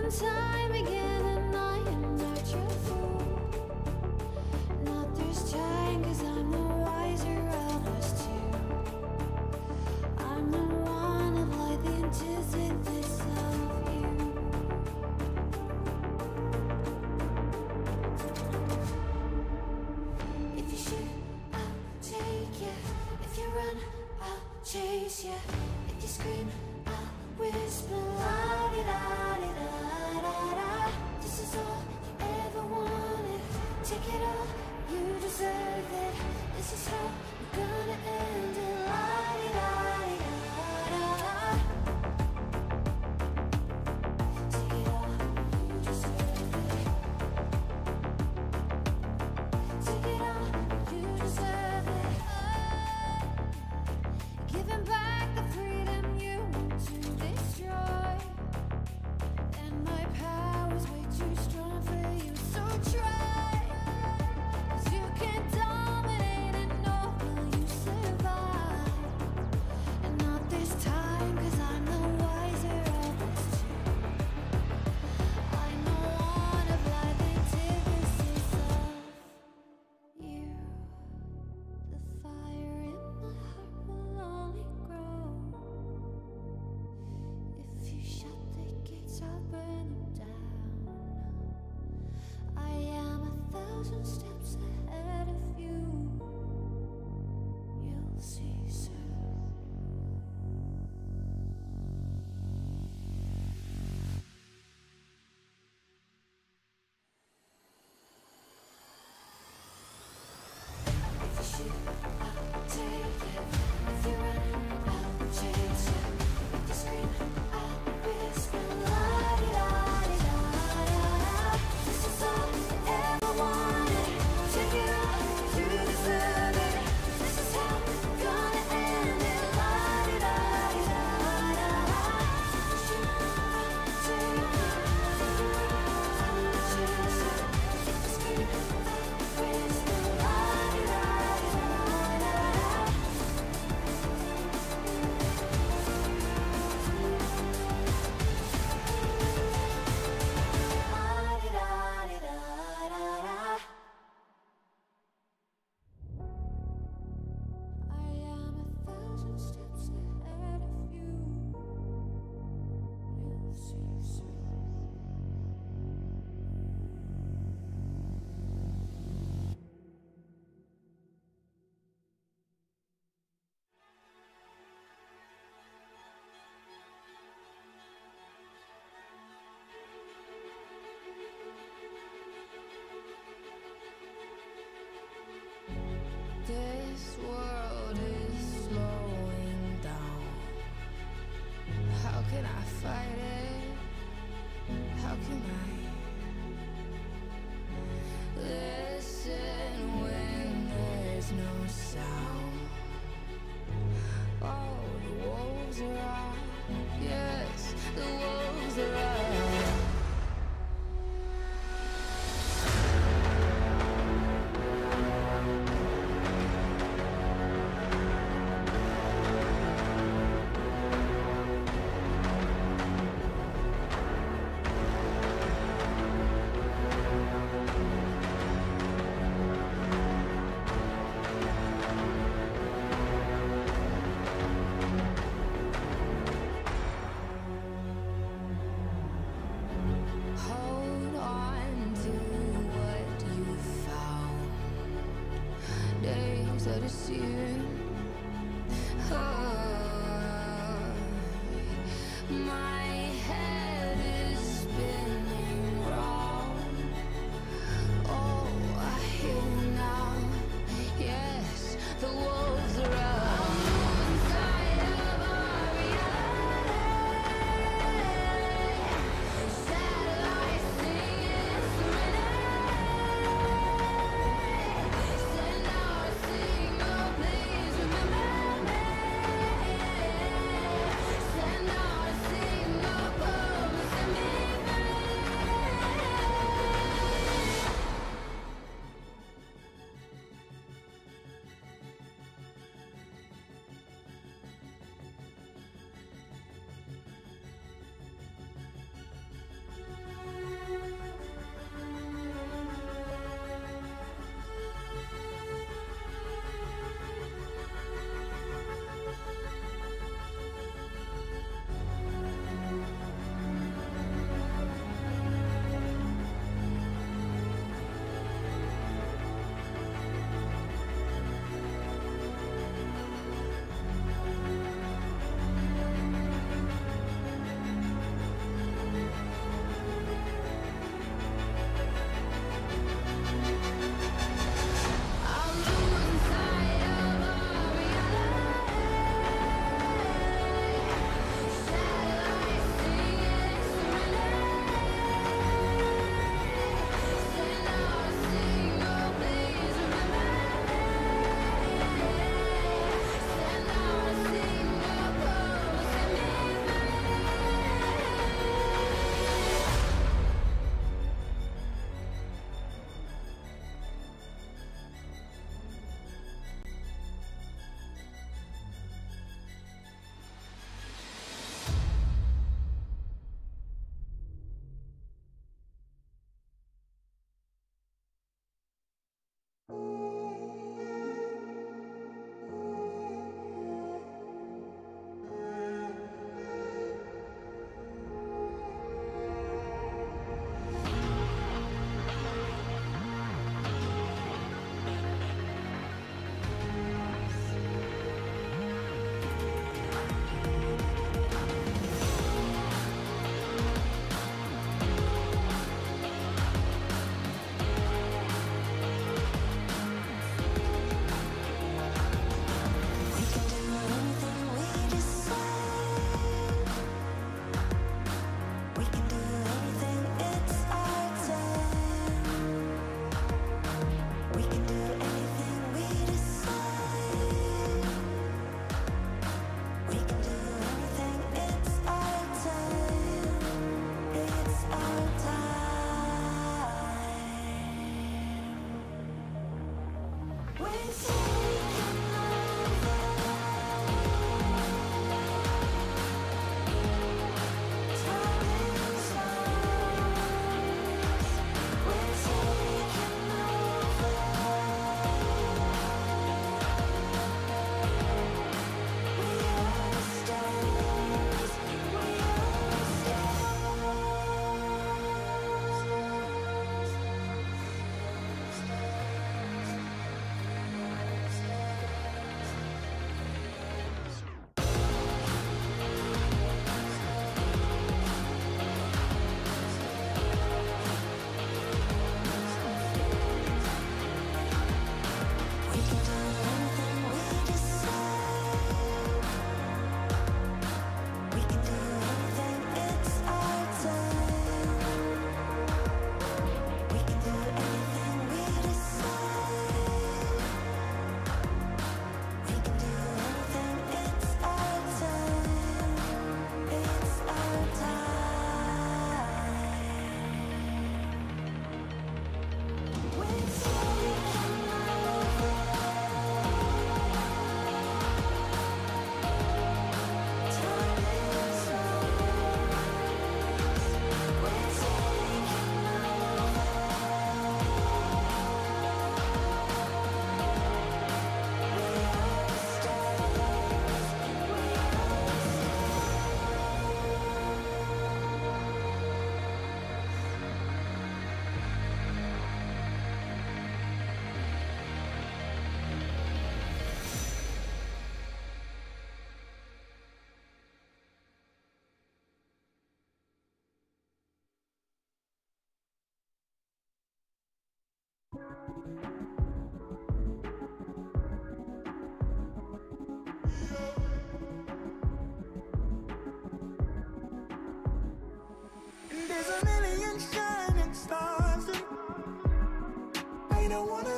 time again, and I am not your fool. Not this time, 'cause I'm the wiser of us two. I'm the one of like the antithesis of you. If you shoot, I'll take you. If you run, I'll chase you. If you scream, I'll whisper la di da di da da da. This is all you ever wanted. Take it all, you deserve it. This is how we're gonna end it. La di da di da da da. Take it all, you deserve it. Take it all, you deserve it. Giving back the freedom you want to destroy. And my power's way too strong for you, so try. 'Cause you can't dominate and know will you survive. And not this time, 'cause I'm the wiser of us two. I'm the one of like the antithesis of you. The fire in my heart will only grow. If you shut the gates, I'll burn them down. I am 1,000 steps ahead of you. You'll see soon. If you shoot, I'll take you. If you run, I'll chase you. If you scream, I'll whisper la di da di da da da. This is all you ever wanted. Take it all, you deserve it. This is how we're gonna end it. La di da di da da da. If you shoot, I'll take you. If you run, I'll chase you. If you scream, I'll whisper la di da di da da da. I am 1,000 steps ahead of you. You'll see soon. This world is slowing down. How can I fight it? How can I listen when there's no sound? Oh, the wolves are out. Yes, the wolves are out.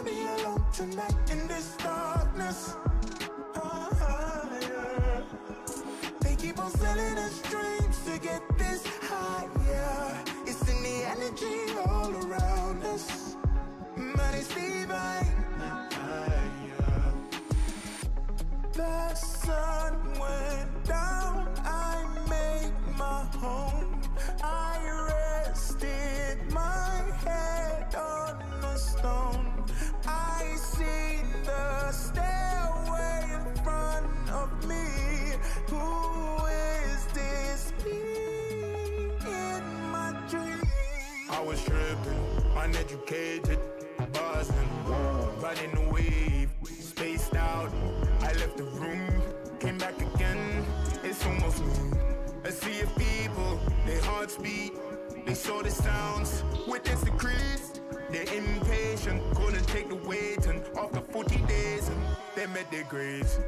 wanna be alone tonight in this darkness. Yeah. They keep on selling us dreams to get this higher. It's in the energy all around us. Man, it's divine. The sun went down, I made my home. I rested my head on a stone. I see the stairway in front of me. Who is this being in my dream? I was tripping, uneducated, buzzing, riding the wave, spaced out. I left the room, came back again. It's almost noon. A sea of people, their hearts beat. They saw the sounds, witness the crease. They're impatient, couldn't take the weight. And after 40 days, they met their graves.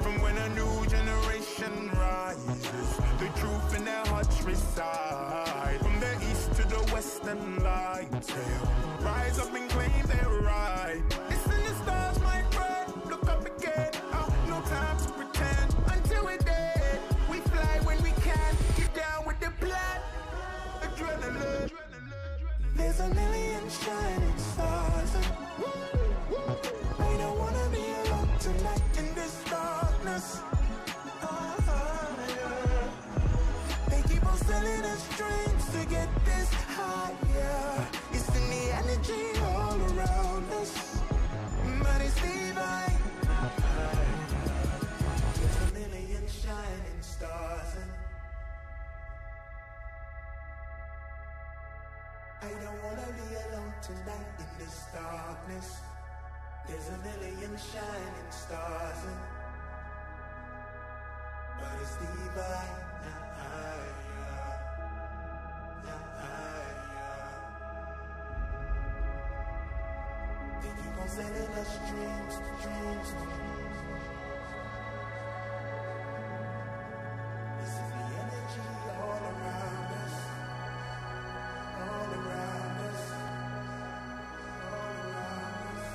From when a new generation rises, the truth in their hearts reside. From the east to the western lights, they'll rise up and claim their right. It's in the stars, my friend. Look up again. Oh, no time to pretend. Until we're dead, we fly when we can. Get down with the plan. Adrenaline. There's a million shining stars. I don't wanna be alone tonight in this darkness. Yeah. They keep on selling us dreams to get this higher. It's in the energy all around us. Man, it's divine. There's a million shining stars. I don't wanna be alone tonight in this darkness. There's a million shining stars, but it's divine. They keep on sending us dreams, dreams. It's in the energy all around us, all around us, all around us.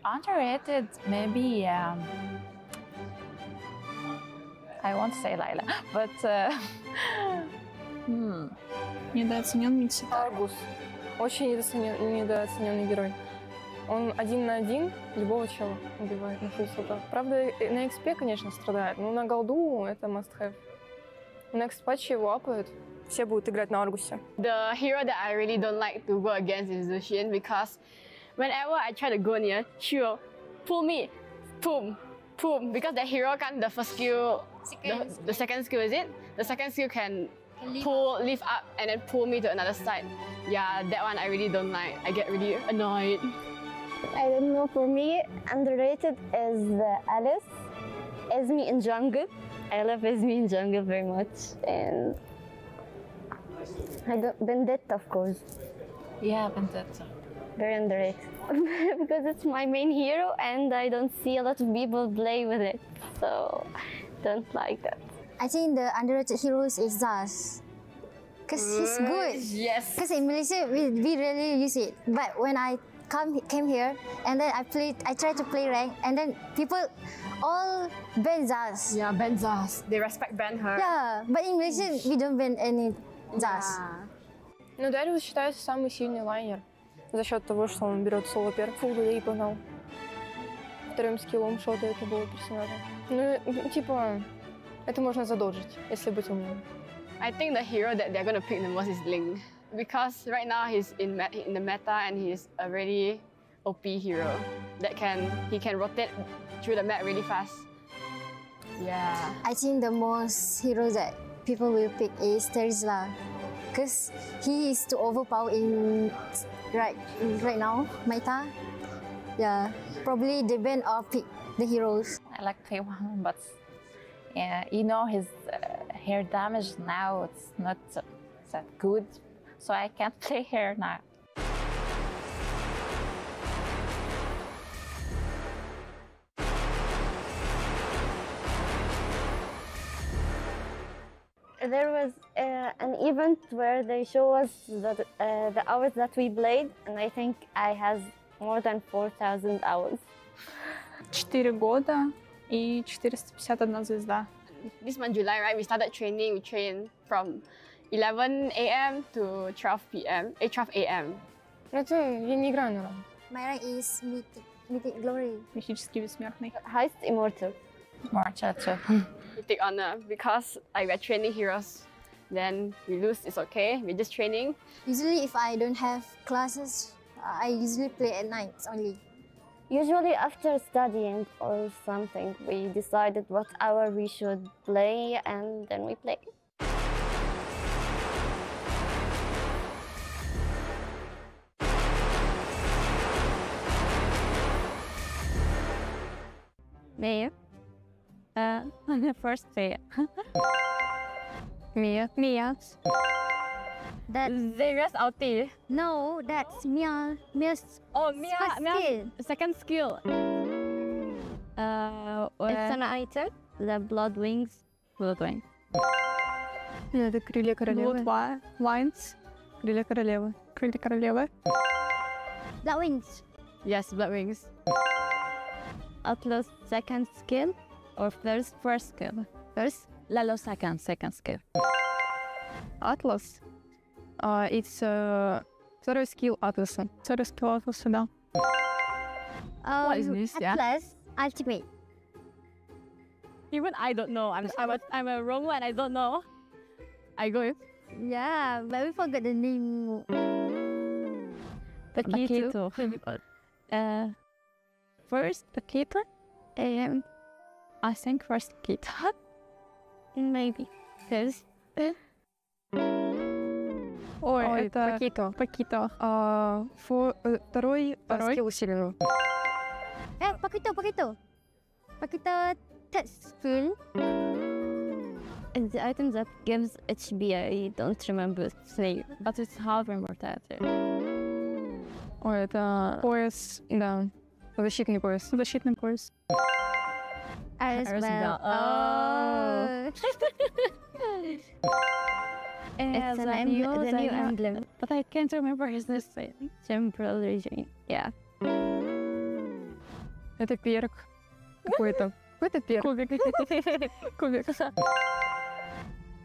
Underrated, maybe. I won't say Layla, but Недооцененный всегда. Аргус. Очень недооцененный герой. Он 1 на 1 любого чела убивает на фулл-слотах. Правда, на экспе, конечно, страдает, но на голду это must-have. На экс-патче его апают. Все будут играть на Аргусе. The hero that I really don't like to go against is Lucian because whenever I try to go near, she will pull me, boom, boom. Because the hero can the first skill, the second skill is it? The second skill can lift up and then pull me to another side. Yeah, that one I really don't like. I get really annoyed. I don't know, for me, underrated is Alice. Esme in jungle. I love Esme in jungle very much. And Vendetta, of course. yeah, Vendetta. Very underrated. Because it's my main hero and I don't see a lot of people play with it. So, don't like that. I think the underrated heroes is Zaz. Because he's good. Yes. Because in Malaysia, we rarely use it. But when I came here and then I tried to play rank and then people all ban Zaz. Yeah, ban Zaz. They respect ban her. Yeah, but in Malaysia, we don't ban any Zaz. Yeah. Но Дариус считается самый сильный лайнер за счет того, что он берет соло перк, фулл и погнал. Вторым скиллом шотает любого персонажа. Ну, типа, это можно задолжить, если быть умным. I think the hero that they're gonna pick the most is Ling because right now he's in the meta and he's a really OP hero that he can rotate through the map really fast. Yeah. I think the most hero that people will pick is Terizla. Because he is too overpowered in right now, meta. Yeah, probably they ban or pick the heroes. I like K1, but yeah, you know his hair damage now, it's not that good, so I can't play hair now. There was an event where they show us the hours that we played, and I think I has more than 4,000 hours. 4 года и 451 звезда. This month July, right? We started training. We trained from 11 a.m. to 12 p.m. 12 a.m. Это я не играю на ранг. My rank is Mythic Glory. Мифический бессмертный. Highest immortal. More chat. We take honor because we're training heroes. Then we lose, it's okay. We're just training. Usually if I don't have classes, I usually play at night only. Usually after studying or something, we decided what hour we should play and then we play. Mia. On the first day. Mia. That Zarius ulti. no, that's Mia's Oh, Mia. first skill. Second skill. It's an item, the blood wings. Blood wing. Это крылья королевы. Blood Lines. Крылья королевы. Крылья королевы. That wings. Yes, blood wings. Atlas second skill or first skill? First, Lalo second skill. Атлас. It's второй скилл Атласа. Второй скилл Атласа, да. What is this? Yeah. Atlas Ultimate. Even I don't know. I'm a wrong one. I don't know. I go. Yeah, but we forgot the name. Paquito. First Paquito. I think first Paquito. Maybe. Because Ой, это Paquito. Пакито. Второй скилл усиленного. Paquito. Paquito third skill. it's the item that gives HB. I don't remember its name. But it's half immortality. Ой, это пояс, да. Защитный пояс. Защитный пояс. As Iris well. Bell. Oh. It's the new emblem. But I can't remember his name. Temporal region. Yeah. Это перк. Какой-то. Какой-то перк. Кубик. Кубик.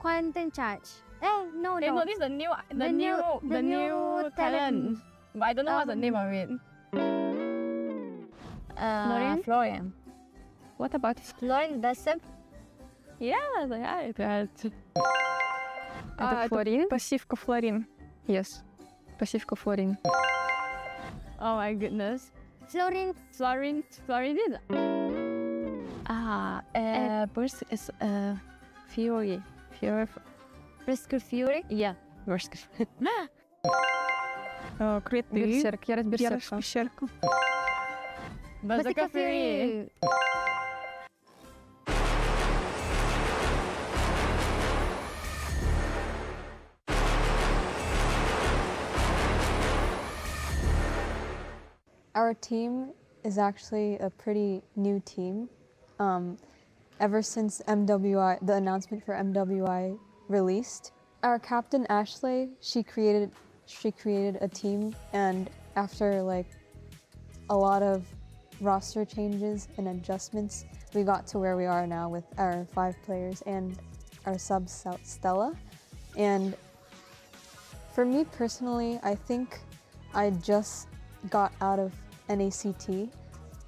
Quantum charge. No. No, this is the new new talent. But I don't know what's the name of it. Florian. What about Florian Bessep. Yeah, это флорин? Пассивка флорин. Yes. Пассивка флорин. Oh my goodness. Florian. Florian. Burst is Fury. Brisker Fury. Yeah. Burst. Криты. Берсерк. Я Берсерка. разберсерка. Berserker Fury. Our team is actually a pretty new team. Ever since MWI, the announcement for MWI released, our captain Ashley, she created a team, and after like a lot of roster changes and adjustments, we got to where we are now with our 5 players and our sub Stella. And for me personally, I think I just got out of NACT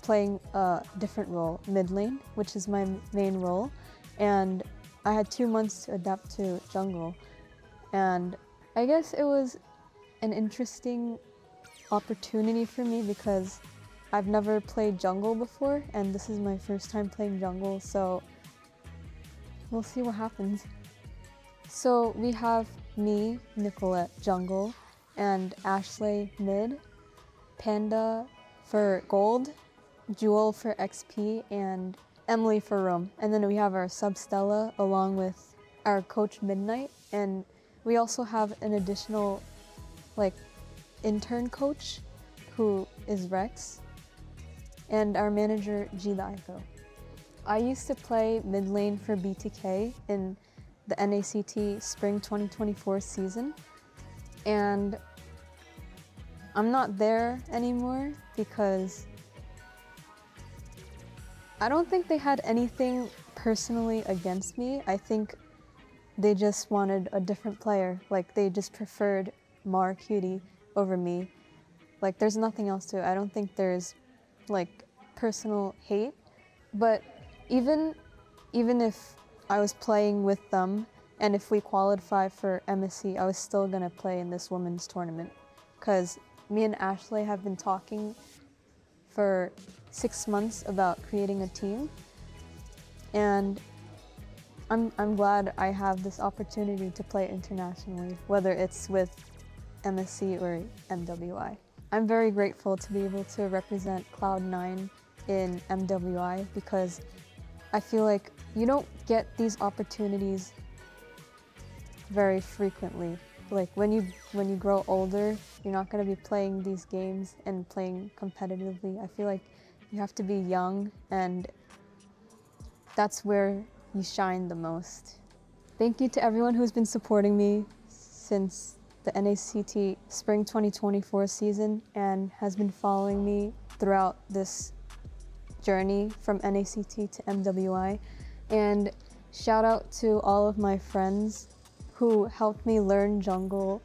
playing a different role, mid lane, which is my main role, and I had 2 months to adapt to jungle, and I guess it was an interesting opportunity for me because I've never played jungle before, and this is my first time playing jungle, so we'll see what happens. So we have me, Nicolette, jungle, and Ashley mid, Panda for gold, Jewel for XP, and Emily for roam. And then we have our sub Stella along with our coach Midnight, and we also have an additional like intern coach who is Rex, and our manager G Laiko. I used to play mid lane for BTK in the NACT Spring 2024 season, and I'm not there anymore because I don't think they had anything personally against me. I think they just wanted a different player. Like, they just preferred Mar Cutie over me. Like, there's nothing else to it. I don't think there's like personal hate. But even if I was playing with them and if we qualify for MSC, I was still gonna play in this women's tournament because me and Ashley have been talking for 6 months about creating a team, and I'm glad I have this opportunity to play internationally, whether it's with MSC or MWI. I'm very grateful to be able to represent Cloud9 in MWI because I feel like you don't get these opportunities very frequently. Like when you grow older, you're not going to be playing these games and playing competitively. I feel like you have to be young, and that's where you shine the most. Thank you to everyone who's been supporting me since the NACT Spring 2024 season and has been following me throughout this journey from NACT to MWI. And shout out to all of my friends who helped me learn jungle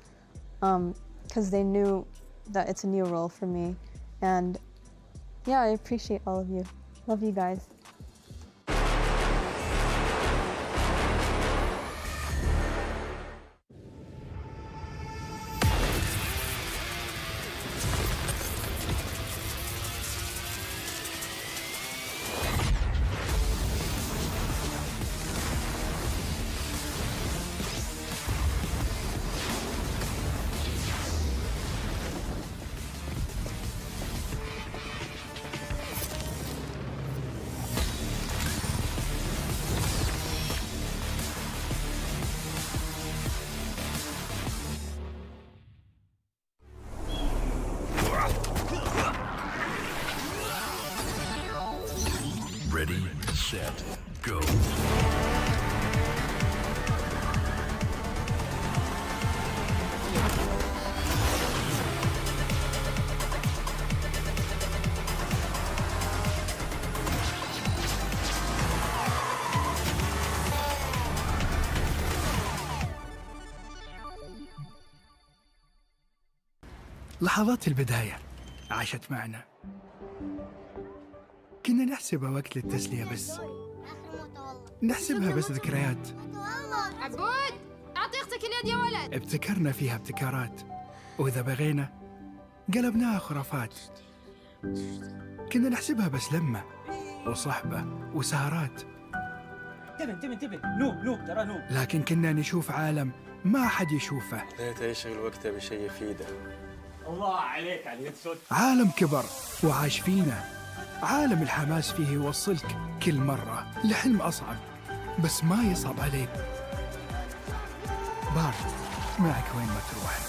because they knew that it's a new role for me. And yeah, I appreciate all of you. Love you guys. لحظات البداية عاشت معنا، كنا نحسبها وقت للتسلية بس، نحسبها بس ذكريات. عبود أعطي أختك اليد يا ولد. ابتكرنا فيها ابتكارات، وإذا بغينا قلبناها خرافات. كنا نحسبها بس لمة وصحبة وسهرات، انتبه نو ترى نو. لكن كنا نشوف عالم ما حد يشوفه. ليته يشغل وقته بشيء يفيده. الله عليك على الصوت. عالم كبر وعاش فينا، عالم الحماس فيه يوصلك كل مرة لحلم أصعب، بس ما يصعب عليك. بارد معك وين ما تروح.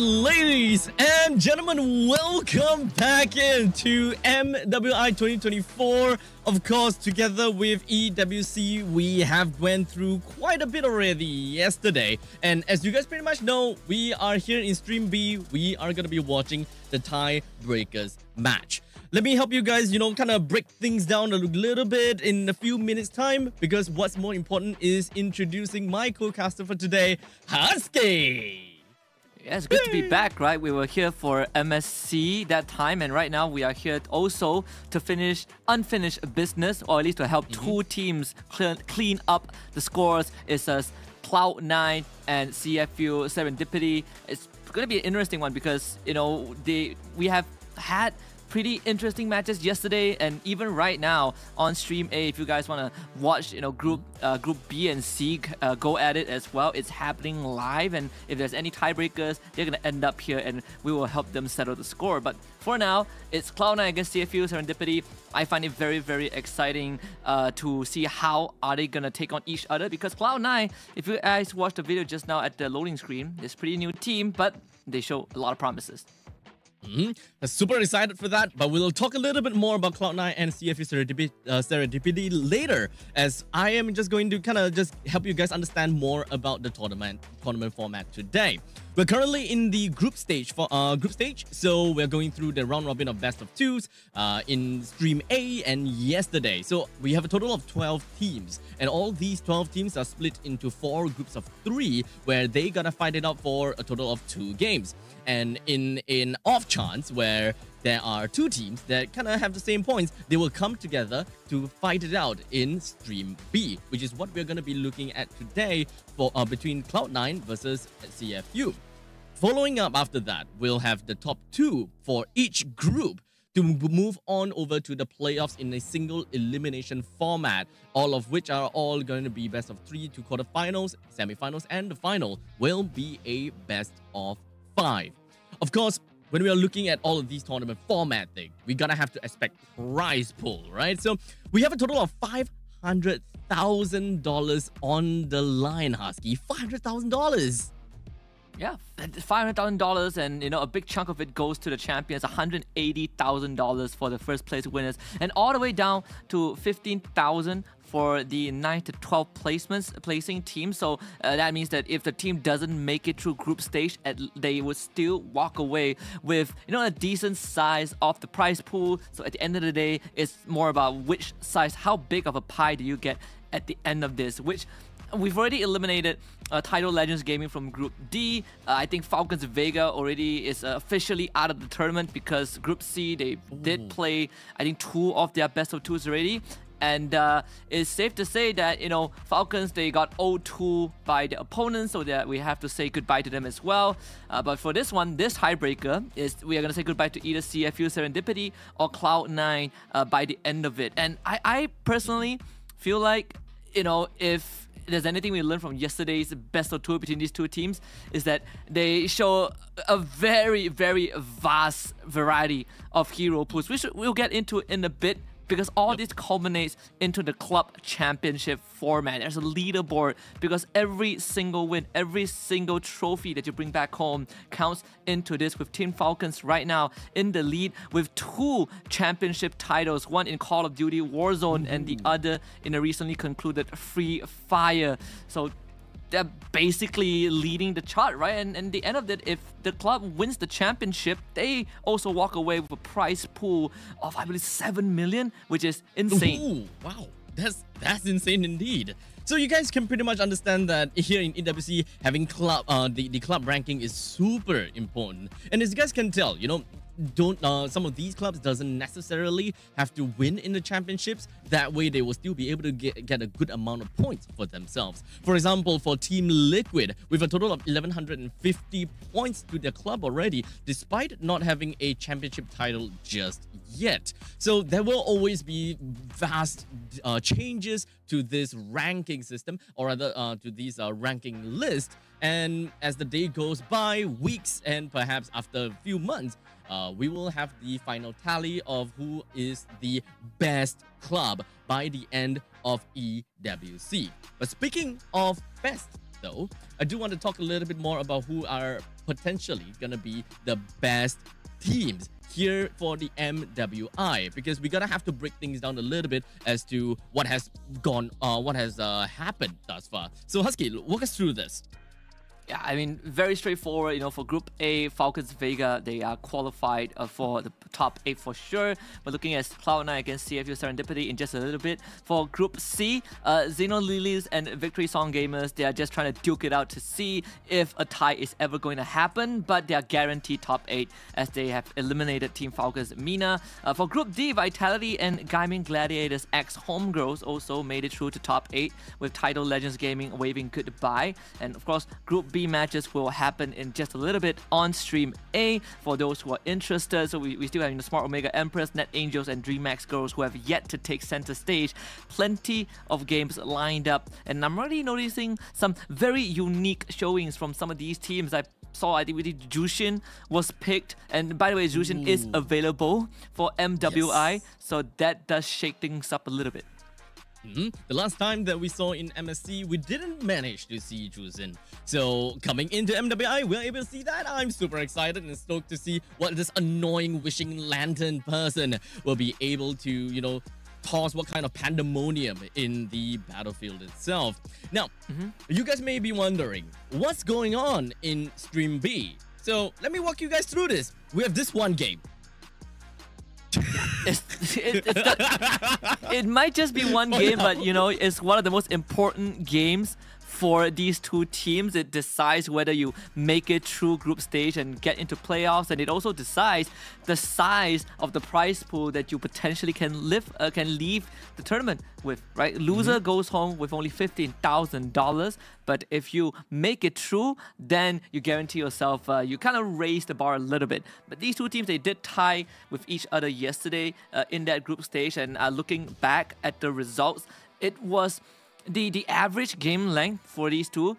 Ladies and gentlemen, welcome back into MWI 2024. Of course, together with EWC, we have went through quite a bit already yesterday. And as you guys pretty much know, we are here in Stream B. We are going to be watching the Tiebreakers match. Let me help you guys, kind of break things down a little bit in a few minutes time, because what's more important is introducing my co-caster for today, Husky. Yeah, it's good to be back, right? We were here for MSC that time, and right now we are here also to finish unfinished business, or at least to help two teams clean up the scores. It's Cloud9 and CFU Serendipity. It's going to be an interesting one because, we have had pretty interesting matches yesterday, and even right now on Stream A, if you guys want to watch, Group B and C go at it as well, it's happening live, and if there's any tiebreakers, they're going to end up here, and we will help them settle the score. But for now, it's Cloud9 against CFU Serendipity. I find it very, very exciting to see how are they going to take on each other, because Cloud9, if you guys watched the video just now at the loading screen, it's a pretty new team, but they show a lot of promises. Super excited for that, but we'll talk a little bit more about Cloud9 and CFU Serendipity later, as I am just going to kind of just help you guys understand more about the tournament format today. We're currently in the group stage so we're going through the round robin of best of twos in Stream A and yesterday. So we have a total of 12 teams, and all these 12 teams are split into 4 groups of 3, where they gotta fight it out for a total of 2 games. And in off chance where there are 2 teams that kind of have the same points, they will come together to fight it out in Stream B, which is what we're going to be looking at today for between Cloud9 versus CFU. Following up after that, we'll have the top 2 for each group to move on over to the playoffs in a single elimination format, all of which are all going to be best of 3 to quarterfinals, semifinals, and the final will be a best of 5. Of course, when we are looking at all of these tournament format things, we gotta have to expect prize pool, right? So we have a total of $500,000 on the line, Husky. $500,000. Yeah, $500,000, and a big chunk of it goes to the champions. $180,000 for the first place winners, and all the way down to $15,000 for the 9 to 12 placing team. So that means that if the team doesn't make it through group stage, they would still walk away with a decent size of the prize pool. So at the end of the day, it's more about which size, how big of a pie do you get at the end of this, which we've already eliminated Tidal Legends Gaming from Group D. I think Falcons Vega already is officially out of the tournament because Group C, they did play, I think, 2 of their best of 2s already. And it's safe to say that, Falcons, they got 0-2 by the opponents, so that we have to say goodbye to them as well. But for this one, this tiebreaker is we are going to say goodbye to either CFU Serendipity or Cloud9 by the end of it. And I personally feel like, if there's anything we learned from yesterday's best of 2 between these 2 teams, is that they show a very, very vast variety of hero pools, which we'll get into in a bit, because all this culminates into the club championship format. There's a leaderboard because every single win, every single trophy that you bring back home counts into this, with Team Falcons right now in the lead with 2 championship titles, one in Call of Duty Warzone and the other in a recently concluded Free Fire. So they're basically leading the chart, right? And at the end of it, if the club wins the championship, they also walk away with a prize pool of, I believe, 7 million, which is insane. Ooh, wow, that's insane indeed. So you guys can pretty much understand that here in EWC, having club the club ranking is super important. And as you guys can tell, some of these clubs doesn't necessarily have to win in the championships. That way they will still be able to get a good amount of points for themselves. For example, for Team Liquid, with a total of 1,150 points to their club already, despite not having a championship title just yet. So there will always be vast changes to this ranking system, or rather to these ranking list. And as the day goes by, weeks, and perhaps after a few months, we will have the final tally of who is the best club by the end of EWC. But speaking of best, though, I do want to talk a little bit more about who are potentially going to be the best teams here for the MWI, because we're gonna have to break things down a little bit as to what has happened thus far. So Husky, walk us through this. Yeah, I mean, very straightforward. For Group A, Falcons Vega, they are qualified for the top 8 for sure. We're looking at Cloud9 against CFU Serendipity in just a little bit. For Group C, Xeno Lilies and Victory Song Gamers, they are just trying to duke it out to see if a tie is ever going to happen, but they are guaranteed top 8 as they have eliminated Team Falcons Mina. For Group D, Vitality and Gaming Gladiators X Homegirls also made it through to top 8, with Tidal Legends Gaming waving goodbye. And of course, Group B matches will happen in just a little bit on Stream A for those who are interested. So we still have the Smart Omega Empress, Net Angels, and DreamHack Girls who have yet to take center stage. Plenty of games lined up, and I'm already noticing some very unique showings from some of these teams. I saw, I think Jushin was picked, and by the way, Jushin is available for MWI, so that does shake things up a little bit. The last time that we saw in MSC, we didn't manage to see Jushin. So coming into MWI, we're able to see that. I'm super excited and stoked to see what this annoying wishing lantern person will be able to, cause what kind of pandemonium in the battlefield itself. Now, you guys may be wondering, what's going on in Stream B? So let me walk you guys through this. We have this one game. It might just be one game, but you know, it's one of the most important games for these two teams. It decides whether you make it through group stage and get into playoffs, and it also decides the size of the prize pool that you potentially can leave the tournament with, right? Loser goes home with only $15,000, but if you make it through, then you guarantee yourself, you kind of raise the bar a little bit. But these two teams, they did tie with each other yesterday in that group stage, and looking back at the results, it was the average game length for these two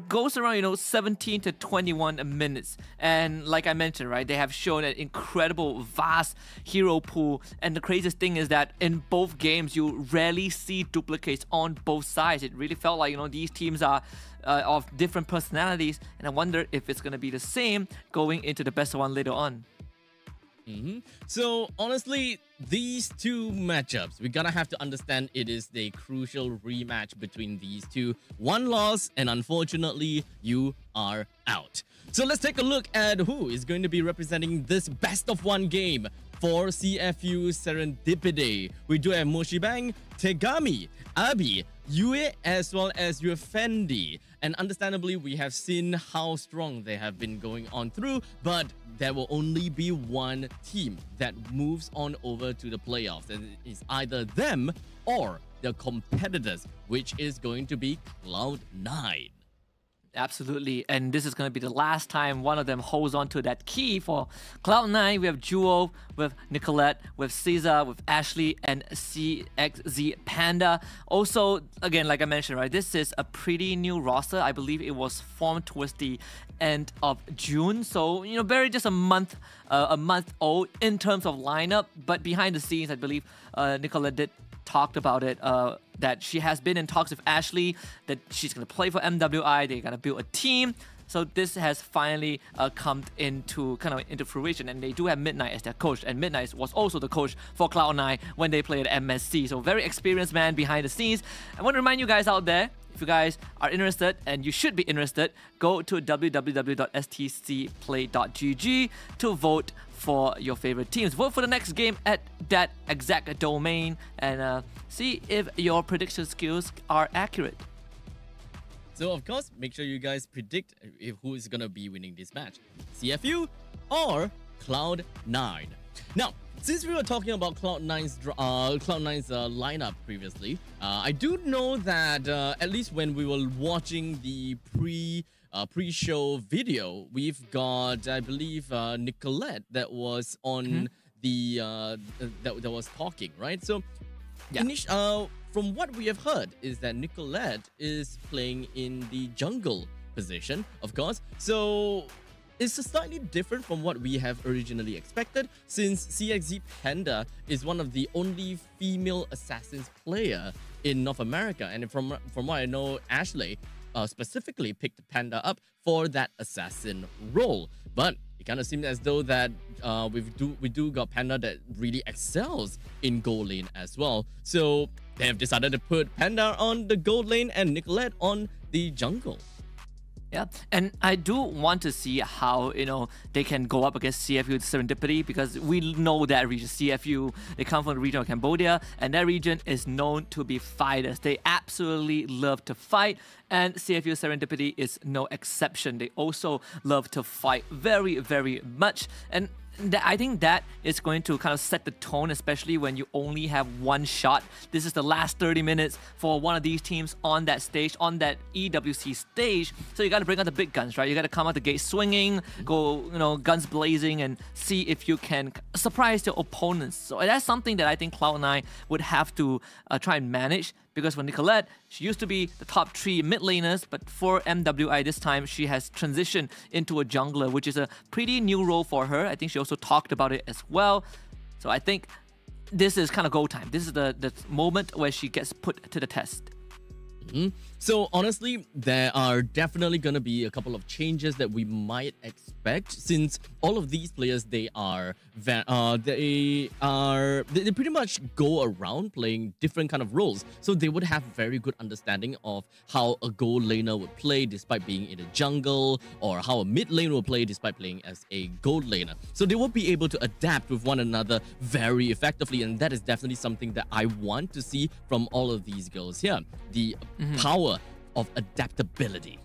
goes around 17 to 21 minutes, and like I mentioned, right, they have shown an incredible vast hero pool, and the craziest thing is that in both games you rarely see duplicates on both sides. It really felt like these teams are of different personalities, and I wonder if it's going to be the same going into the best of one later on. So honestly, these two matchups, we're gonna have to understand it is the crucial rematch between these two. One loss, and unfortunately, you are out. So let's take a look at who is going to be representing this best of one game for CFU Serendipity. We do have Moshibang, Tegami, Abi, Yue, as well as Yufendi. And understandably, we have seen how strong they have been going on through, but there will only be one team that moves on over to the playoffs, and it's either them or their competitors, which is going to be Cloud9. Absolutely, and this is going to be the last time one of them holds on to that key for Cloud9. We have Jewel, with Nicolette, with Caesar, with Ashley, and CXZ Panda. Also, again, like I mentioned, right, this is a pretty new roster. I believe it was formed towards the end of June, so barely just a month old in terms of lineup. But behind the scenes, I believe Nicolette did talked about it, that she has been in talks with Ashley, that she's going to play for MWI, they're going to build a team. So this has finally come into fruition, and they do have Midnight as their coach, and Midnight was also the coach for Cloud9 when they played at MSC. So very experienced man behind the scenes. I want to remind you guys out there, if you guys are interested, and you should be interested, go to www.stcplay.gg to vote for your favorite teams. Vote for the next game at that exact domain, and see if your prediction skills are accurate. So of course, make sure you guys predict who is going to be winning this match, CFU or Cloud9. Now, since we were talking about Cloud9's lineup previously, I do know that at least when we were watching the pre-show video, we've got, I believe, Nicolette that was on that was talking, right? So, from what we have heard is that Nicolette is playing in the jungle position, of course. So it's slightly different from what we have originally expected, since CXZ Panda is one of the only female assassins player in North America, and from what I know, Ashley specifically picked Panda up for that assassin role. But it kind of seems as though that we do got Panda that really excels in gold lane as well. So they have decided to put Panda on the gold lane and Nicolette on the jungle. Yeah, and I do want to see how, they can go up against CFU Serendipity, because we know that region, CFU, they come from the region of Cambodia, and that region is known to be fighters. They absolutely love to fight, and CFU Serendipity is no exception. They also love to fight very, very much, and I think that is going to kind of set the tone, especially when you only have one shot. This is the last 30 minutes for one of these teams on that stage, on that EWC stage. So you got to bring out the big guns, right? You got to come out the gate swinging, go, guns blazing, and see if you can surprise your opponents. So that's something that I think Cloud9 would have to try and manage. Because for Nicolette, she used to be the top 3 mid laners, but for MWI this time, she has transitioned into a jungler, which is a pretty new role for her. I think she also talked about it as well. So I think this is kind of go time. This is the moment where she gets put to the test. So honestly, there are definitely going to be a couple of changes that we might expect, since all of these players, they are they pretty much go around playing different kind of roles, so they would have very good understanding of how a gold laner would play despite being in the jungle, or how a mid lane will play despite playing as a gold laner. So they will be able to adapt with one another very effectively, and that is definitely something that I want to see from all of these girls here. The power of adaptability.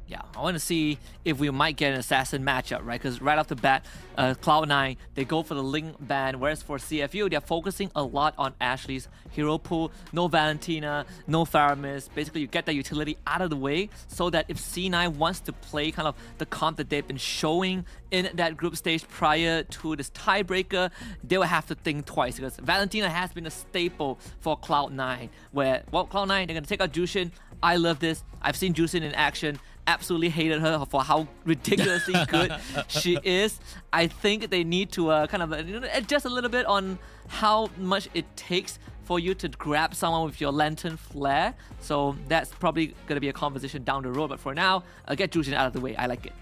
Yeah, I want to see if we might get an assassin matchup, right? Because right off the bat, Cloud9, they go for the Ling ban, whereas for CFU, they're focusing a lot on Ashley's hero pool. No Valentina, no Faramis. Basically, you get that utility out of the way so that if C9 wants to play kind of the comp that they've been showing in that group stage prior to this tiebreaker, they will have to think twice, because Valentina has been a staple for Cloud9, where, well, Cloud9, they're going to take out Jushin. I love this. I've seen Jushin in action. Absolutely hated her for how ridiculously good she is. I think they need to kind of adjust a little bit on how much it takes for you to grab someone with your lantern flare. So that's probably going to be a conversation down the road. But for now, get Jushin out of the way. I like it.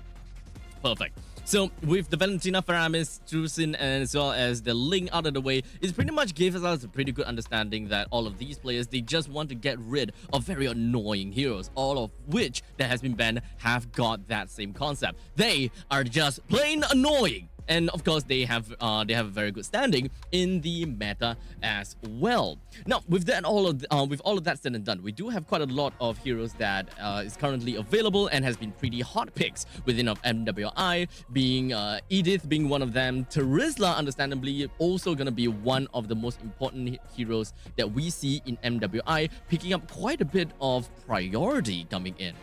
Perfect. So with the Valentina, Faramis, Jushin, and as well as the Ling out of the way, it pretty much gives us a pretty good understanding that all of these players, they just want to get rid of very annoying heroes, all of which that has been banned have got that same concept. They are just plain annoying. And of course, they have a very good standing in the meta as well. Now, with that, with all of that said and done, we do have quite a lot of heroes that is currently available and has been pretty hot picks within of MWI, being Edith being one of them. Terizla, understandably, also gonna be one of the most important heroes that we see in MWI, picking up quite a bit of priority coming in.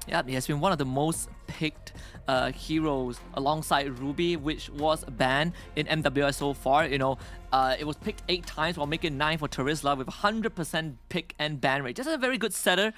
Yeah, he has been one of the most picked heroes alongside Ruby, which was banned in MWI so far. You know, it was picked 8 times while making 9 for Terizla with 100% pick and ban rate. Just a very good setter.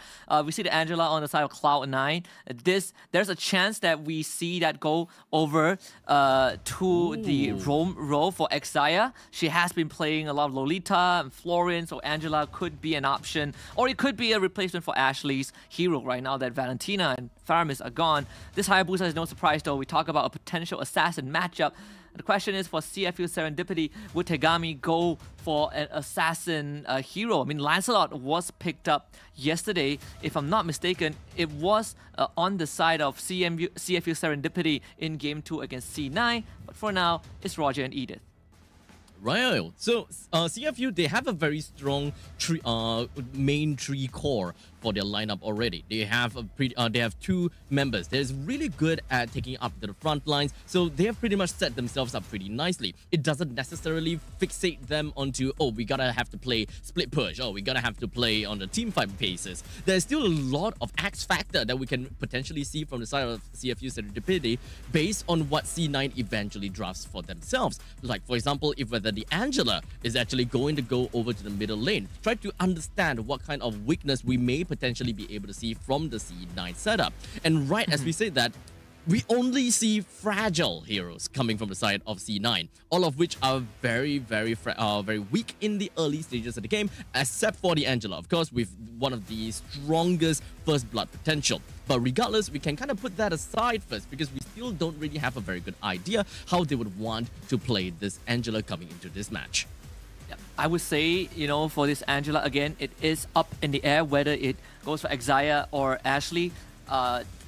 We see the Angela on the side of Cloud9. There's a chance that we see that go over to the roam role for Exaya. She has been playing a lot of Lolita and Florian, so Angela could be an option, or it could be a replacement for Ashley's hero right now that Valentina and Faramis are gone. This Hayabusa is no surprise though. We talk about a potential assassin matchup. The question is, for CFU Serendipity, would Tegami go for an assassin hero? I mean, Lancelot was picked up yesterday. If I'm not mistaken, it was on the side of CFU Serendipity in Game 2 against C9. But for now, it's Roger and Edith. Right. So CFU, they have a very strong main tree core for their lineup already. They have they have 2 members that is really good at taking up the front lines, so they have pretty much set themselves up pretty nicely. It doesn't necessarily fixate them onto, oh, we gotta have to play split push, oh, we gotta have to play on the team fight basis. There's still a lot of X factor that we can potentially see from the side of CFU Serendipity based on what C9 eventually drafts for themselves. Like, for example, if whether the Angela is actually going to go over to the middle lane, try to understand what kind of weakness we may potentially be able to see from the C9 setup. And right as we say that, we only see fragile heroes coming from the side of C9, all of which are very weak in the early stages of the game, except for the Angela, of course, with one of the strongest first blood potential. But regardless, we can kind of put that aside first, because we still don't really have a very good idea how they would want to play this Angela coming into this match. I would say, you know, for this Angela, again, it is up in the air whether it goes for Exaya or Ashley.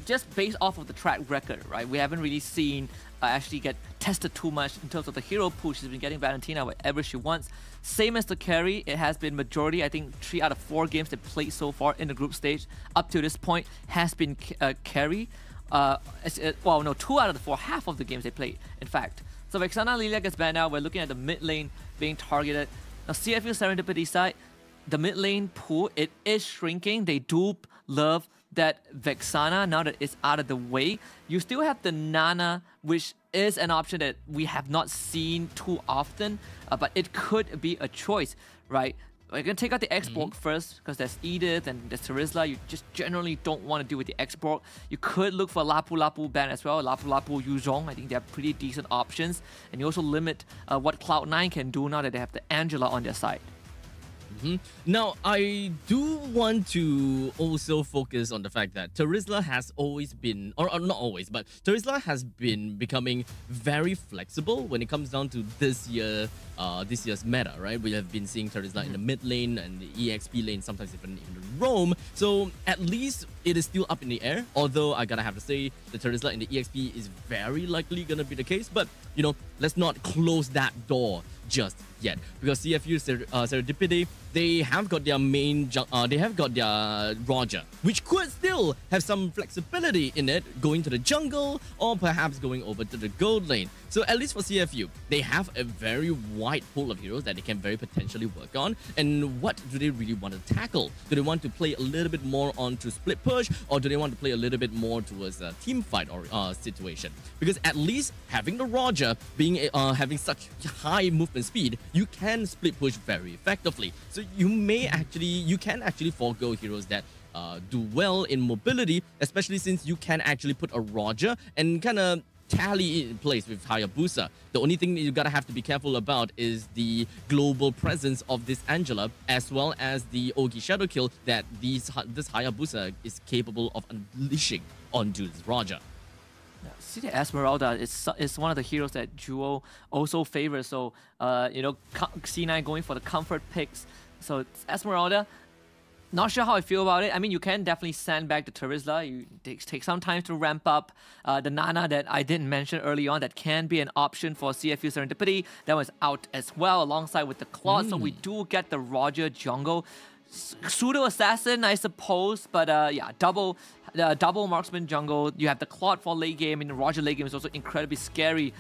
Just based off of the track record, right? We haven't really seen Ashley get tested too much in terms of the hero pool. She's been getting Valentina wherever she wants. Same as the carry, it has been majority, I think 3 out of 4 games they played so far in the group stage up to this point has been carry. Well, no, 2 out of the 4, half of the games they played, in fact. So Vexana Lilia gets banned out. We're looking at the mid lane being targeted. Now, CFU Serendipity side, the mid lane pool, it is shrinking. They do love that Vexana now that it's out of the way. You still have the Nana, which is an option that we have not seen too often, but it could be a choice, right? We're going to take out the X-Borg first, because there's Edith and there's Terizla. You just generally don't want to deal with the X-Borg. You could look for Lapu Lapu ban as well. Lapu Lapu, Yuzhong, I think they're pretty decent options. And you also limit what Cloud9 can do now that they have the Angela on their side. Now, I do want to also focus on the fact that Terizla has always been, or not always, but Terizla has been becoming very flexible when it comes down to this year's meta, right? We have been seeing Terizla in the mid lane and the EXP lane, sometimes even in the roam. So at least it is still up in the air. Although I gotta have to say, the Terizla in the EXP is very likely gonna be the case. But you know, let's not close that door just yet, because CFU Serendipity, they have got their main they have got their Roger, which could still have some flexibility in it, going to the jungle or perhaps going over to the gold lane. So at least for CFU, they have a very wide pool of heroes that they can very potentially work on. And what do they really want to tackle? Do they want to play a little bit more onto split push, or do they want to play a little bit more towards a team fight or situation? Because at least having the Roger being having such high movement speed, you can split push very effectively. So you can actually forego heroes that do well in mobility, especially since you can actually put a Roger and kind of tally it in place with Hayabusa. The only thing that you gotta have to be careful about is the global presence of this Angela, as well as the Ogi Shadow Kill that this Hayabusa is capable of unleashing onto this Roger. See, the Esmeralda is one of the heroes that Jewel also favors. So, you know, C9 going for the comfort picks. So, it's Esmeralda. Not sure how I feel about it. I mean, you can definitely sandbag the Terizla. You take some time to ramp up the Nana that I didn't mention early on. That can be an option for CFU Serendipity. That was out as well, alongside with the Claude. So we do get the Roger jungle. Pseudo assassin, I suppose, but yeah, double marksman jungle. You have the Claude for late game, and the Roger late game is also incredibly scary.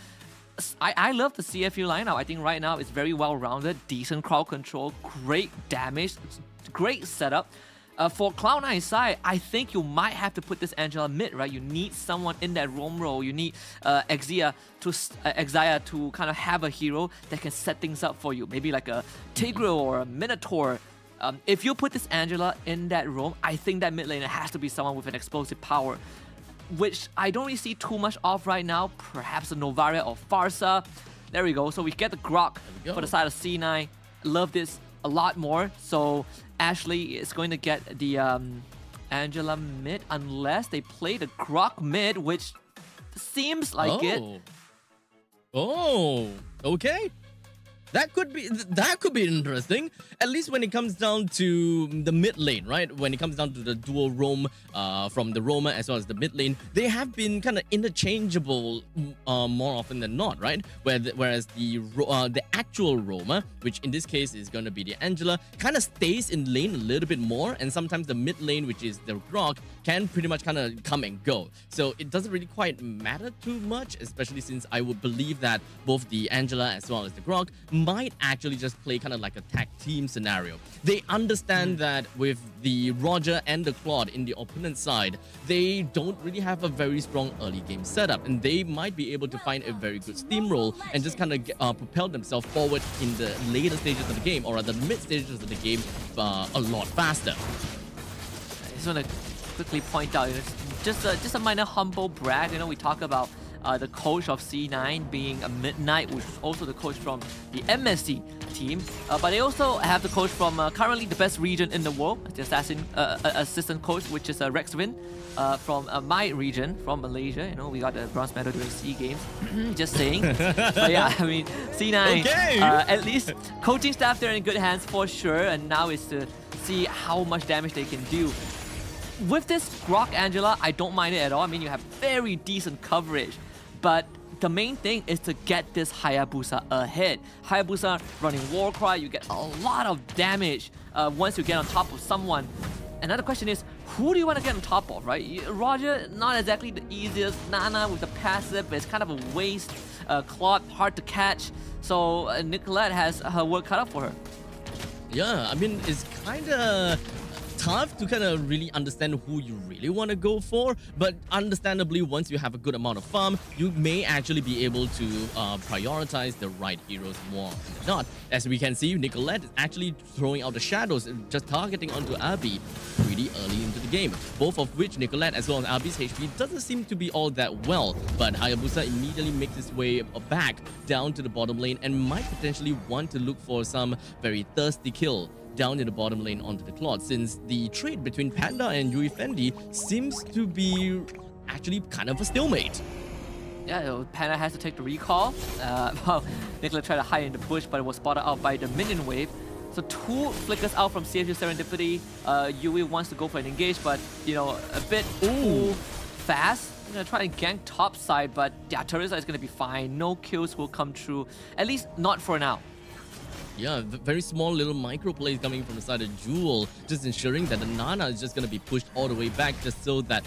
I love the CFU lineup. I think right now it's very well rounded, decent crowd control, great damage, great setup. For Cloud9's side, I think you might have to put this Angela mid, right? You need someone in that roam role. You need Exia to kind of have a hero that can set things up for you. Maybe like a Tigreal or a Minotaur. If you put this Angela in that roam, I think that mid laner has to be someone with an explosive power, which I don't really see too much of right now. Perhaps a Novaria or Farsa. There we go. So we get the Grok for the side of C9. Love this a lot more. So Ashley is going to get the Angela mid unless they play the Grok mid, which seems like it. Oh, okay. That could be interesting. At least when it comes down to the mid lane, right? When it comes down to the dual roam from the roamer as well as the mid lane, they have been kind of interchangeable more often than not, right? Whereas the actual roamer, which in this case is going to be the Angela, kind of stays in lane a little bit more, and sometimes the mid lane, which is the Grok, can pretty much kind of come and go. So it doesn't really quite matter too much, especially since I would believe that both the Angela as well as the Grok might actually just play kind of like a tag team scenario. They understand that with the Roger and the Claude in the opponent side, they don't really have a very strong early game setup, and they might be able to find a very good steamroll and just kind of propel themselves forward in the later stages of the game, or at the mid stages of the game, a lot faster. I just want to quickly point out, just a minor humble brag. You know, we talk about the coach of C9 being a Midnight, which is also the coach from the MSC team. But they also have the coach from currently the best region in the world, the assistant coach, which is Rexvin from my region, from Malaysia. You know, we got the bronze medal during SEA Games. Just saying. But yeah, I mean, C9, at least coaching staff, they're in good hands for sure. And now is to see how much damage they can do. With this Grok Angela, I don't mind it at all. I mean, you have very decent coverage. But the main thing is to get this Hayabusa ahead. Hayabusa running Warcry, you get a lot of damage once you get on top of someone. Another question is, who do you want to get on top of, right? Roger, not exactly the easiest. Nana with the passive, but it's kind of a waste. Claude, hard to catch. So Nicolette has her work cut out for her. Yeah, I mean, it's kind of tough to kind of really understand who you really want to go for, but understandably, once you have a good amount of farm, you may actually be able to prioritize the right heroes more than not. As we can see, Nicolette is actually throwing out the shadows, just targeting onto Abby pretty early into the game, both of which Nicolette as well as Abby's HP doesn't seem to be all that well, but Hayabusa immediately makes his way back down to the bottom lane and might potentially want to look for some very thirsty kill down in the bottom lane onto the Claude, since the trade between Panda and Yui Fendi seems to be actually kind of a stalemate. Yeah, Panda has to take the recall. Well, Nicola tried to hide in the bush, but it was spotted out by the minion wave. So 2 flickers out from CFU Serendipity. Yui wants to go for an engage, but a bit too fast. I'm gonna try and gank top side, but yeah, Teresa is gonna be fine. No kills will come through, at least not for now. Yeah, very small little micro plays coming from the side of Jewel, just ensuring that the Nana is just going to be pushed all the way back, just so that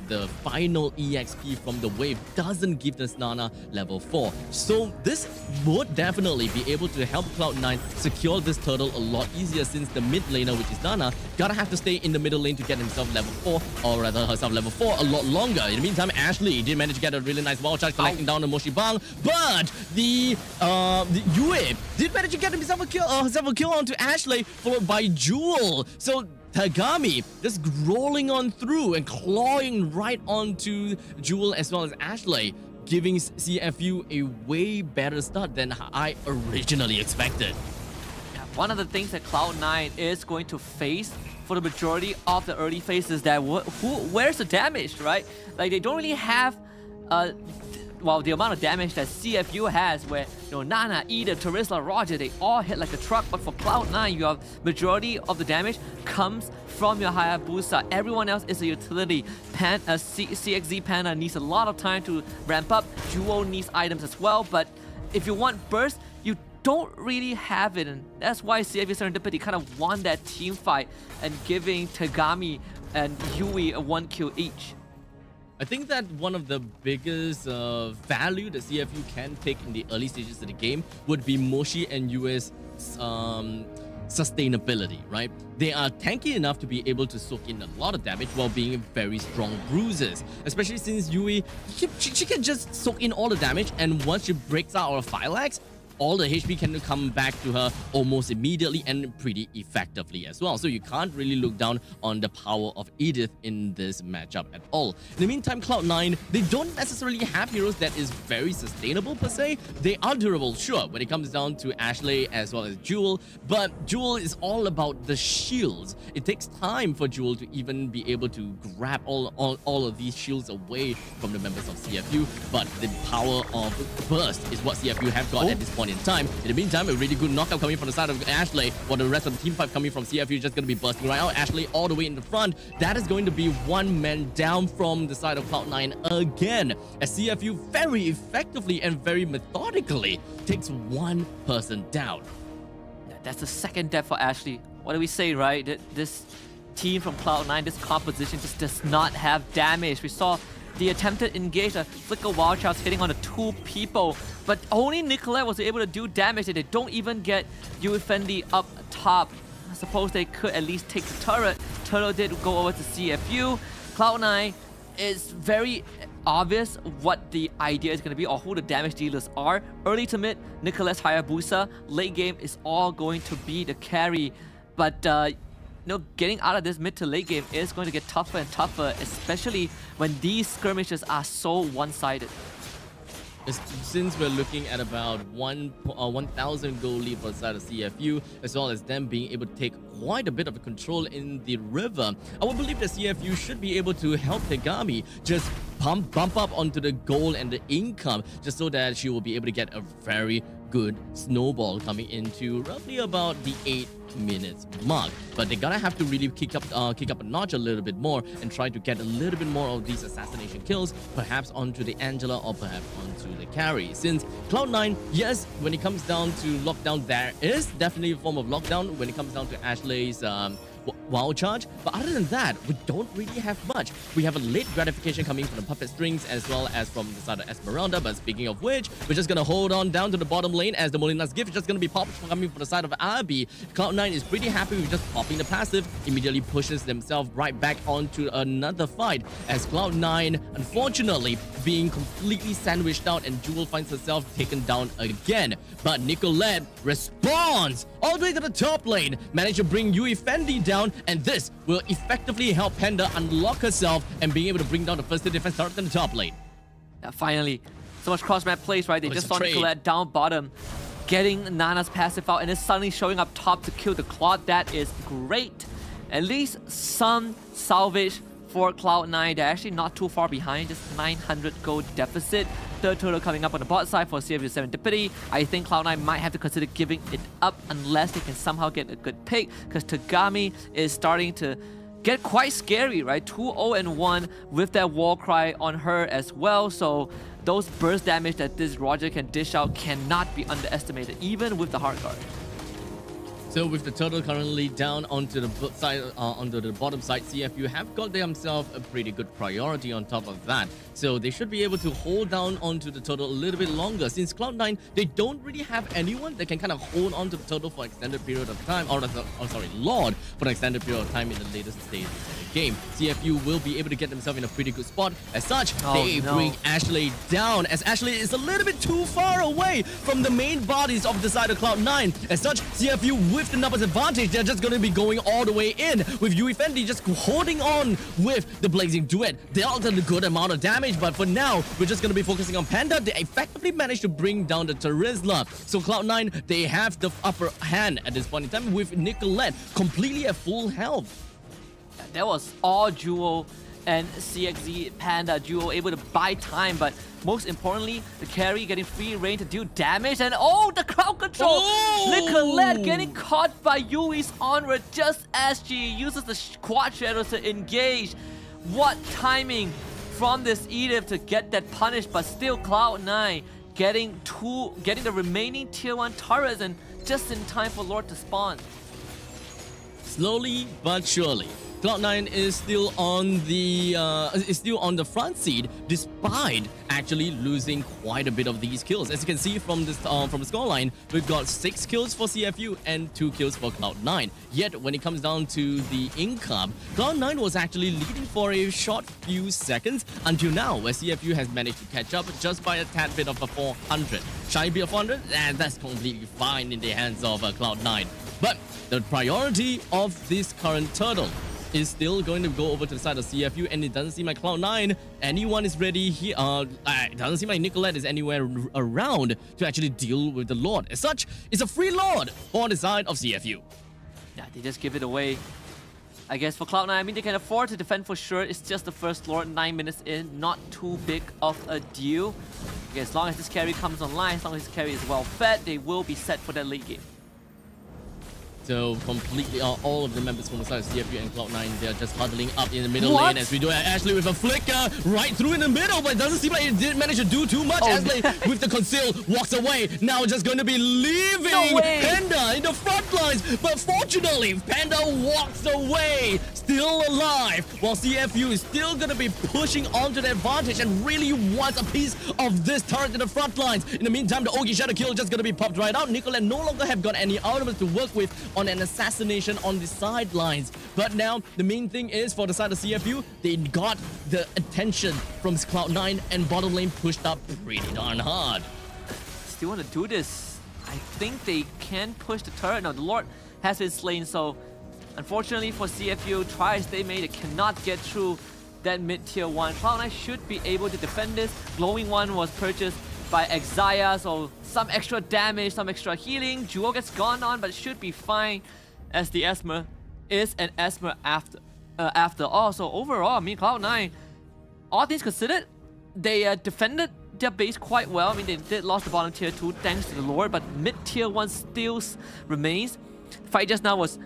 the final EXP from the wave doesn't give this Nana level 4. So this would definitely be able to help Cloud9 secure this turtle a lot easier, since the mid laner, which is Nana, gotta have to stay in the middle lane to get himself level 4, or rather herself level 4 a lot longer. In the meantime, Ashley did manage to get a really nice wall charge collecting down the Moshi Bang, but the Yue did manage to get himself a kill onto Ashley, followed by Jewel. So Tagami just rolling on through and clawing right onto Jewel as well as Ashley, giving CFU a way better start than I originally expected. One of the things that Cloud9 is going to face for the majority of the early phases, that where's the damage, right? Like, they don't really have the amount of damage that CFU has, where Nana, Eden, Terizla, Roger, they all hit like a truck. But for Cloud9, you have majority of the damage comes from your Hayabusa. Everyone else is a utility. CXZ Panda needs a lot of time to ramp up. Jewel needs items as well, but if you want burst, you don't really have it, and that's why CFU Serendipity kind of won that team fight and giving Tagami and Yui a 1 kill each. I think that one of the biggest value that CFU can take in the early stages of the game would be Moshi and Yui's sustainability, right? They are tanky enough to be able to soak in a lot of damage while being very strong bruisers, especially since Yui, she can just soak in all the damage, and once she breaks out of Phylax, all the HP can come back to her almost immediately and pretty effectively as well. So you can't really look down on the power of Edith in this matchup at all. In the meantime, Cloud9, they don't necessarily have heroes that is very sustainable per se. They are durable, sure, when it comes down to Ashley as well as Jewel, but Jewel is all about the shields. It takes time for Jewel to even be able to grab all of these shields away from the members of CFU, but the power of burst is what CFU have got at this point in time. In the meantime, a really good knockout coming from the side of Ashley, while the rest of the team fight coming from CFU is just going to be bursting right out. Ashley all the way in the front. That is going to be one man down from the side of Cloud9 again, as CFU very effectively and very methodically takes one person down. That's the second death for Ashley. What do we say, right? This team from Cloud9, this composition just does not have damage. We saw the attempted engage, a flicker wild charge hitting on the 2 people, but only Nicolette was able to do damage, and they don't even get Yui Fendi up top. I suppose they could at least take the turret. Turtle did go over to CFU. Cloud9 is very obvious what the idea is going to be, or who the damage dealers are. Early to mid, Nicolette's Hayabusa. Late game is all going to be the carry, but getting out of this mid to late game is going to get tougher and tougher, especially when these skirmishes are so one-sided. Since we're looking at about 1,000 goal lead for the side of CFU, as well as them being able to take quite a bit of control in the river, I would believe that CFU should be able to help Tegami just bump up onto the goal and the income, just so that she will be able to get a very good snowball coming into roughly about the 8 minutes mark. But they gotta have to really kick up a notch a little bit more and try to get a little bit more of these assassination kills, perhaps onto the Angela or perhaps onto the carry. Since Cloud9, yes, when it comes down to lockdown, there is definitely a form of lockdown when it comes down to Ashley's wild charge, but other than that, we don't really have much. We have a late gratification coming from the puppet strings as well as from the side of Esmeralda, but speaking of which, we're just gonna hold on down to the bottom lane as the Molina's gift is just gonna be popped coming from the side of Abby. Cloud9 is pretty happy with just popping the passive, immediately pushes themselves right back onto another fight, as Cloud9 unfortunately being completely sandwiched out, and Jewel finds herself taken down again. But Nicolette responds all the way to the top lane, managed to bring Yui Fendi down, and this will effectively help Panda unlock herself and being able to bring down the first defense turret in the top lane. Finally, so much cross-map plays, right? They just saw Nicolette down bottom. getting Nana's passive out and then suddenly showing up top to kill the Claude. That is great. At least some salvage for Cloud9. They're actually not too far behind, just 900 gold deficit. Third turtle coming up on the bot side for CFU Serendipity. I think Cloud9 might have to consider giving it up unless they can somehow get a good pick, because Tagami is starting to get quite scary, right? 2-0-1 with that war cry on her as well. So those burst damage that this Roger can dish out cannot be underestimated, even with the hard guard. So with the turtle currently down onto the side, onto the bottom side, CFU have got themselves a pretty good priority on top of that. So they should be able to hold down onto the turtle a little bit longer. Since Cloud9, they don't really have anyone that can kind of hold on to the turtle for an extended period of time, or sorry, Lord, for an extended period of time in the latest stage of the game. CFU will be able to get themselves in a pretty good spot. As such, they bring Ashley down, as Ashley is a little bit too far away from the main bodies of the side of Cloud9. As such, CFU with the numbers advantage, they're just going to be going all the way in, with Yui Fendi just holding on with the Blazing Duet. Dealt a good amount of damage, but for now, we're just going to be focusing on Panda. They effectively managed to bring down the Terizla. So Cloud9, they have the upper hand at this point in time, with Nicolette completely at full health. That was all Jewel and CXZ Panda duo able to buy time, but most importantly, the carry getting free reign to do damage, and the crowd control! Nicolette getting caught by Yui's onward just as she uses the quad shadows to engage. What timing from this Edith to get that punish, but still Cloud9 getting the remaining tier 1 turrets, and just in time for Lord to spawn. Slowly but surely, Cloud9 is still on the front seat, despite actually losing quite a bit of these kills. As you can see from this from the scoreline, we've got 6 kills for CFU and 2 kills for Cloud9. Yet when it comes down to the income, Cloud9 was actually leading for a short few seconds until now, where CFU has managed to catch up just by a tad bit of a 400. Shy be a 400, and that's completely fine in the hands of Cloud9. But the priority of this current turtle is still going to go over to the side of CFU, and it doesn't seem like Cloud9, anyone is ready here. It doesn't seem like Nicolette is anywhere around to actually deal with the Lord. As such, it's a free Lord on the side of CFU. Yeah, they just give it away. I guess for Cloud9, I mean, they can afford to defend for sure. It's just the first Lord, 9 minutes in, not too big of a deal. Okay, as long as this carry comes online, as long as this carry is well fed, they will be set for that late game. So completely, all of the members from the side of CFU and Cloud9, they're just huddling up in the middle lane as we do Ashley with a flicker right through in the middle, but it doesn't seem like it did manage to do too much. Ashley with the conceal walks away. Now just going to be leaving Panda in the front lines, but fortunately Panda walks away, still alive, while CFU is still going to be pushing onto the advantage and really wants a piece of this turret in the front lines. In the meantime, the Ogi Shadow Kill just going to be popped right out. Nicolette no longer have got any elements to work with on an assassination on the sidelines. But now, the main thing is for the side of CFU, they got the attention from Cloud9 and bottom lane pushed up pretty darn hard. Still want to do this. I think they can push the turret. Now, the Lord has been slain, so unfortunately for CFU, tries they made, it cannot get through that mid-tier 1. Cloud9 should be able to defend this. Glowing one was purchased by Exia, so some extra damage, some extra healing. Jewel gets gone on, but should be fine, as the Esmer is an Esmer after all. So overall, I mean, Cloud9, all things considered, they defended their base quite well. I mean, they did lost the bottom tier 2 thanks to the Lord, but mid-tier 1 still remains. The fight just now was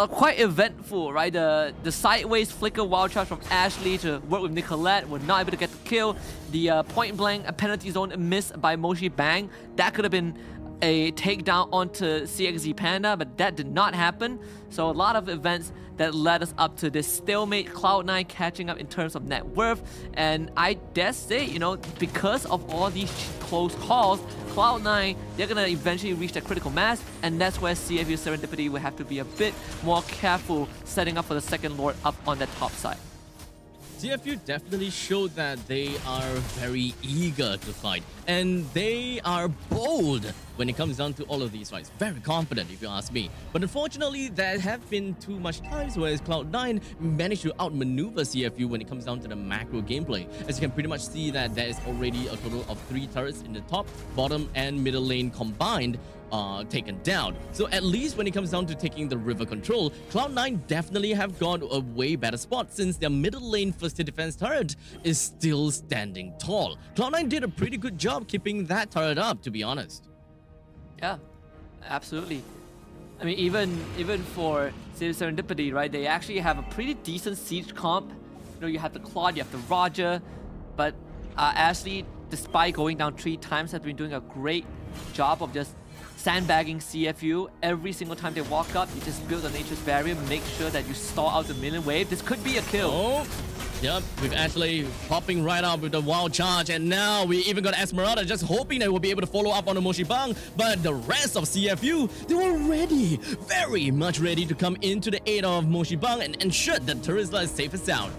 quite eventful, right? The sideways flicker wild charge from Ashley to work with Nicolette were not able to get the kill. The point blank penalty zone missed by Moshi Bang. That could have been a takedown onto CXZ Panda, but that did not happen. So a lot of events that led us up to this stalemate. Cloud9 catching up in terms of net worth, and I dare say, you know, because of all these close calls, Cloud9, they're gonna eventually reach that critical mass, and that's where CFU Serendipity will have to be a bit more careful setting up for the second Lord up on that top side. CFU definitely showed that they are very eager to fight, and they are bold when it comes down to all of these fights. Very confident, if you ask me. But unfortunately, there have been too much times where Cloud9 managed to outmaneuver CFU when it comes down to the macro gameplay. As you can pretty much see that there is already a total of 3 turrets in the top, bottom, and middle lane combined, taken down. So at least when it comes down to taking the river control, Cloud9 definitely have got a way better spot since their middle lane first hit defense turret is still standing tall. Cloud9 did a pretty good job keeping that turret up, to be honest. Yeah, absolutely. I mean, even for Serendipity, right? They actually have a pretty decent siege comp. You know, you have the Claude, you have the Roger, but Ashley, despite going down 3 times, has been doing a great job of just sandbagging CFU. Every single time they walk up, you just build a Nature's Barrier, make sure that you stall out the minion wave. This could be a kill. Oh. Yep, with Ashley popping right out with the wild charge, and now we even got Esmeralda just hoping that we'll be able to follow up on the Moshi Bang, but the rest of CFU, they were ready, very much ready to come into the aid of Moshi Bang and ensure that Terizla is safe and sound.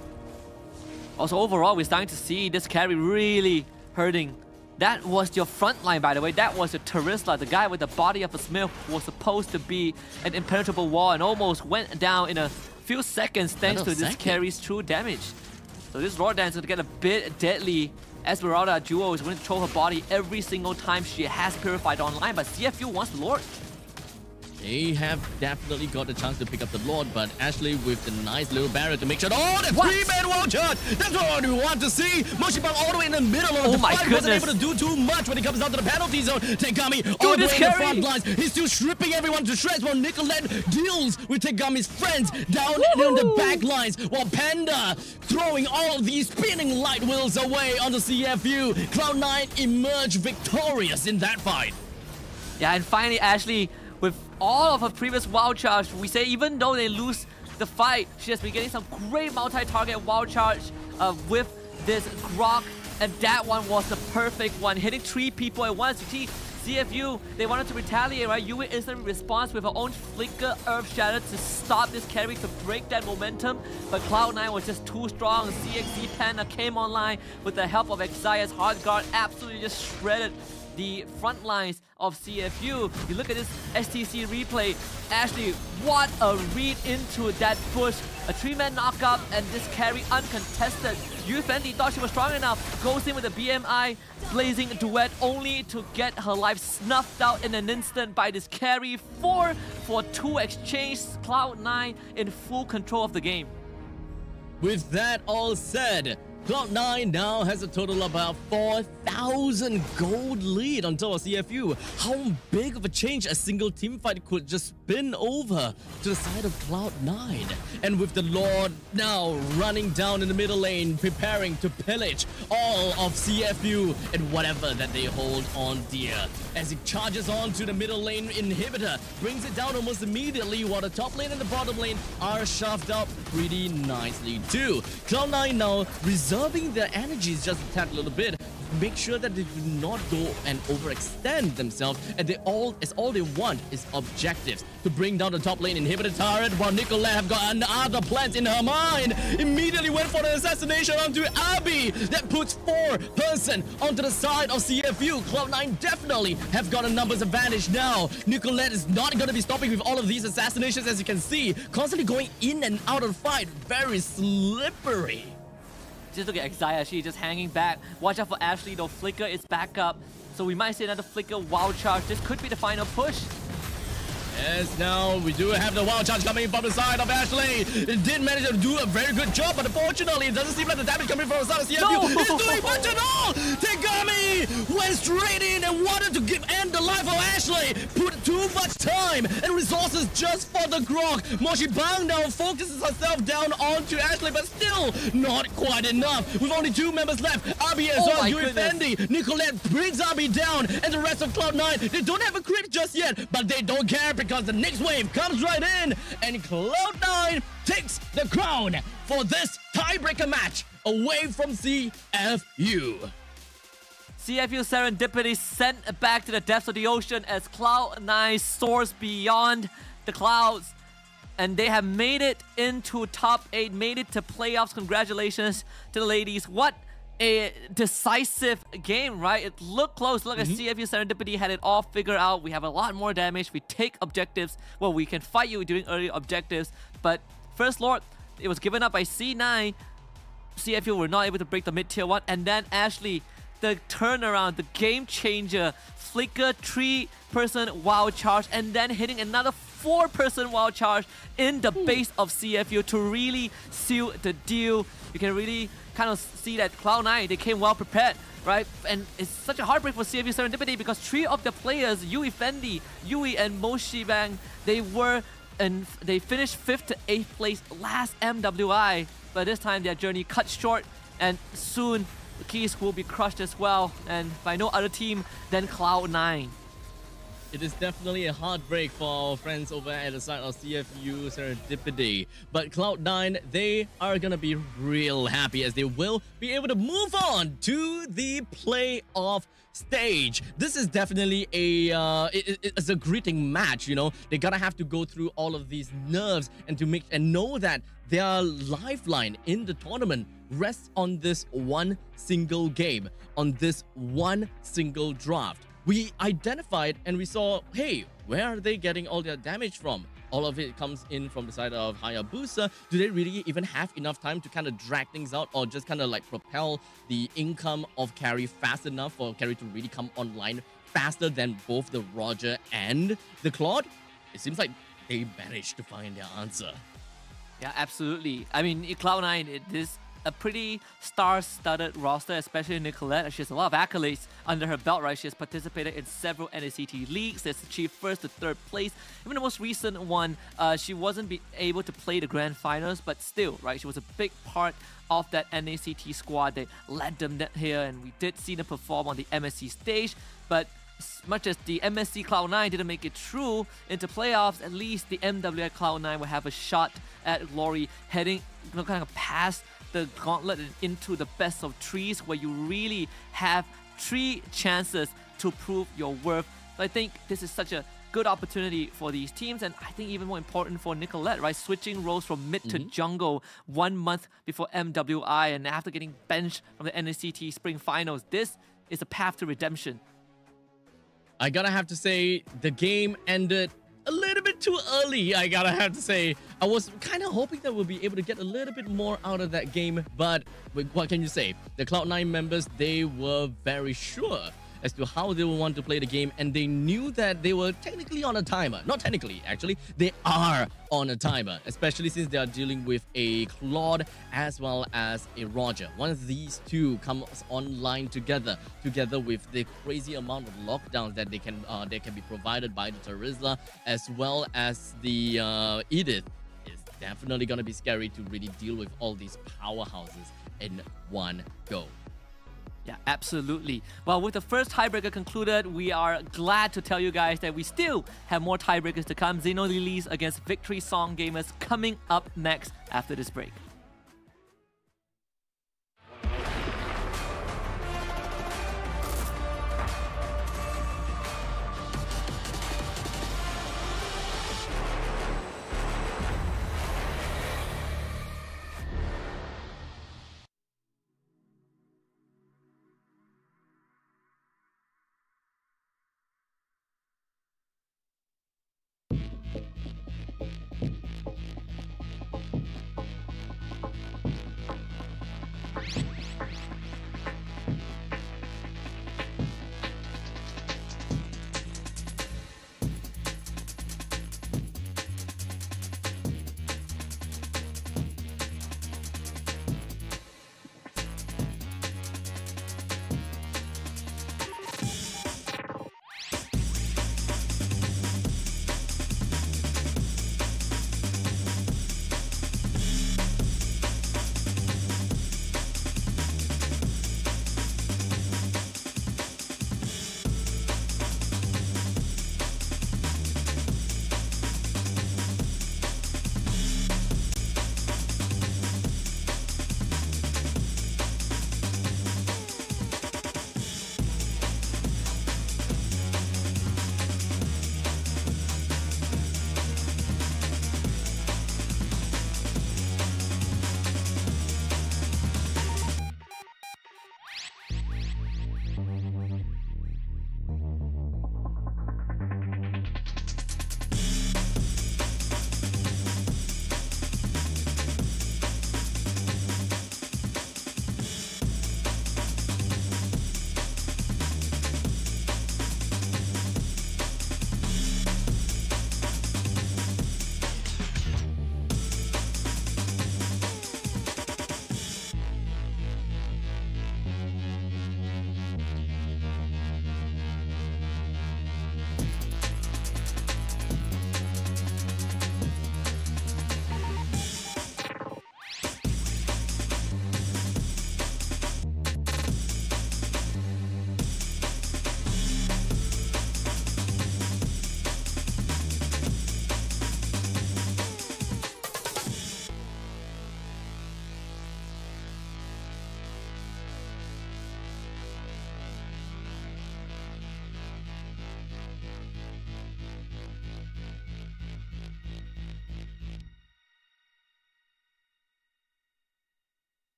Also, overall, we're starting to see this carry really hurting. That was your front line, by the way. That was your Terizla, the guy with the body of a Smith, who was supposed to be an impenetrable wall and almost went down in a few seconds thanks to this carry's true damage. So this Raw Dance is going to get a bit deadly. Esmeralda Duo is going to throw her body every single time she has Purified online, but CFU wants the Lord. They have definitely got the chance to pick up the Lord, but Ashley with the nice little barrier to make sure. Oh, the 3-man wall charge! That's what we want to see! Moshi Bang all the way in the middle of the fight. Wasn't able to do too much when it comes down to the penalty zone. Tegami all the way in the front lines. He's still stripping everyone to shreds while Nicolette deals with Tegami's friends down in the back lines, while Panda throwing all of these spinning light wheels away on the CFU. Cloud9 emerged victorious in that fight. Yeah, and finally Ashley, with all of her previous wild charge, we say even though they lose the fight, she has been getting some great multi-target wild charge with this Grok, and that one was the perfect one, hitting 3 people at once. You see, CFU, they wanted to retaliate, right? Yui instantly responds with her own Flicker Earth Shatter to stop this carry, to break that momentum, but Cloud9 was just too strong. CXZ Panda came online with the help of Xayah's Hard Guard, absolutely just shredded the front lines of CFU. You look at this STC replay. Ashley, what a read into that bush. A 3-man knockup and this carry uncontested. Yu Fendi thought she was strong enough. Goes in with a BMI blazing duet only to get her life snuffed out in an instant by this carry. 4 for 2 exchange. Cloud9 in full control of the game. With that all said, Cloud9 now has a total of about 4,000 gold lead on top of CFU. How big of a change a single team fight could just spin over to the side of Cloud9. And with the Lord now running down in the middle lane, preparing to pillage all of CFU and whatever that they hold on dear. As he charges on to the middle lane inhibitor, brings it down almost immediately, while the top lane and the bottom lane are shoved up pretty nicely too. Cloud9 now reserving their energies just a tad little bit, make sure that they do not go and overextend themselves, and all they want is objectives to bring down the top lane inhibitor turret, while Nicolette have got other plans in her mind. Immediately went for the assassination onto Abby. That puts 4-person onto the side of CFU. Cloud9 definitely have got a numbers advantage now. Nicolette is not going to be stopping with all of these assassinations, as you can see, constantly going in and out of the fight. Very slippery. Just look at Xayah, she's just hanging back. Watch out for Ashley though, Flicker is back up. So we might see another Flicker wild charge. This could be the final push. Yes, now we do have the wild charge coming from the side of Ashley. It did manage to do a very good job, but unfortunately, it doesn't seem like the damage coming from the side of CFU. No! It's doing much at all! Tegami went straight in and wanted to end the life of Ashley. Put too much time and resources just for the Grok. Moshi Bang now focuses herself down onto Ashley, but still not quite enough. With only 2 members left, Abi as well, Yui Fendi. Nicolette brings Abi down, and the rest of Cloud9, they don't have a crit just yet, but they don't care because the next wave comes right in, and Cloud9 takes the crown for this tiebreaker match away from CFU. CFU Serendipity sent back to the depths of the ocean as Cloud9 soars beyond the clouds. And they have made it into top 8, made it to playoffs. Congratulations to the ladies. What a decisive game, right? It looked close. Look at CFU Serendipity had it all figured out. We have a lot more damage. We take objectives. Well, we can fight you doing early objectives. But First Lord, it was given up by C9. CFU were not able to break the mid-tier 1. And then Ashley the turnaround, the game changer, flicker 3-person wild charge, and then hitting another 4-person wild charge in the base of CFU to really seal the deal. You can really kind of see that Cloud9, they came well prepared, right? And it's such a heartbreak for CFU Serendipity because 3 of the players, Yui Fendi, Yui and Moshi Bang, they finished 5th to 8th place last MWI, but this time their journey cut short, and soon the keys will be crushed as well, and by no other team than Cloud9. It is definitely a heartbreak for our friends over at the side of CFU Serendipity. But Cloud9, they are going to be real happy as they will be able to move on to the playoff stage. This is definitely it's a gritting match, you know. They're going to have to go through all of these nerves and know that their lifeline in the tournament rests on this one single game, on this one single draft. We identified and we saw, hey, where are they getting all their damage from? All of it comes in from the side of Hayabusa. Do they really even have enough time to kind of drag things out or just kind of like propel the income of Carry fast enough for Carry to really come online faster than both the Roger and the Claude? It seems like they managed to find their answer. Yeah, absolutely. I mean, Cloud9, it is a pretty star-studded roster, especially Nicolette. She has a lot of accolades under her belt, right? She has participated in several NACT leagues, has achieved 1st to 3rd place. Even the most recent one, she wasn't able to play the grand finals, but still, right? She was a big part of that NACT squad that led them here, and we did see them perform on the MSC stage, but as much as the MSC Cloud9 didn't make it through into playoffs, at least the MWI Cloud9 will have a shot at glory heading kind of past the gauntlet and into the best of 3s, where you really have 3 chances to prove your worth. So I think this is such a good opportunity for these teams, and I think even more important for Nicolette, right? Switching roles from mid to jungle 1 month before MWI, and after getting benched from the NACT Spring Finals, this is a path to redemption. I gotta have to say, the game ended a little bit too early, I gotta have to say. I was kind of hoping that we'll be able to get a little bit more out of that game, but what can you say? The Cloud9 members, they were very sure as to how they would want to play the game, and they knew that they were technically on a timer. Not technically, actually. They are on a timer, especially since they are dealing with a Claude as well as a Roger. Once these two come online together with the crazy amount of lockdowns that they can be provided by the Terizla as well as the Edith, it's definitely going to be scary to really deal with all these powerhouses in one go. Yeah, absolutely. Well, with the first tiebreaker concluded, we are glad to tell you guys that we still have more tiebreakers to come. Xeno Lilies against Victory Song Gamers coming up next after this break.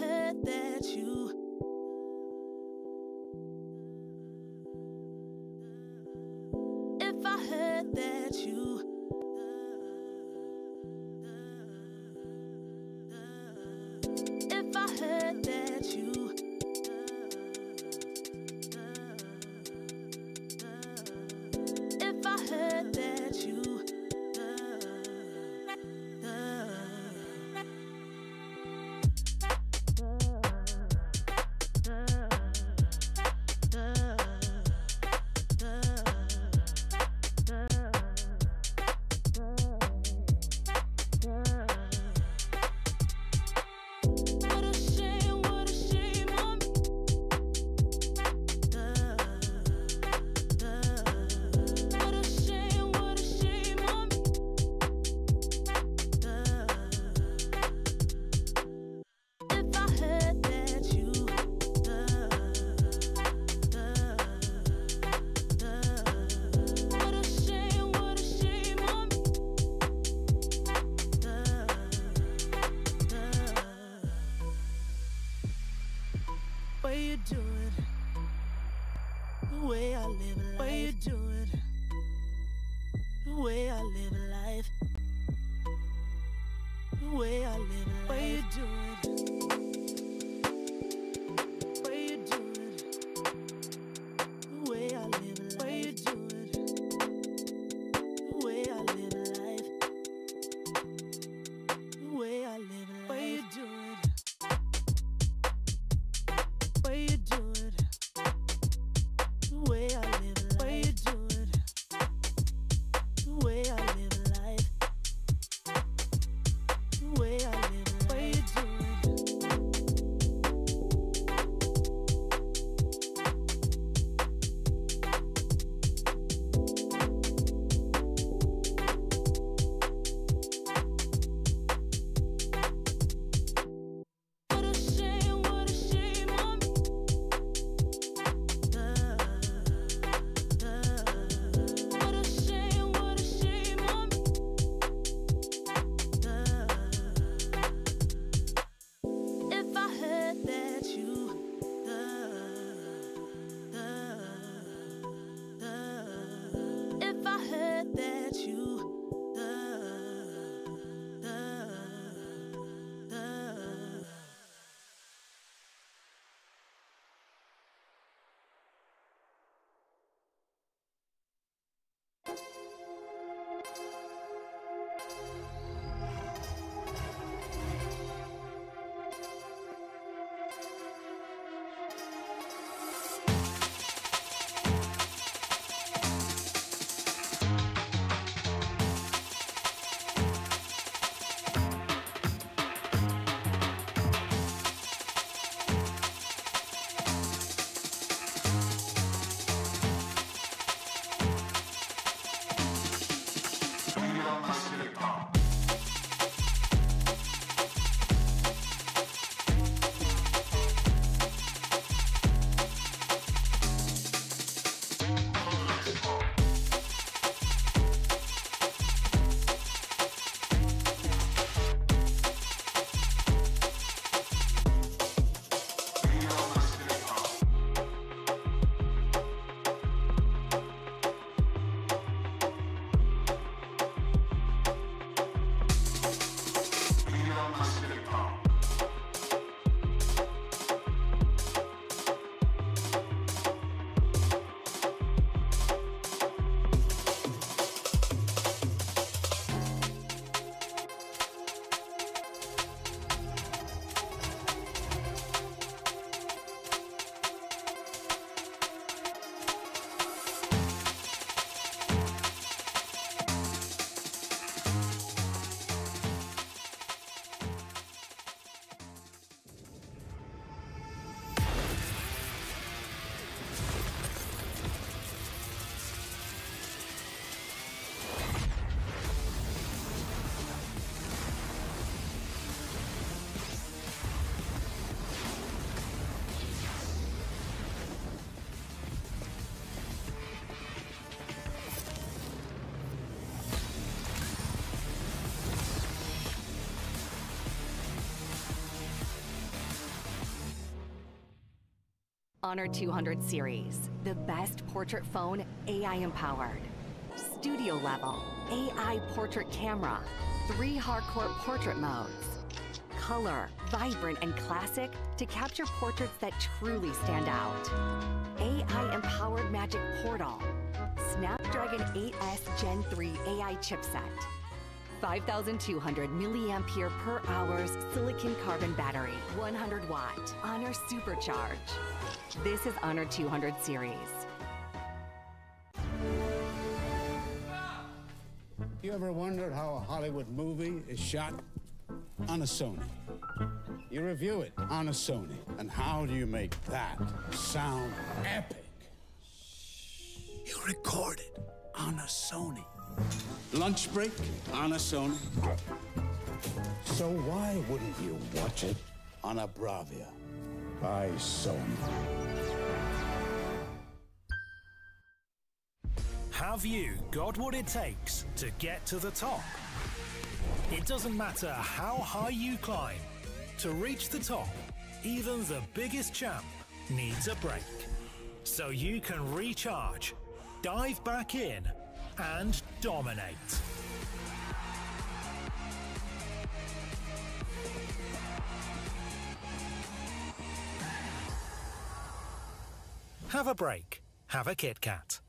heard that you If I heard that you If I heard that you If I heard that you way you do it, the way I live a life, way you do it, the way I live a life, the way I live a life, way you do it, way you do it, the way I live a life, way you do it, the way I live a life, the way I live a life, way you do it. Way you do it, the way I live a life, way you do it, the way I live a life, the way I live a life, way you do Honor 200 series, the best portrait phone AI empowered. Studio level, AI portrait camera, 3 hardcore portrait modes. Color, vibrant and classic to capture portraits that truly stand out. AI empowered magic portal. Snapdragon 8S Gen 3 AI chipset. 5,200 milliampere per hours silicon carbon battery, 100 watt. Honor Supercharge. This is Honor 200 series. You ever wondered how a Hollywood movie is shot? On a Sony. You review it on a Sony. And how do you make that sound epic? You record it on a Sony. Lunch break on a Sony. So why wouldn't you watch it on a Bravia by Sony? Have you got what it takes to get to the top? It doesn't matter how high you climb. To reach the top, even the biggest champ needs a break. So you can recharge, dive back in, and dominate. Have a break. Have a Kit Kat.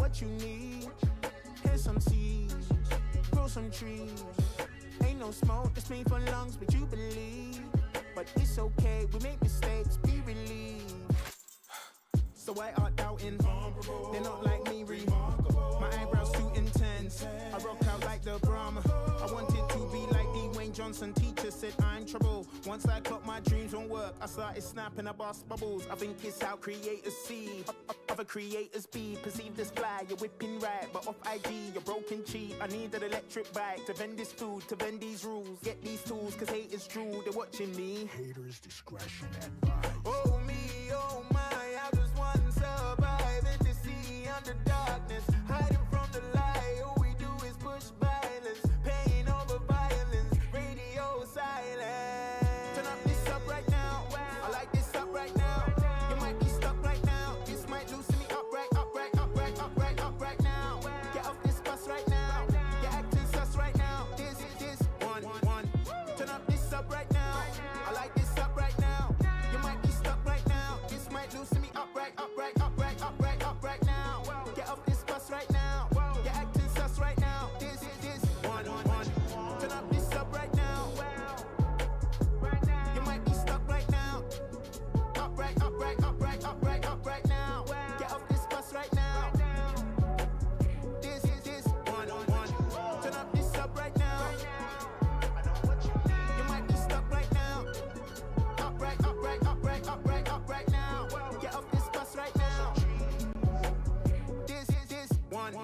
what you need. Here's some seeds, grow some trees. Ain't no smoke that's made for lungs, but you believe. But it's okay, we make mistakes, be relieved. So why art doubting? They're not like me, my eyebrows too intense. I rock out like the Brahma. I wanted to be like Dwayne Johnson. Teacher said I'm trouble. Once I clocked my dreams won't work, I started snapping, I bust bubbles. I think it's how creators see, other creators be. Perceived as fly, you're whipping right, but off IG, you're broken cheap. I need an electric bike to vend this food, to vend these rules. Get these tools, cause haters drool, they're watching me. Haters discretion advised. Oh me, oh my, I just want to survive in the sea under darkness. Hiding from the light, all we do is push violence. Pain over violence, radio silence. Turn up this up right now, I like this up right now. You might be stuck right now, this might loosen me up right, up right, up right, up right, up right now. Get off this bus right now, you're acting sus right now. This, one. Turn up this up right now, I like this up right now. You might be stuck right now, this might loosen me up right, up right, up right, up right, up right now. Get off this bus right now, you're acting sus right now. This, one. Turn up this up right now. You might be stuck right now. Up right, up right, up right, up right, up right now. Get off this bus right now. This, one. Turn up this up right now. You might be stuck right now. Up right, up right, up right, up right, up right now. Get off this bus right now. This, one.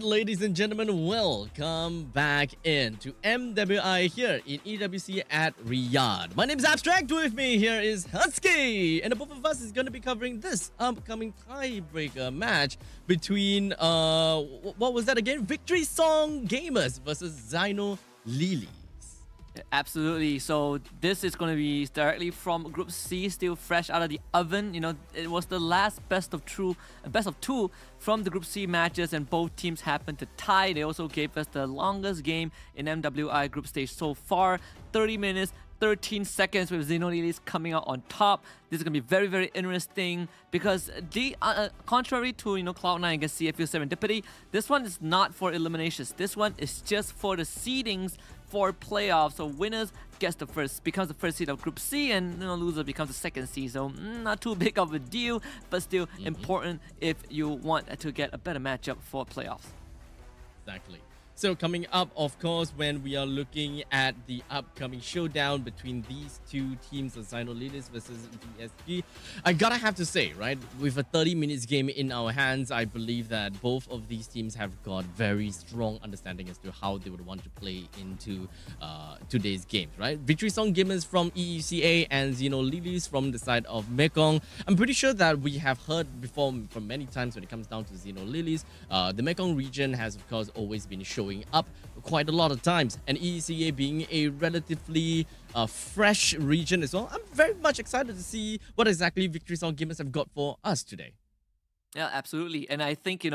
ladies and gentlemen, welcome back into MWI here in EWC at Riyadh. My name is Abstract, with me here is Husky, and the both of us is going to be covering this upcoming tiebreaker match between, what was that again? Victory Song Gamers versus Zyno Lilies. Absolutely. So this is going to be directly from Group C, still fresh out of the oven. You know, it was the last best of two from the Group C matches, and both teams happened to tie. They also gave us the longest game in MWI group stage so far, 30 minutes. 13 seconds with Xenolilies coming out on top. This is going to be very, very interesting because contrary to Cloud9 against CFU Serendipity, this one is not for eliminations. This one is just for the seedings for playoffs. So winners becomes the first seed of Group C, and loser becomes the second seed. So not too big of a deal, but still important if you want to get a better matchup for playoffs. Exactly. So coming up, of course, when we are looking at the upcoming showdown between these two teams of Xenolilies versus VSG, I gotta have to say, right, with a 30 minutes game in our hands, I believe that both of these teams have got very strong understanding as to how they would want to play into today's games, right? Victory Song Gamers from EECA and Xenolilies from the side of Mekong. I'm pretty sure that we have heard before from many times when it comes down to Xenolilies. The Mekong region has, of course, always been showing up quite a lot of times, and EECA being a relatively fresh region as well. I'm very much excited to see what exactly Victory Song Gamers have got for us today. Yeah, absolutely. And I think,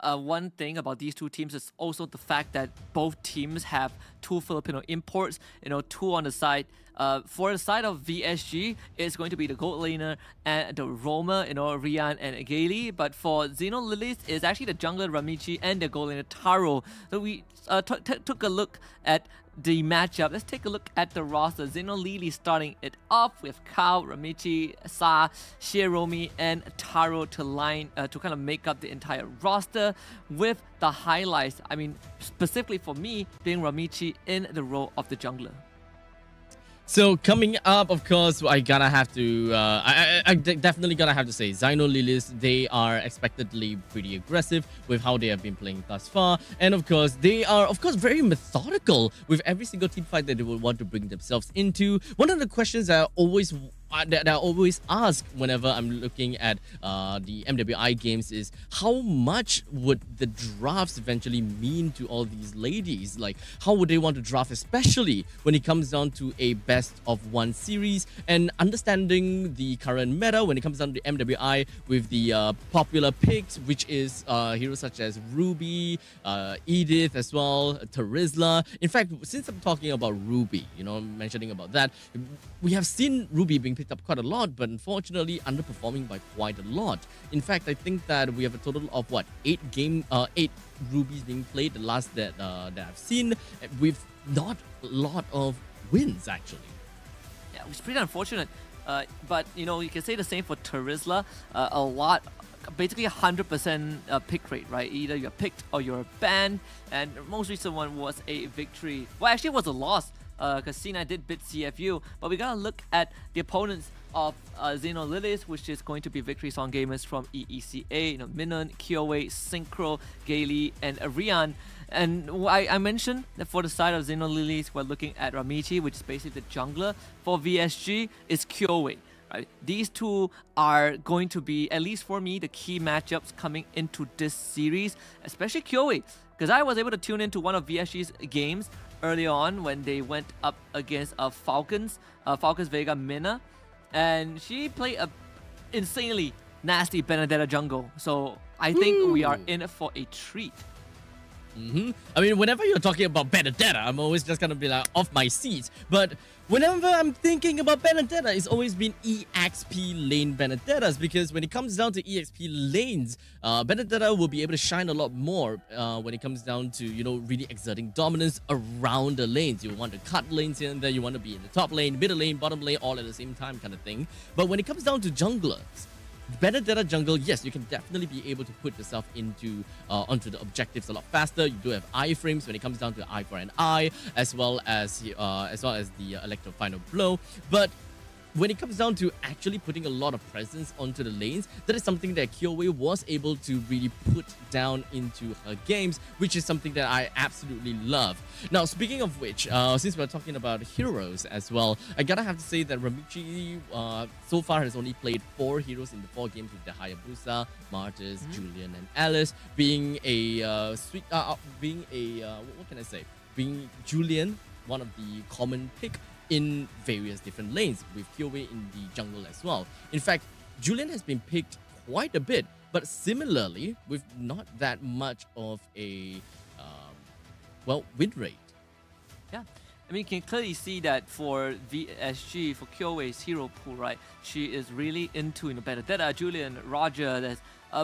one thing about these two teams is also the fact that both teams have two Filipino imports, two on the side. For the side of VSG, it's going to be the gold laner and the roamer, Rian and Gaily. But for Xenolilies, it's actually the jungler Ramichi and the gold laner Taro. So we took a look at the matchup. Let's take a look at the roster. Xenolilies starting it off with Kao, Ramichi, Sa, Shiromi, and Taro to kind of make up the entire roster, with the highlights, I mean, specifically for me, being Ramichi in the role of the jungler. So coming up, of course, I gotta have to, I definitely gotta have to say, Xenolilies, they are expectedly pretty aggressive with how they have been playing thus far. And of course, they are, of course, very methodical with every single team fight that they would want to bring themselves into. One of the questions that I always ask whenever I'm looking at the MWI games is, how much would the drafts eventually mean to all these ladies? Like, how would they want to draft, especially when it comes down to a best of one series, and understanding the current meta when it comes down to MWI with the popular picks, which is heroes such as Ruby, Edith as well, Terizla. In fact, since I'm talking about Ruby, mentioning about that, we have seen Ruby being picked up quite a lot, but unfortunately underperforming by quite a lot. In fact, I think that we have a total of eight Rubies being played, the last that I've seen, with not a lot of wins actually. Yeah, it's pretty unfortunate. But you can say the same for Terizla. A lot, basically 100% pick rate, right? Either you're picked or you're banned, and the most recent one was a victory. Well, actually it was a loss, because C9 did beat CFU, but we gotta look at the opponents of Xenolilies, which is going to be Victory Song Gamers from EECA, Minun, Kyoe, Synchro, Gaily, and Rian. And I mentioned that for the side of Xenolilies, we're looking at Ramichi, which is basically the jungler. For VSG, it's Kyoe. Right? These two are going to be, at least for me, the key matchups coming into this series, especially Kyoe, because I was able to tune into one of VSG's games early on when they went up against Falcons Vega Mina, and she played a insanely nasty Benedetta jungle. So I think we are in for a treat. I mean, whenever you're talking about Benedetta, I'm always just gonna be like off my seat. But whenever I'm thinking about Benedetta, it's always been EXP lane Benedettas, because when it comes down to EXP lanes, Benedetta will be able to shine a lot more when it comes down to, really exerting dominance around the lanes. You want to cut lanes here and there, you want to be in the top lane, middle lane, bottom lane, all at the same time kind of thing. But when it comes down to junglers, Benedetta jungle, yes, you can definitely be able to put yourself into onto the objectives a lot faster. You do have iframes when it comes down to eye for an eye, as well as the electro final blow. But when it comes down to actually putting a lot of presence onto the lanes, that is something that Kyoei was able to really put down into her games, which is something that I absolutely love. Now, speaking of which, since we're talking about heroes as well, I gotta have to say that Ramichi so far has only played 4 heroes in the 4 games with the Hayabusa, Martis, Julian, and Alice, being a what can I say? Being Julian, one of the common pick in various different lanes, with Kyoei in the jungle as well. In fact, Julian has been picked quite a bit, but similarly with not that much of a win rate. Yeah, I mean, you can clearly see that for VSG, for Kyoei's hero pool, right? She is really into Benedetta, Julian, Roger. That's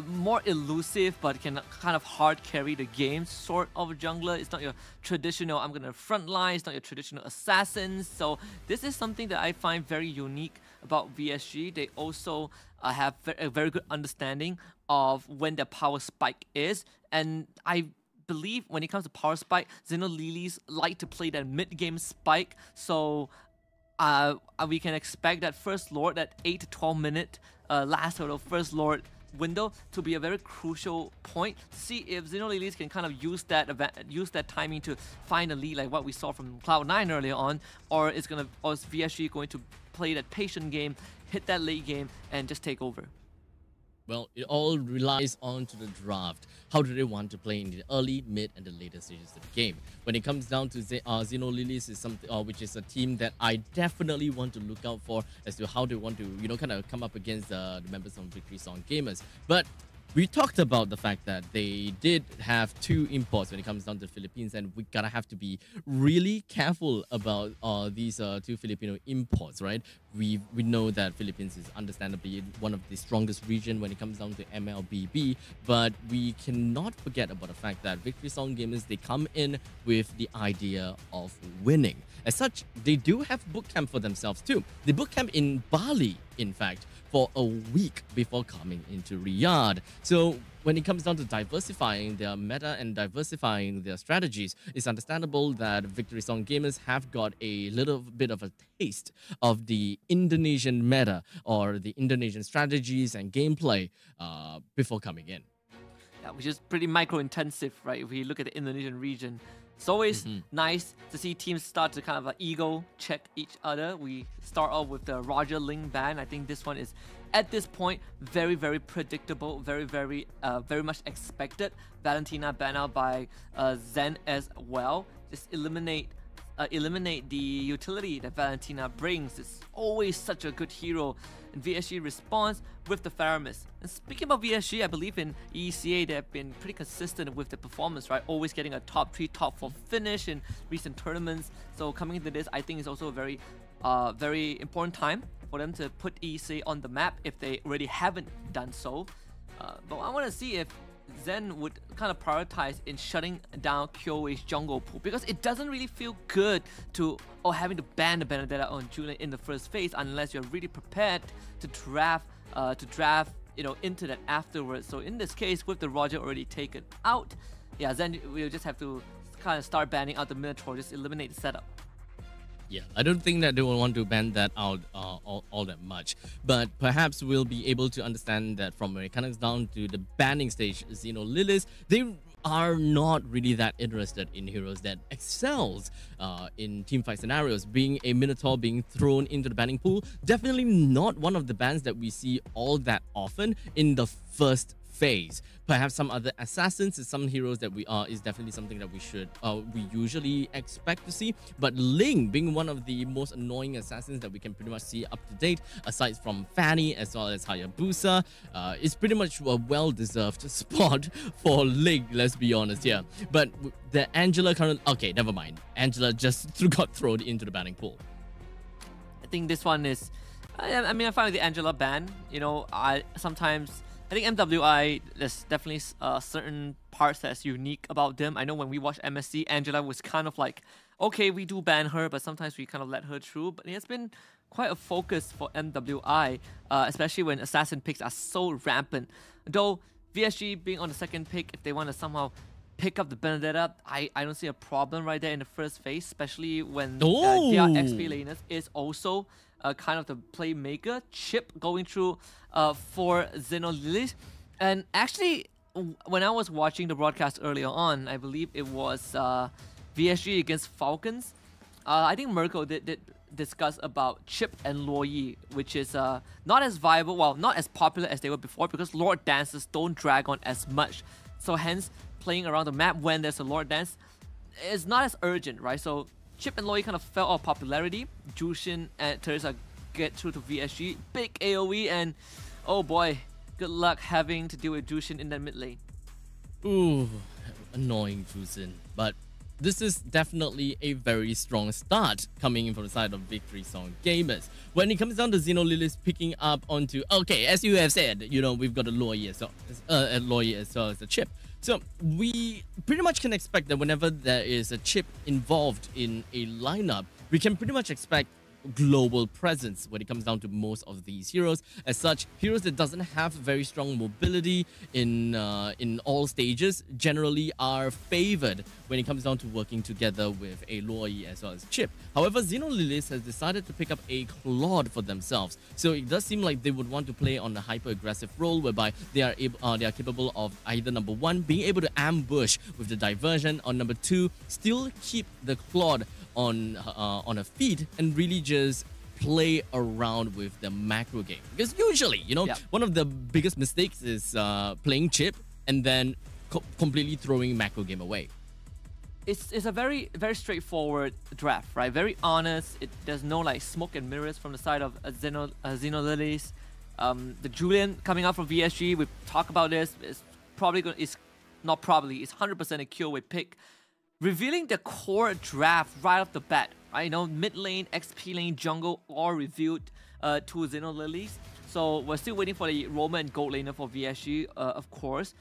more elusive, but can kind of hard carry the game sort of jungler. It's not your traditional, I'm going to front line. It's not your traditional assassins. So this is something that I find very unique about VSG. They also have a very good understanding of when the power spike is. And I believe when it comes to power spike, Xenolilies like to play that mid-game spike. So we can expect that First Lord, that 8 to 12 minute last sort of First Lord window to be a very crucial point to see if Xenolilies can kind of use that timing to find a lead like what we saw from Cloud9 earlier on, or is VSG going to play that patient game, hit that late game, and just take over? Well, it all relies on to the draft. How do they want to play in the early, mid, and the later stages of the game? When it comes down to Xenolilies, is something which is a team that I definitely want to look out for as to how they want to, kind of come up against the members of Victory Song Gamers. But we talked about the fact that they did have 2 imports when it comes down to the Philippines, and we gotta have to be really careful about these 2 Filipino imports, right? We know that Philippines is understandably one of the strongest region when it comes down to MLBB, but we cannot forget about the fact that Victory Song Gamers, they come in with the idea of winning. As such, they do have bootcamp for themselves too. They bootcamp in Bali, in fact, for a week before coming into Riyadh. So when it comes down to diversifying their meta and diversifying their strategies, it's understandable that Victory Song Gamers have got a little bit of a taste of the Indonesian meta or the Indonesian strategies and gameplay before coming in. Yeah, which is pretty micro-intensive, right? If we look at the Indonesian region, it's always nice to see teams start to kind of ego check each other. We start off with the Roger Ling ban. I think this one is, at this point, very, very predictable, very much expected. Valentina ban out by Zen as well. Just eliminate the utility that Valentina brings. It's always such a good hero. And VSG responds with the Faramis. And speaking about VSG, I believe in ECA they have been pretty consistent with the performance, right? Always getting a top 3, top 4 finish in recent tournaments. So coming into this, I think it's also a very important time for them to put ECA on the map if they already haven't done so. But I want to see if Zen would kind of prioritize in shutting down Kyoei's jungle pool, because it doesn't really feel good to having to ban the Benedetta on Julian in the first phase unless you're really prepared to draft into that afterwards. So in this case, with the Roger already taken out, yeah, Zen will just have to kind of start banning out the Minotaur, just eliminate the setup. Yeah, I don't think that they will want to ban that out all that much. But perhaps we'll be able to understand that from when it comes down to the banning stage, Xenolilies, they are not really that interested in heroes that excels in teamfight scenarios. Being a Minotaur being thrown into the banning pool, definitely not one of the bans that we see all that often in the first phase. Perhaps some other assassins and some heroes that is definitely something that we usually expect to see. But Ling being one of the most annoying assassins that we can pretty much see up to date, aside from Fanny as well as Hayabusa, is pretty much a well-deserved spot for Ling, let's be honest here. But the Angela okay, never mind. Angela just got thrown into the banning pool. I think this one is, I mean, I find the Angela ban, I think MWI, there's definitely certain parts that's unique about them. I know when we watched MSC, Angela was kind of like, okay, we do ban her, but sometimes we kind of let her through. But it's been quite a focus for MWI, especially when assassin picks are so rampant. Though VSG being on the second pick, if they want to somehow pick up the Benedetta, I don't see a problem right there in the first phase, especially when Oh. their XP laners is also kind of the playmaker. Chip going through for Xenolilies. And actually, when I was watching the broadcast earlier on, I believe it was VSG against Falcons. I think Mirko did discuss about Chip and Luoyi, which is not as viable, well, not as popular as they were before, because Lord Dances don't drag on as much. So hence, playing around the map when there's a Lord Dance is not as urgent, right? So Chip and Luoyi kind of fell off popularity. Jushin and Teresa get through to VSG. Big AoE, and oh boy, good luck having to deal with Jushin in that mid lane. Ooh, annoying Jushin. But this is definitely a very strong start coming in from the side of Victory Song Gamers. When it comes down to Xenolilies picking up onto, okay, as you have said, you know, we've got a Luoyi as well as a Chip. So we pretty much can expect that whenever there is a Chip involved in a lineup, we can pretty much expect global presence when it comes down to most of these heroes. As such, heroes that doesn't have very strong mobility in all stages generally are favored when it comes down to working together with a Luoyi as well as Chip. However, Xenolilies has decided to pick up a Claude for themselves, so it does seem like they would want to play on a hyper-aggressive role whereby they are capable of either number one, being able to ambush with the diversion, or number two, still keep the Claude on a feed and really just play around with the macro game. Because usually, you know, one of the biggest mistakes is playing Chip and then completely throwing macro game away. It's a very straightforward draft, right? Very honest. There's no like smoke and mirrors from the side of Xenolilies. The Julian coming out from VSG, we talk about this. It's probably going. It's not probably. It's 100% a Kyo pick. Revealing the core draft right off the bat, right? You know, mid lane, XP lane, jungle, all revealed to Xenolilies. So we're still waiting for the Roma and Gold laner for VSG, of course.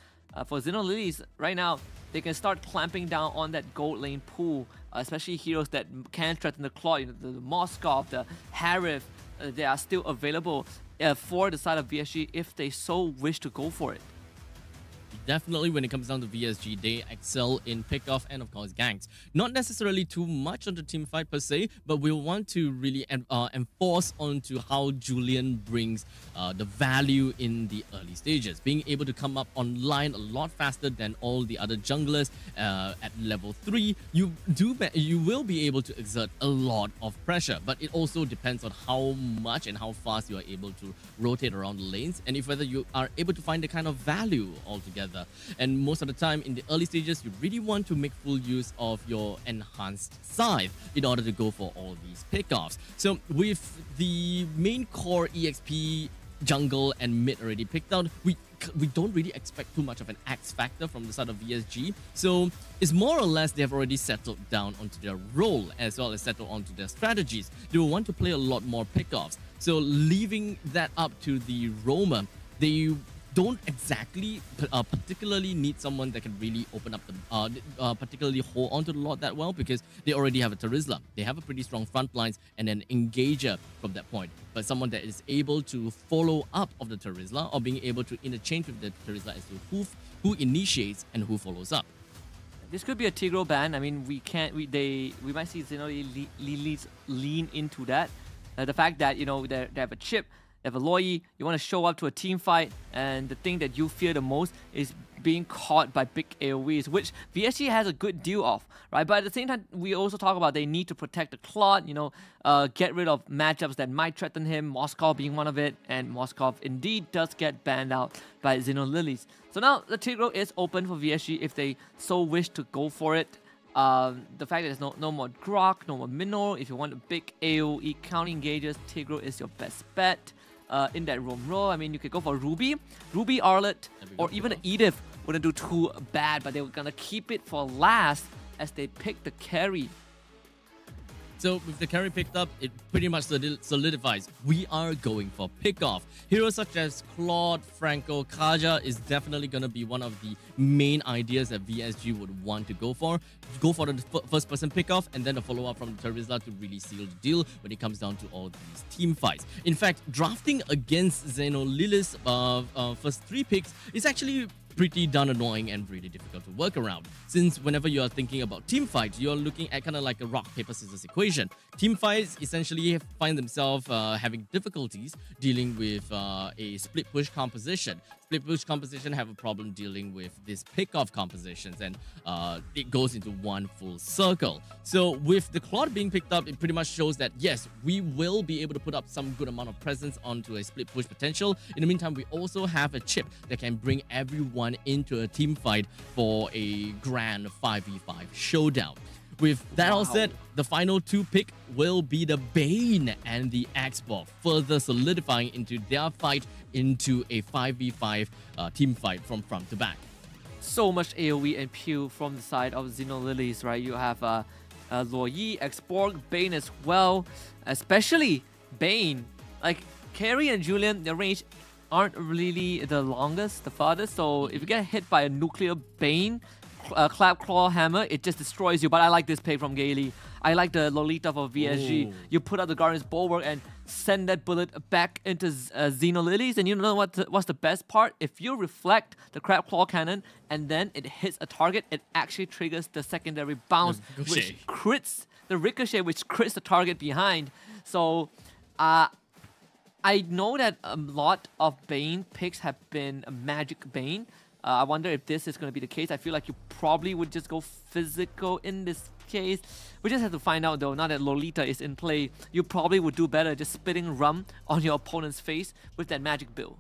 For Xenolilies, right now, they can start clamping down on that gold lane pool, especially heroes that can threaten the Claw, you know, the Moskov, the Harith, they are still available for the side of VSG if they so wish to go for it. Definitely, when it comes down to VSG, they excel in pickoff and, of course, ganks. Not necessarily too much on the team fight per se, but we'll want to really enforce onto how Julian brings the value in the early stages. Being able to come up online a lot faster than all the other junglers at level 3, you will be able to exert a lot of pressure, but it also depends on how much and how fast you are able to rotate around the lanes, and if whether you are able to find the kind of value altogether. And most of the time in the early stages, you really want to make full use of your enhanced scythe in order to go for all these pickoffs. So with the main core EXP, jungle and mid already picked out, we don't really expect too much of an X factor from the side of VSG. So it's more or less they have already settled down onto their role as well as settled onto their strategies. They will want to play a lot more pickoffs. So leaving that up to the Roma, they don't exactly particularly need someone that can really open up the particularly hold onto the Lord that well, because they already have a Terizla. They have a pretty strong front lines and an engager from that point. But someone that is able to follow up of the Terizla, or being able to interchange with the Terizla as to who initiates and who follows up. This could be a Tigro ban. I mean, we might see Xenolilies lean into that. The fact that, you know, they have a Chip, they have a Luoyi, you want to show up to a team fight, and the thing that you fear the most is being caught by big AoEs, which VSG has a good deal of, right? But at the same time, we also talk about they need to protect the Claude, you know, get rid of matchups that might threaten him, Moskov being one of it, and Moskov indeed does get banned out by Xenolilies. So now the Tigro is open for VSG if they so wish to go for it. The fact that there's no more Grok, no more Minor, if you want a big AoE counter engagers, Tigro is your best bet. In that roam row, I mean, you could go for Ruby, Arlet, or even an Edith wouldn't do too bad, but they were gonna keep it for last as they pick the carry. So with the carry picked up, it pretty much solidifies we are going for pickoff. Heroes such as Claude, Franco, Kaja is definitely going to be one of the main ideas that VSG would want to go for. Go for the first person pickoff and then the follow up from the Terizla to really seal the deal when it comes down to all these team fights. In fact, drafting against Xenolilies first 3 picks is actually pretty darn annoying and really difficult to work around. Since whenever you are thinking about team fights, you're looking at kind of like a rock, paper, scissors equation. Team fights essentially find themselves having difficulties dealing with a split push composition. Split push composition have a problem dealing with this pick-off compositions, and it goes into one full circle. So with the Claude being picked up, it pretty much shows that yes, we will be able to put up some good amount of presence onto a split push potential. In the meantime, we also have a chip that can bring everyone into a team fight for a grand 5v5 showdown. With that all said, the final two pick will be the Bane and the Xbox, further solidifying into their fight into a 5v5 team fight from front to back. So much AoE and Pew from the side of Xenolilies, right? You have Luo Yi, Xborg, Bane as well, especially Bane. Like, Carrie and Julian, their range aren't really the longest, the farthest, so if you get hit by a nuclear Bane, Clap Claw Hammer, it just destroys you. But I like this pick from Gailey. I like the Lolita for VSG. Ooh. You put up the Guardian's Bulwark and send that bullet back into Xenolilies. And you know what's the best part? If you reflect the Crab Claw Cannon and then it hits a target, it actually triggers the secondary bounce, which crits the ricochet, which crits the target behind. So I know that a lot of Bane picks have been a Magic Bane. I wonder if this is going to be the case. I feel like you probably would just go physical in this case. We just have to find out though, now that Lolita is in play, you probably would do better just spitting rum on your opponent's face with that magic build.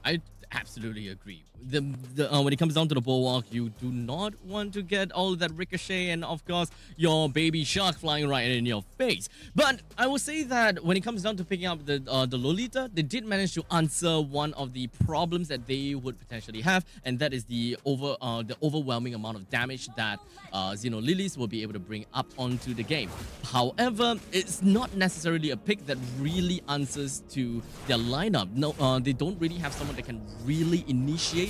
I absolutely agree. When it comes down to the Bulwark, you do not want to get all of that ricochet and of course your baby shark flying right in your face. But I will say that when it comes down to picking up the Lolita, they did manage to answer one of the problems that they would potentially have, and that is the overwhelming amount of damage that Xenolilies will be able to bring up onto the game. However, it's not necessarily a pick that really answers to their lineup. No, they don't really have someone that can really initiate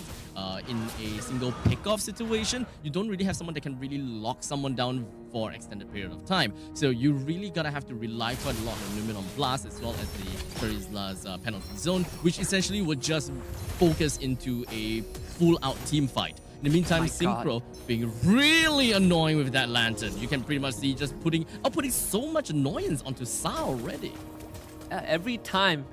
in a single pick-off situation. You don't really have someone that can really lock someone down for an extended period of time. So you really gotta have to rely quite a lot on Luminon Blast as well as the Charizla's penalty zone, which essentially would just focus into a full-out team fight. In the meantime, Synchro being really annoying with that lantern. You can pretty much see just putting so much annoyance onto Sa already. Every time,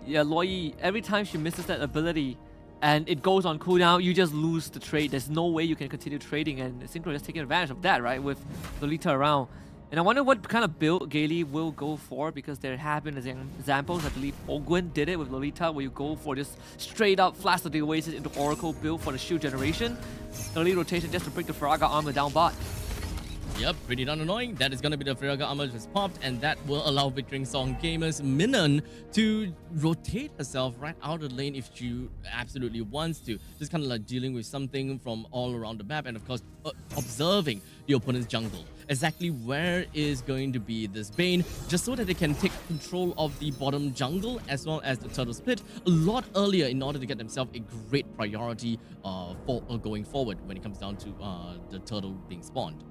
Loi, every time she misses that ability, and it goes on cooldown, you just lose the trade. There's no way you can continue trading, and Synchro just taking advantage of that, right, with Lolita around. And I wonder what kind of build Gailey will go for, because there have been examples. I believe Ogwin did it with Lolita, where you go for just straight up Flash of the Oasis into Oracle build for the shield generation. Early rotation just to break the Firaga armor down bot. Yep, pretty darn annoying. That is going to be the Firaga armor just popped, and that will allow Victory Song Gamers Minun to rotate herself right out of the lane if she absolutely wants to. Just kind of like dealing with something from all around the map, and of course observing the opponent's jungle. Exactly where is going to be this Bane, just so that they can take control of the bottom jungle as well as the turtle split a lot earlier in order to get themselves a great priority for going forward when it comes down to the turtle being spawned.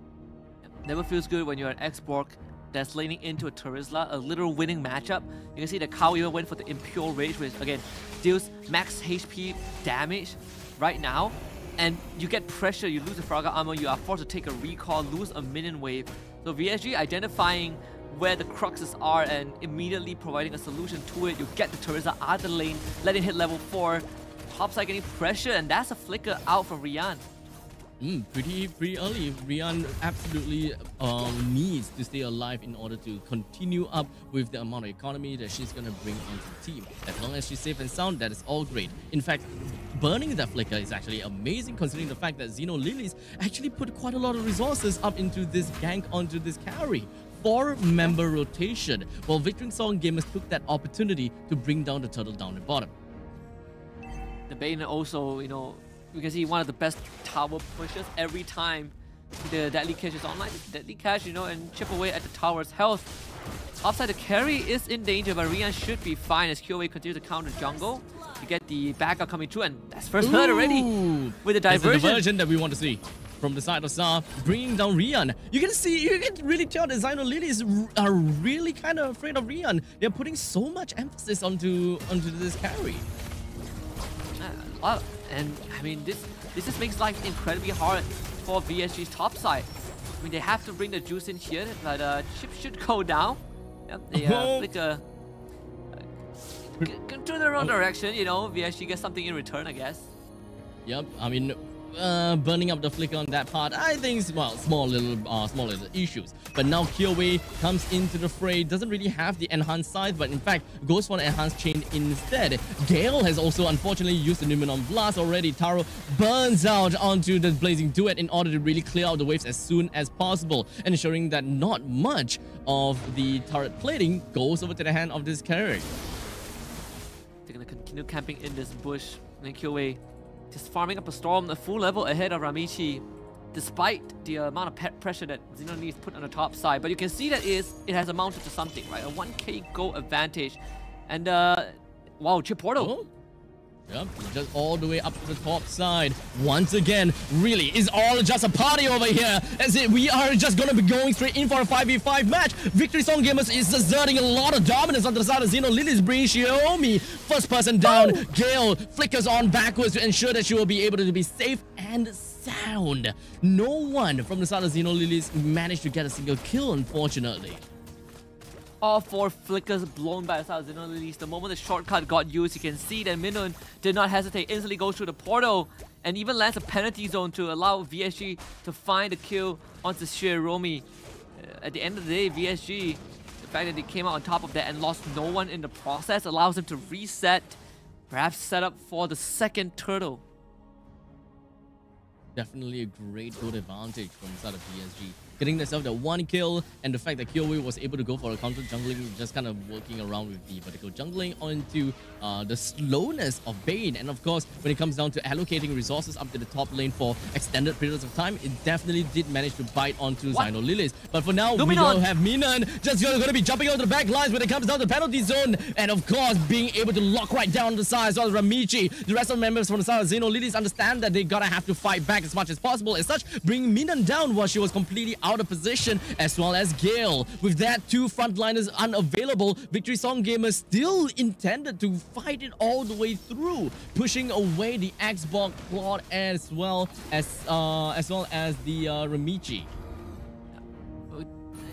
Never feels good when you're an Xborg that's laning into a Charizla, a literal winning matchup. You can see that Kao even went for the Impure Rage, which again deals max HP damage right now. And you get pressure, you lose the Firaga armor, you are forced to take a recall, lose a minion wave. So VSG identifying where the cruxes are and immediately providing a solution to it. You get the Charizla out of the lane, let it hit level 4. Topside getting pressure, and that's a flicker out from Rian. Pretty early. Rian absolutely needs to stay alive in order to continue up with the amount of economy that she's going to bring onto the team. As long as she's safe and sound, that is all great. In fact, burning that flicker is actually amazing, considering the fact that Xenolilies actually put quite a lot of resources up into this gank onto this carry. 4-member rotation, while Victory Song Gamers took that opportunity to bring down the turtle down the bottom. The Bane also, you know, you can see one of the best tower pushes every time the Deadly Catch is online. Deadly Catch, you know, and chip away at the tower's health. Upside, the carry is in danger, but Rian should be fine as QA continues to counter jungle. You get the backup coming through, and that's first blood already with the diversion. That's the diversion that we want to see from the side of Sa, bringing down Rian. You can really tell that Xenolilies are really kind of afraid of Rian. They're putting so much emphasis onto this carry. And I mean, this just makes life incredibly hard for VSG's top side. I mean, they have to bring the juice in here, but chip should go down. Yep, they Flicker to the wrong direction, you know. VSG gets something in return, I guess. Yep, I mean, burning up the flicker on that part, I think, well, small little issues. But now Kyoei comes into the fray, doesn't really have the enhanced scythe, but in fact goes for an enhanced chain instead. Gale has also unfortunately used the Numenon Blast already. Taro burns out onto the Blazing Duet in order to really clear out the waves as soon as possible, ensuring that not much of the turret plating goes over to the hand of this carry. They're gonna continue camping in this bush, and Kyoei just farming up a storm, a full level ahead of Ramichi, despite the amount of pressure that Xenonese put on the top side. But you can see that it has amounted to something, right? A 1k gold advantage. And wow, chip portal. Oh. Yep, just all the way up to the top side. Once again, really, it's all just a party over here. As we are just going to be going straight in for a 5v5 match. Victory Song Gamers is exerting a lot of dominance on the side of Xeno. Lily's bringing Xiaomi first person down. Oh. Gale flickers on backwards to ensure that she will be able to be safe and sound. No one from the side of Xeno Lily's managed to get a single kill, unfortunately. All 4 flickers blown by the side of Xeno Lilies. The moment the shortcut got used, you can see that Minun did not hesitate, instantly goes through the portal and even lands a penalty zone to allow VSG to find a kill onto Shiromi. At the end of the day, VSG, the fact that they came out on top of that and lost no one in the process allows them to reset, perhaps set up for the second turtle. Definitely a great goal advantage from the side of PSG. Getting themselves the 1 kill, and the fact that Kyoei was able to go for a counter jungling, just kind of working around with the vertical jungling onto the slowness of Bane. And of course, when it comes down to allocating resources up to the top lane for extended periods of time, it definitely did manage to bite onto Xeno Lilies. But for now, we don't have Minan just going to be jumping onto the back lines when it comes down to the penalty zone. And of course, being able to lock right down the side as well as Ramichi. The rest of the members from the side of Xeno Lilies understand that they gotta have to fight back as much as possible. As such, bringing Minan down while she was completely out of position, as well as Gale. With that, 2 frontliners unavailable, Victory Song Gamers still intended to fight it all the way through, pushing away the Xbox Claude as well as the Ramichi.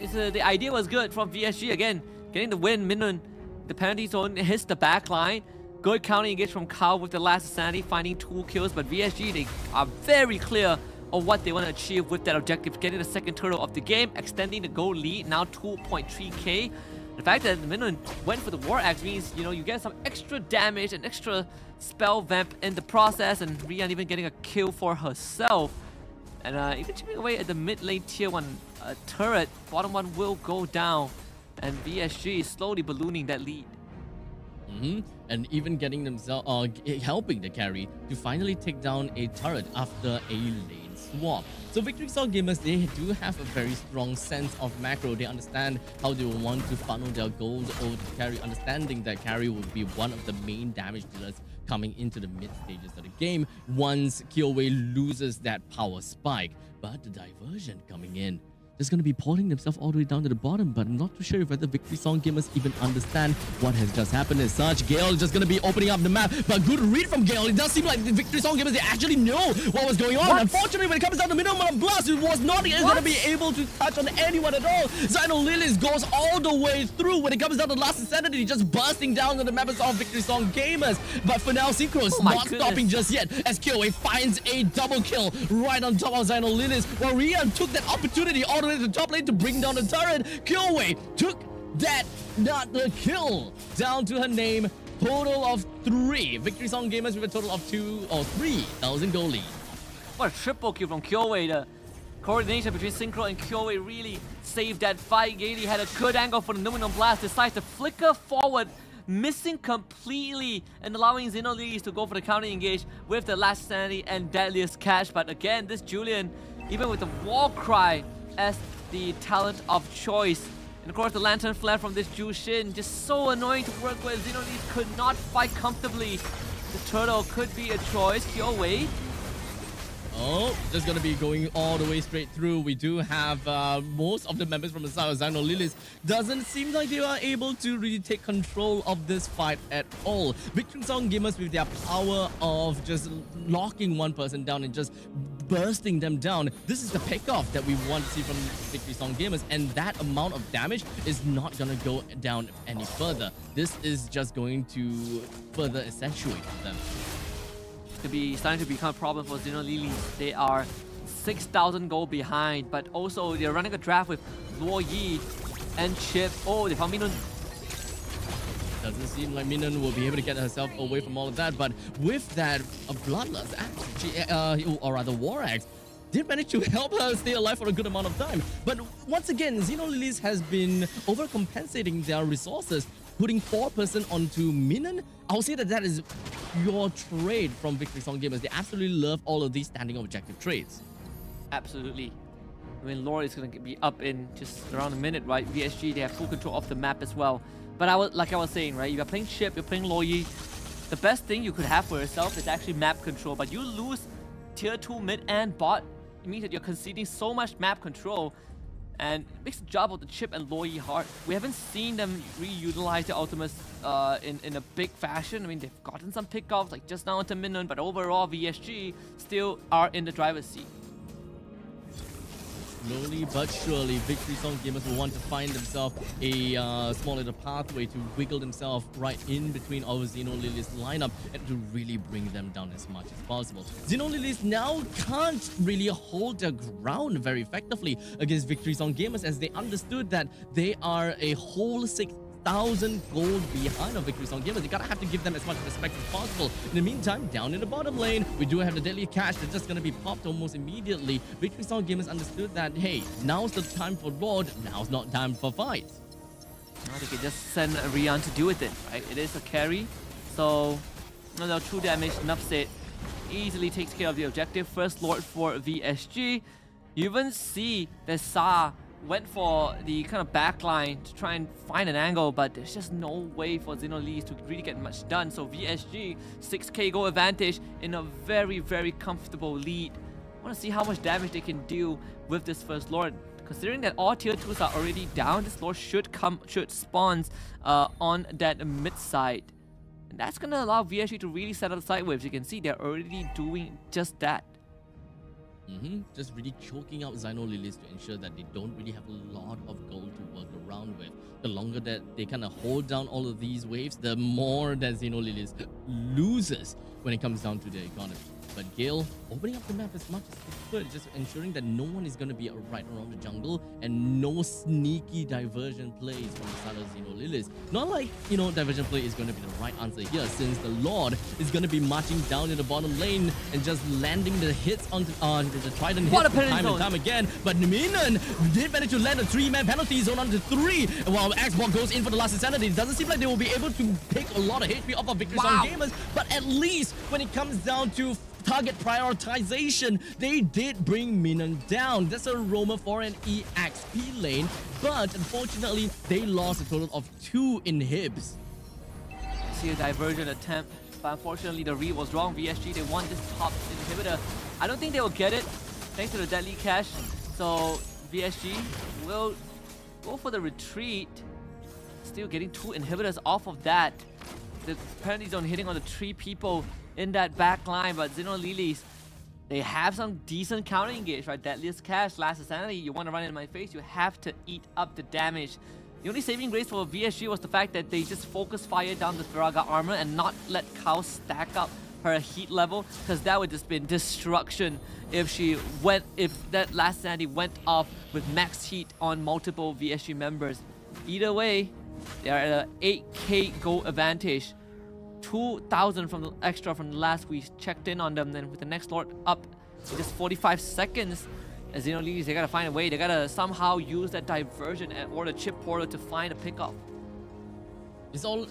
The idea was good from VSG again, getting the win. Minun, the penalty zone hits the back line. Good counter engage from Kao with the last sanity, finding 2 kills. But VSG, they are very clear of what they want to achieve with that objective, getting the second turtle of the game, extending the goal lead, now 2.3k. The fact that Minun went for the War Axe means, you know, you get some extra damage and extra spell vamp in the process, and Rian even getting a kill for herself. And even chipping away at the mid lane tier 1 turret, bottom 1 will go down, and VSG is slowly ballooning that lead. And even getting themselves, helping the carry to finally take down a turret after a lane swap. So Victory Song Gamers, they do have a very strong sense of macro. They understand how they want to funnel their goals over to carry, understanding that carry will be one of the main damage dealers coming into the mid stages of the game once Kyoei loses that power spike. But the diversion coming in, just going to be pulling themselves all the way down to the bottom, but I'm not too sure whether Victory Song Gamers even understand what has just happened as such. Gale is just going to be opening up the map, but good read from Gale. It does seem like the Victory Song Gamers, they actually know what was going on. Unfortunately, when it comes down to Numenon Blast, it was not going to be able to touch on anyone at all. Xeno Lilies goes all the way through. When it comes down to Last Insanity, just bursting down on the members of Victory Song Gamers. But for now, Synchro's not stopping just yet, as Kyoei finds a double kill right on top of Xeno Lilies, while Rian took that opportunity all the way to the top lane to bring down the turret. Kyoei took that, not the kill, down to her name. Total of 3. Victory Song Gamers with a total of 2 or 3,000 gold lead. What a triple kill from Kyoei. The coordination between Synchro and Kyoei really saved that fight. Gaily had a good angle for the Numenon Blast, decides to flicker forward, missing completely and allowing Xeno Lilies to go for the counter engage with the last sanity and deadliest catch. But again, this Julian, even with the war cry as the talent of choice, and of course the lantern flare from this Jushin, just so annoying to work with. Xeno Lilies could not fight comfortably. The turtle could be a choice. Kyoei Oh, just gonna be going all the way straight through. We do have most of the members from the side of Xino Lilies. Doesn't seem like they are able to really take control of this fight at all. Victory Song Gamers, with their power of just locking one person down and just bursting them down. This is the pickoff that we want to see from Victory Song Gamers, and that amount of damage is not gonna go down any further. This is just going to further accentuate them. To be starting to become a problem for Xino Lilies. They are 6,000 gold behind, but also they're running a draft with Luo Yi and Chip. Oh, they found Minun. Doesn't seem like Minun will be able to get herself away from all of that, but with that Bloodlust axe, or rather War Axe, did manage to help her stay alive for a good amount of time. But once again, Xino Lilies has been overcompensating their resources, putting 4% onto Minun. I'll say that that is pure trade from Victory Song Gamers. They absolutely love all of these standing objective trades. Absolutely. I mean, Lore is going to be up in just around a minute, right? VSG, they have full control of the map as well. But like I was saying, right? If you're playing Chip, you're playing Loyi, the best thing you could have for yourself is actually map control. But you lose tier 2 mid and bot, it means that you're conceding so much map control, and it makes the job of the Chip and Loyi hard. We haven't seen them reutilize their ultimates in a big fashion. I mean, they've gotten some pickoffs, like just now into Minun, but overall, VSG still are in the driver's seat. Slowly but surely, Victory Song Gamers will want to find themselves a small little pathway to wiggle themselves right in between our Xino Lilies lineup and to really bring them down as much as possible. Xino Lilies now can't really hold their ground very effectively against Victory Song Gamers, as they understood that they are a whole 6,000 gold behind of Victory Song Gamers. You gotta have to give them as much respect as possible. In the meantime, down in the bottom lane, we do have the deadly cash that's just gonna be popped almost immediately. Victory Song Gamers understood that, hey, now's the time for Lord, now's not time for fight. Now they can just send Rian to deal with it, right? It is a carry, so no true damage, enough said. Easily takes care of the objective. First Lord for VSG. You even see that Sa went for the kind of backline to try and find an angle, but there's just no way for Xino Lilies to really get much done. So VSG, 6k goal advantage in a very, very comfortable lead. I want to see how much damage they can do with this first Lord. Considering that all tier 2s are already down, this Lord should spawn on that mid side. And that's going to allow VSG to really set up the side waves. You can see they're already doing just that. Just really choking out Xino Lilies to ensure that they don't really have a lot of gold to work around with. The longer that they kind of hold down all of these waves, the more that Xino Lilies loses when it comes down to their economy. But Gale opening up the map as much as he could, just ensuring that no one is going to be right around the jungle and no sneaky diversion plays from the side of Xino Lilies. Not like, diversion play is going to be the right answer here, since the Lord is going to be marching down in the bottom lane and just landing the hits onto the Trident hits time and time again. But Minun did manage to land a 3-man penalty zone onto 3, while Xbox goes in for the last insanity. It doesn't seem like they will be able to pick a lot of HP off of Victory Song Gamers, but at least when it comes down to target prioritization, they did bring Minun down. That's a roamer for an EXP lane, but unfortunately, they lost a total of 2 inhibs. See a diversion attempt, but unfortunately the read was wrong. VSG, they want this top inhibitor. I don't think they will get it, thanks to the deadly cash. So VSG will go for the retreat. Still getting 2 inhibitors off of that. The penalty zone hitting on the 3 people in that back line, but Xino Lilies, they have some decent counter engage, right? Deadliest cash, last insanity. You want to run in my face, you have to eat up the damage. The only saving grace for VSG was the fact that they just focus fire down the Thraga armor and not let Kao stack up her heat level, because that would just been destruction if that last insanity went off with max heat on multiple VSG members. Either way, they are at an 8k gold advantage. 2,000 from the extra from the last we checked in on them. Then with the next Lord up in just 45 seconds, as Xino Lilies, they gotta find a way. They gotta somehow use that diversion or the chip portal to find a pickup. It's all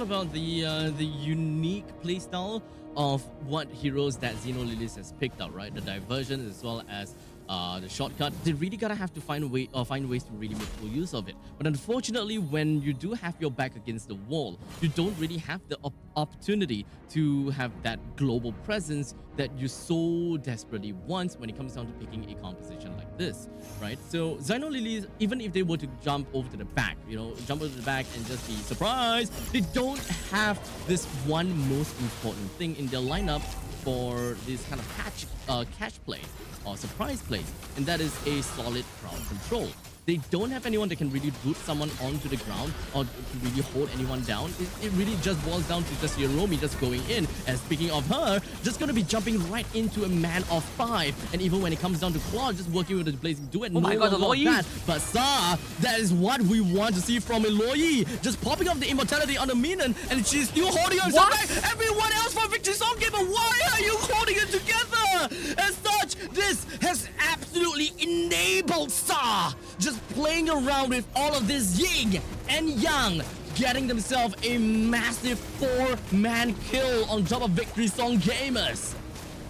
about the unique playstyle of what heroes that Xino Lilies has picked out, right? The diversion as well as the shortcut, they really gotta have to find ways to really make full use of it. But unfortunately, when you do have your back against the wall, you don't really have the opportunity to have that global presence that you so desperately want when it comes down to picking a composition like this, right? So Xino Lilies, even if they were to jump over to the back, jump over to the back and just be surprised, they don't have this one most important thing in their lineup for this kind of catch play or surprise plays, and that is a solid crowd control. They don't have anyone that can really root someone onto the ground or to really hold anyone down. It really just boils down to just Hiromi just going in. And speaking of her, just going to be jumping right into a man of 5. And even when it comes down to Claude, just working with the Blazing Duet. Oh my god, the Loyi! But Sa, that is what we want to see from a Loyi. Just popping up the immortality on the minion, and she's still holding herself back. Everyone else for Victory Song Gamer, why are you holding it together? As such, this has absolutely enabled Sa just playing around with all of this yin and yang, getting themselves a massive 4-man kill on top of Victory Song Gamers.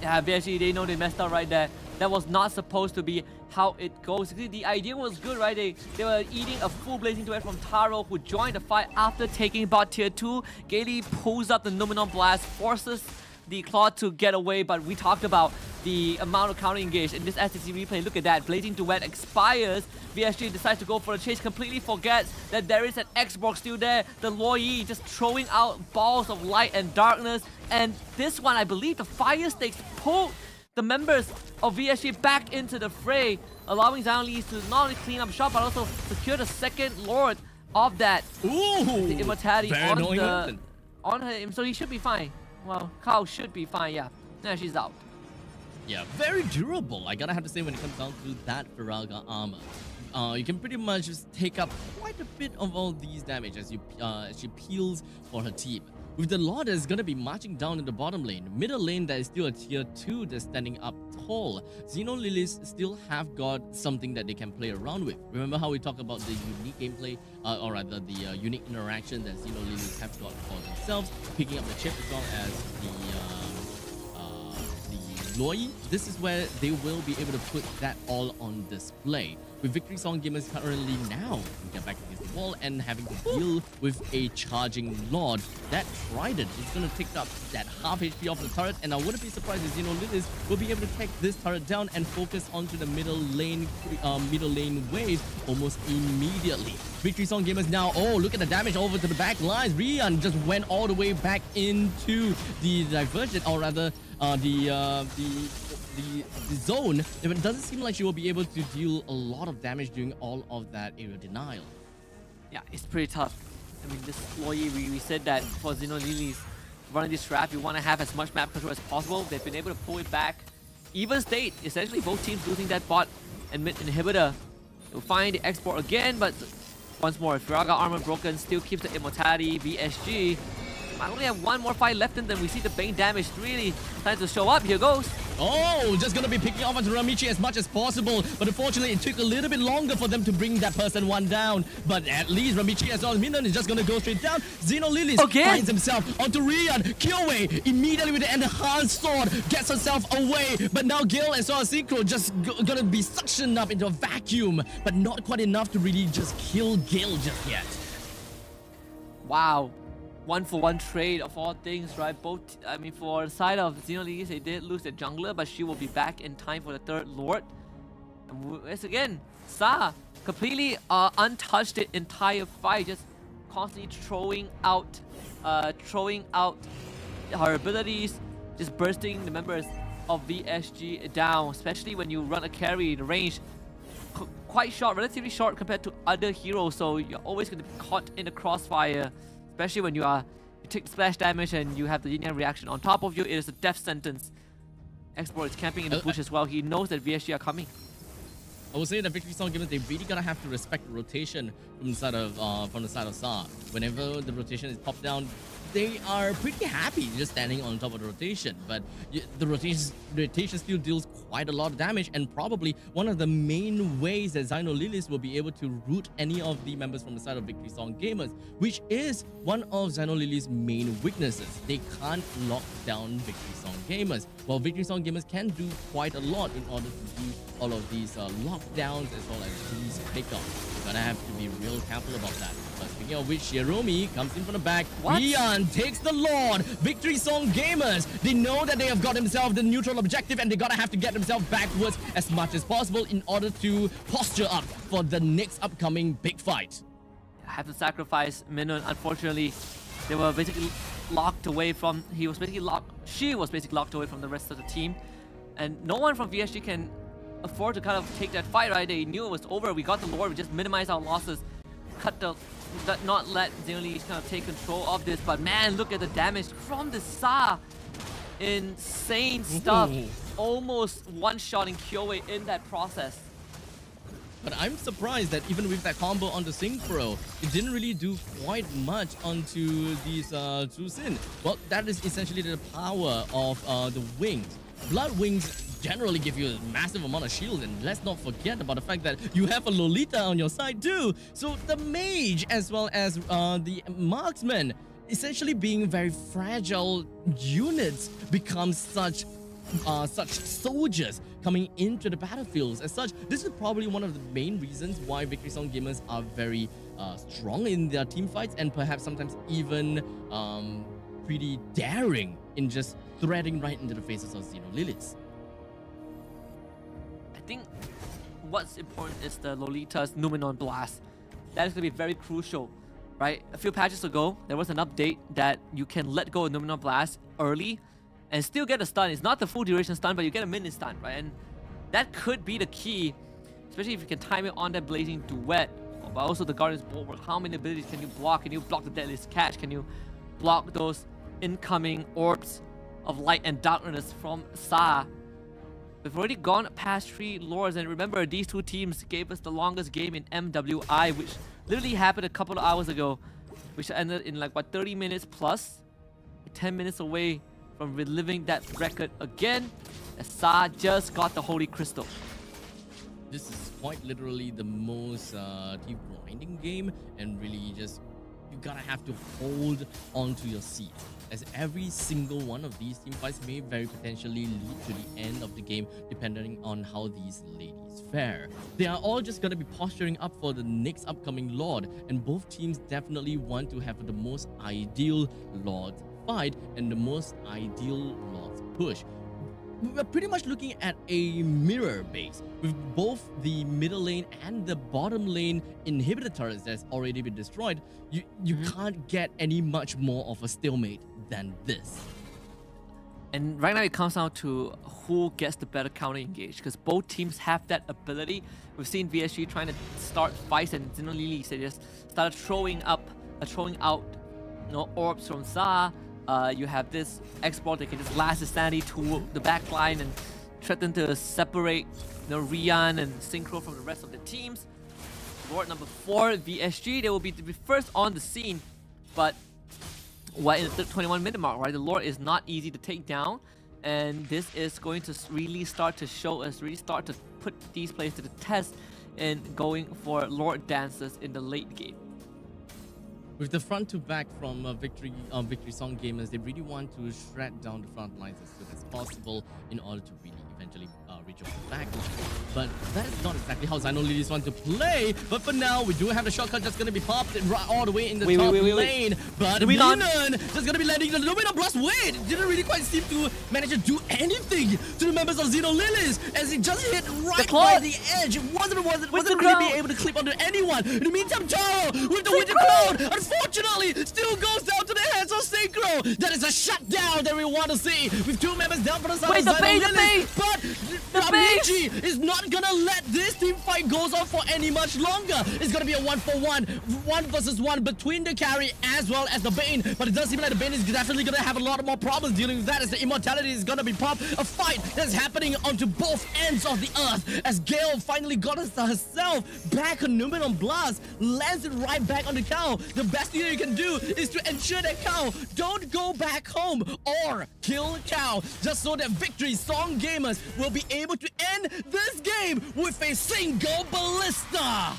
Yeah, VSG, they know they messed up right there. That was not supposed to be how it goes. The idea was good, right? They were eating a full Blazing Duet from Taro, who joined the fight after taking bot tier 2. Gaily pulls up the Numenon Blast, forces the Claude to get away, but we talked about the amount of counter engage in this STC replay. Look at that, Blazing Duet expires. VSG decides to go for the chase, completely forgets that there is an Xbox still there. The Loyi just throwing out balls of light and darkness. And this one, I believe the Fire Stakes pulled the members of VSG back into the fray, allowing Xino Lilies to not only clean up shop, but also secure the second Lord of that. Ooh, the immortality on her, so he should be fine. Well, Kao should be fine, yeah. Now she's out. Yeah, very durable, I gotta have to say, when it comes down to that Firaga armor. You can pretty much just take up quite a bit of all these damage as she peels for her team. With the Lord that's gonna be marching down in the bottom lane, middle lane that is still a tier 2 that's standing up tall. Xino Lilies still have got something that they can play around with. Remember how we talked about the unique gameplay, or rather the unique interaction that Xino Lilies have got for themselves, picking up the chip as well as the Loyi. This is where they will be able to put that all on display. With Victory Song Gamers currently now to get back against the wall and having to deal with a charging Lord. That Trident is going to take up that half HP off the turret, and I wouldn't be surprised if Xino Lilies will be able to take this turret down and focus onto the middle lane wave almost immediately. Victory Song Gamers now, oh, look at the damage over to the back lines. Rian just went all the way back into the diversion, or rather the zone. It doesn't seem like she will be able to deal a lot of damage during all of that area denial. Yeah, it's pretty tough. I mean, this Loyi, we said that for Xino Lilies running this trap, you want to have as much map control as possible. They've been able to pull it back. Even state, essentially both teams losing that bot and mid inhibitor. They'll find the export again, but once more, Firaga armor broken, still keeps the immortality. VSG might only have one more fight left in them. We see the Bane damage really starting to show up. Here goes. Oh, just gonna be picking off onto Ramichi as much as possible. But unfortunately, it took a little bit longer for them to bring that person one down. But at least Ramichi as well as Minion is just gonna go straight down. Xino Lilies finds himself onto Rian. Kyoei immediately with the enhanced sword gets herself away. But now Gil as well as Synchro just gonna be suctioned up into a vacuum. But not quite enough to really just kill Gil just yet. Wow. 1-for-1 trade of all things, right? Both, I mean, for the side of Xino Lilies, they did lose their jungler, but she will be back in time for the third Lord. And once again, Sa completely untouched the entire fight, just constantly throwing out her abilities, just bursting the members of VSG down, especially when you run a carry. The range quite short, relatively short compared to other heroes, so you're always going to be caught in the crossfire. Especially when you take the splash damage and you have the yin-yang reaction on top of you, it is a death sentence. Export is camping in the bush as well. He knows that VSG are coming. I would say that Victory Song Gamers, they really gotta have to respect the rotation from the side of Sa. Whenever the rotation is popped down, they are pretty happy just standing on top of the rotation, but the rotation still deals quite a lot of damage, and probably one of the main ways that Xino Lilies will be able to root any of the members from the side of Victory Song Gamers, which is one of Xino Lilies' main weaknesses. They can't lock down Victory Song Gamers. While Victory Song Gamers can do quite a lot in order to do all of these lockdowns as well as these pickups. You're gonna have to be real careful about that. But speaking of which, Hiromi comes in from the back. Rian takes the Lord. Victory Song Gamers, they know that they have got themselves the neutral objective, and they gotta have to get themselves backwards as much as possible in order to posture up for the next upcoming big fight. I have to sacrifice Minun. Unfortunately, they were basically locked away from. She was basically locked away from the rest of the team, and no one from VSG can afford to kind of take that fight, right? They knew it was over. We got the Lord. We just minimized our losses, not let Xeno kind of take control of this. But man, look at the damage from the Sa. Insane stuff. Almost one-shotting Kyoei in that process. But I'm surprised that even with that combo on the Synchro, it didn't really do quite much onto these Tzu Sin. Well, that is essentially the power of the wings. Blood wings generally give you a massive amount of shield, and let's not forget about the fact that you have a Lolita on your side too. So the mage as well as the marksman, essentially being very fragile units, become such soldiers coming into the battlefields. As such, this is probably one of the main reasons why Victory Song Gamers are very strong in their team fights, and perhaps sometimes even pretty daring in just threading right into the faces of Xeno Lilies. I think what's important is the Lolita's Numenon Blast. That is going to be very crucial, right? A few patches ago, there was an update that you can let go of Numenon Blast early and still get a stun. It's not the full duration stun, but you get a mini stun, right? And that could be the key, especially if you can time it on that Blazing Duet. But also the Guardian's Bulwark. How many abilities can you block? Can you block the Deadliest Catch? Can you block those incoming orbs of light and darkness from Sa? We've already gone past 3 lords, and remember, these two teams gave us the longest game in MWI, which literally happened a couple of hours ago, which ended in like, what, 30 minutes plus? 10 minutes away from reliving that record again, as Sa just got the Holy Crystal. This is quite literally the most deep grinding game, and really just, you gotta have to hold onto your seat, as every single one of these team fights may very potentially lead to the end of the game depending on how these ladies fare. They are all just gonna be posturing up for the next upcoming Lord, and both teams definitely want to have the most ideal Lord fight and the most ideal Lord push. We're pretty much looking at a mirror base with both the middle lane and the bottom lane inhibitor turrets that's already been destroyed. You can't get any much more of a stalemate than this. And right now it comes down to who gets the better counter engage, because both teams have that ability. We've seen VSG trying to start fights, and Xeno Lilies, they just started throwing out, orbs from Sa. You have this export that can just last the sanity to the back line and threaten to separate Rian and Synchro from the rest of the teams. Lord number 4, VSG, they will be first on the scene, but in the 21-minute mark, right? The Lord is not easy to take down, and this is going to really start to show us, really start to put these players to the test in going for Lord dances in the late game. With the front to back from Victory Song Gamers, they really want to shred down the front lines as soon as possible in order to really eventually reach over the back line. But that is not exactly how Xeno Lilies want to play. But for now, we do have the shortcut that's going to be popped all the way in the top lane. But Minan just going to be landing the Lumina Blast. Wait, it didn't really quite seem to manage to do anything to the members of Xeno Lilies, as it just hit right by the edge. It wasn't really be able to clip onto anyone. In the meantime, Taro with the Winter Cloud, unfortunately, still goes down to the hands of Synchro. That is a shutdown that we want to see, with 2 members down for the side of Xeno Lilies. But Amiji is not gonna let this team fight goes on for any much longer. It's gonna be a 1-for-1, 1 versus 1 between the carry as well as the Bane. But it does seem like the Bane is definitely gonna have a lot more problems dealing with that, as the immortality is gonna be popped. A fight that's happening onto both ends of the earth, as Gale finally got herself back on Numenon Blast, lands it right back on the cow. The best thing that you can do is to ensure that Cow don't go back home or kill Cow, just so that Victory Song Gamers will be able to end this game with a single ballista.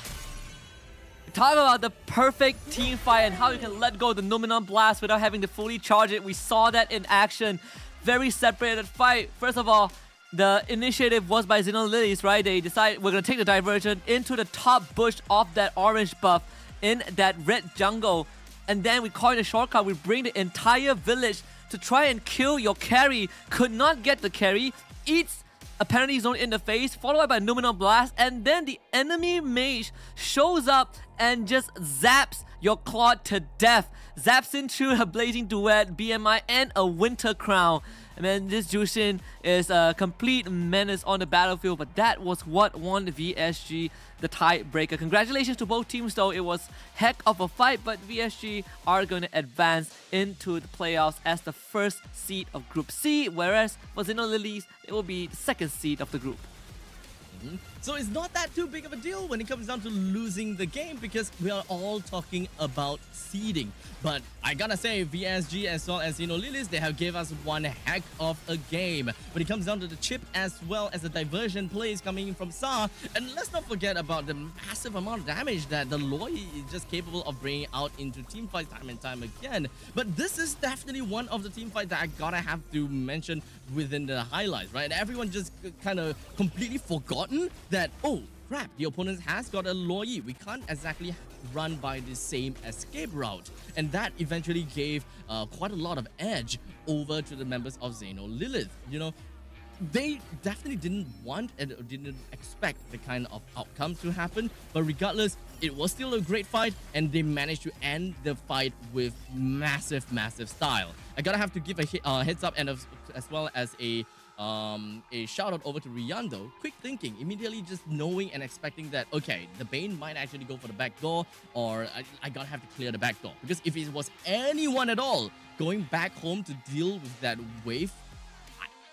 Talk about the perfect team fight and how you can let go of the Numenon Blast without having to fully charge it. We saw that in action. Very separated fight. First of all, the initiative was by Xenolilies, right? They decided we're going to take the diversion into the top bush of that orange buff in that red jungle. And then we call it a shortcut. We bring the entire village to try and kill your carry. Could not get the carry. Eats apparently zone in the face, followed by Numenon Blast, and then the enemy mage shows up and just zaps your Claude to death. Zaps into a Blazing Duet, BMI, and a Winter Crown. And then this Jushin is a complete menace on the battlefield, but that was what won the VSG the tiebreaker. Congratulations to both teams though, it was heck of a fight, but VSG are going to advance into the playoffs as the first seed of Group C, whereas for Xenolilies, it will be the second seed of the group. So it's not that too big of a deal when it comes down to losing the game, because we are all talking about seeding. But I gotta say, VSG as well as Xenolilies, they have gave us one heck of a game when it comes down to the chip as well as the diversion plays coming in from Sa. And let's not forget about the massive amount of damage that the Loi is just capable of bringing out into team fights time and time again. But this is definitely one of the team fights that I gotta have to mention within the highlights, right? Everyone just kind of completely forgotten that, oh crap, the opponent has got a Loi. We can't exactly run by the same escape route. And that eventually gave quite a lot of edge over to the members of Xenolilies. You know, they definitely didn't want and didn't expect the kind of outcome to happen. But regardless, it was still a great fight, and they managed to end the fight with massive, massive style. I gotta have to give a heads up and as well as a shout out over to Riando. Quick thinking, immediately just knowing and expecting that, okay, the Bane might actually go for the back door, or I gotta have to clear the back door. Because if it was anyone at all going back home to deal with that wave,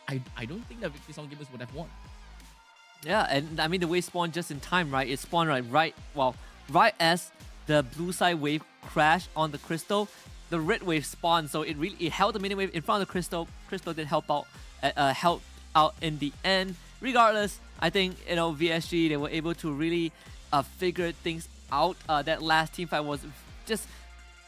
I don't think that Victory Song Gamers would have won. Yeah, and I mean the wave spawned just in time, right? It spawned right as the blue side wave crashed on the crystal, the red wave spawned, so it held the mini wave in front of the crystal. Crystal did help out in the end. Regardless, I think, you know, VSG, they were able to really figure things out. That last team fight was just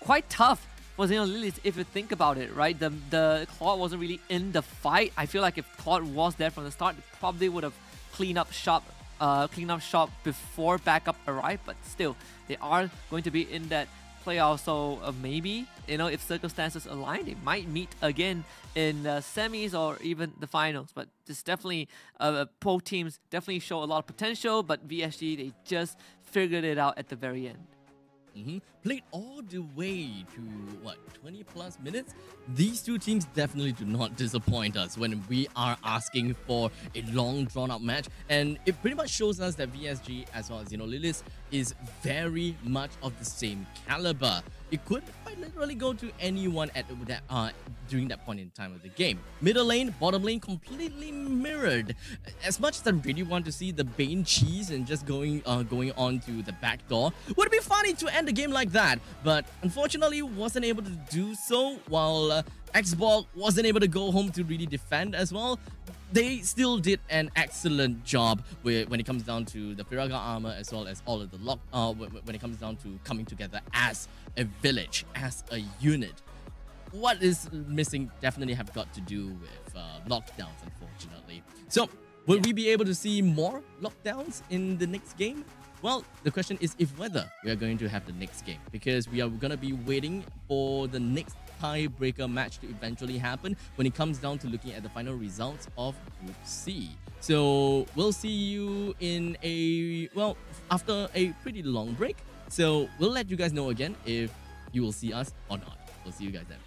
quite tough for Xenolilies if you think about it, right? The Claude wasn't really in the fight. I feel like if Claude was there from the start, it probably would have cleaned up shop before backup arrived. But still, they are going to be in that playoff, so maybe, you know, if circumstances align, they might meet again in the semis or even the finals. But this definitely, both teams definitely show a lot of potential, but VSG, they just figured it out at the very end. Played all the way to, what, 20 plus minutes? These two teams definitely do not disappoint us when we are asking for a long drawn out match. And it pretty much shows us that VSG as well as Xenolilies is very much of the same caliber. It could quite literally go to anyone at that during that point in time of the game. Middle lane, bottom lane, completely mirrored. As much as I really want to see the Bane cheese and just going on to the back door, would it be funny to end the game like that? But unfortunately, wasn't able to do so, while Xbox wasn't able to go home to really defend as well. They still did an excellent job when it comes down to the Firaga armor as well as all of the when it comes down to coming together as a village, as a unit. What is missing definitely have got to do with lockdowns, unfortunately. So, will we be able to see more lockdowns in the next game? Well, the question is if whether we are going to have the next game, because we are going to be waiting for the next tiebreaker match to eventually happen when it comes down to looking at the final results of Group C. So we'll see you in after a pretty long break. So we'll let you guys know again if you will see us or not. We'll see you guys then.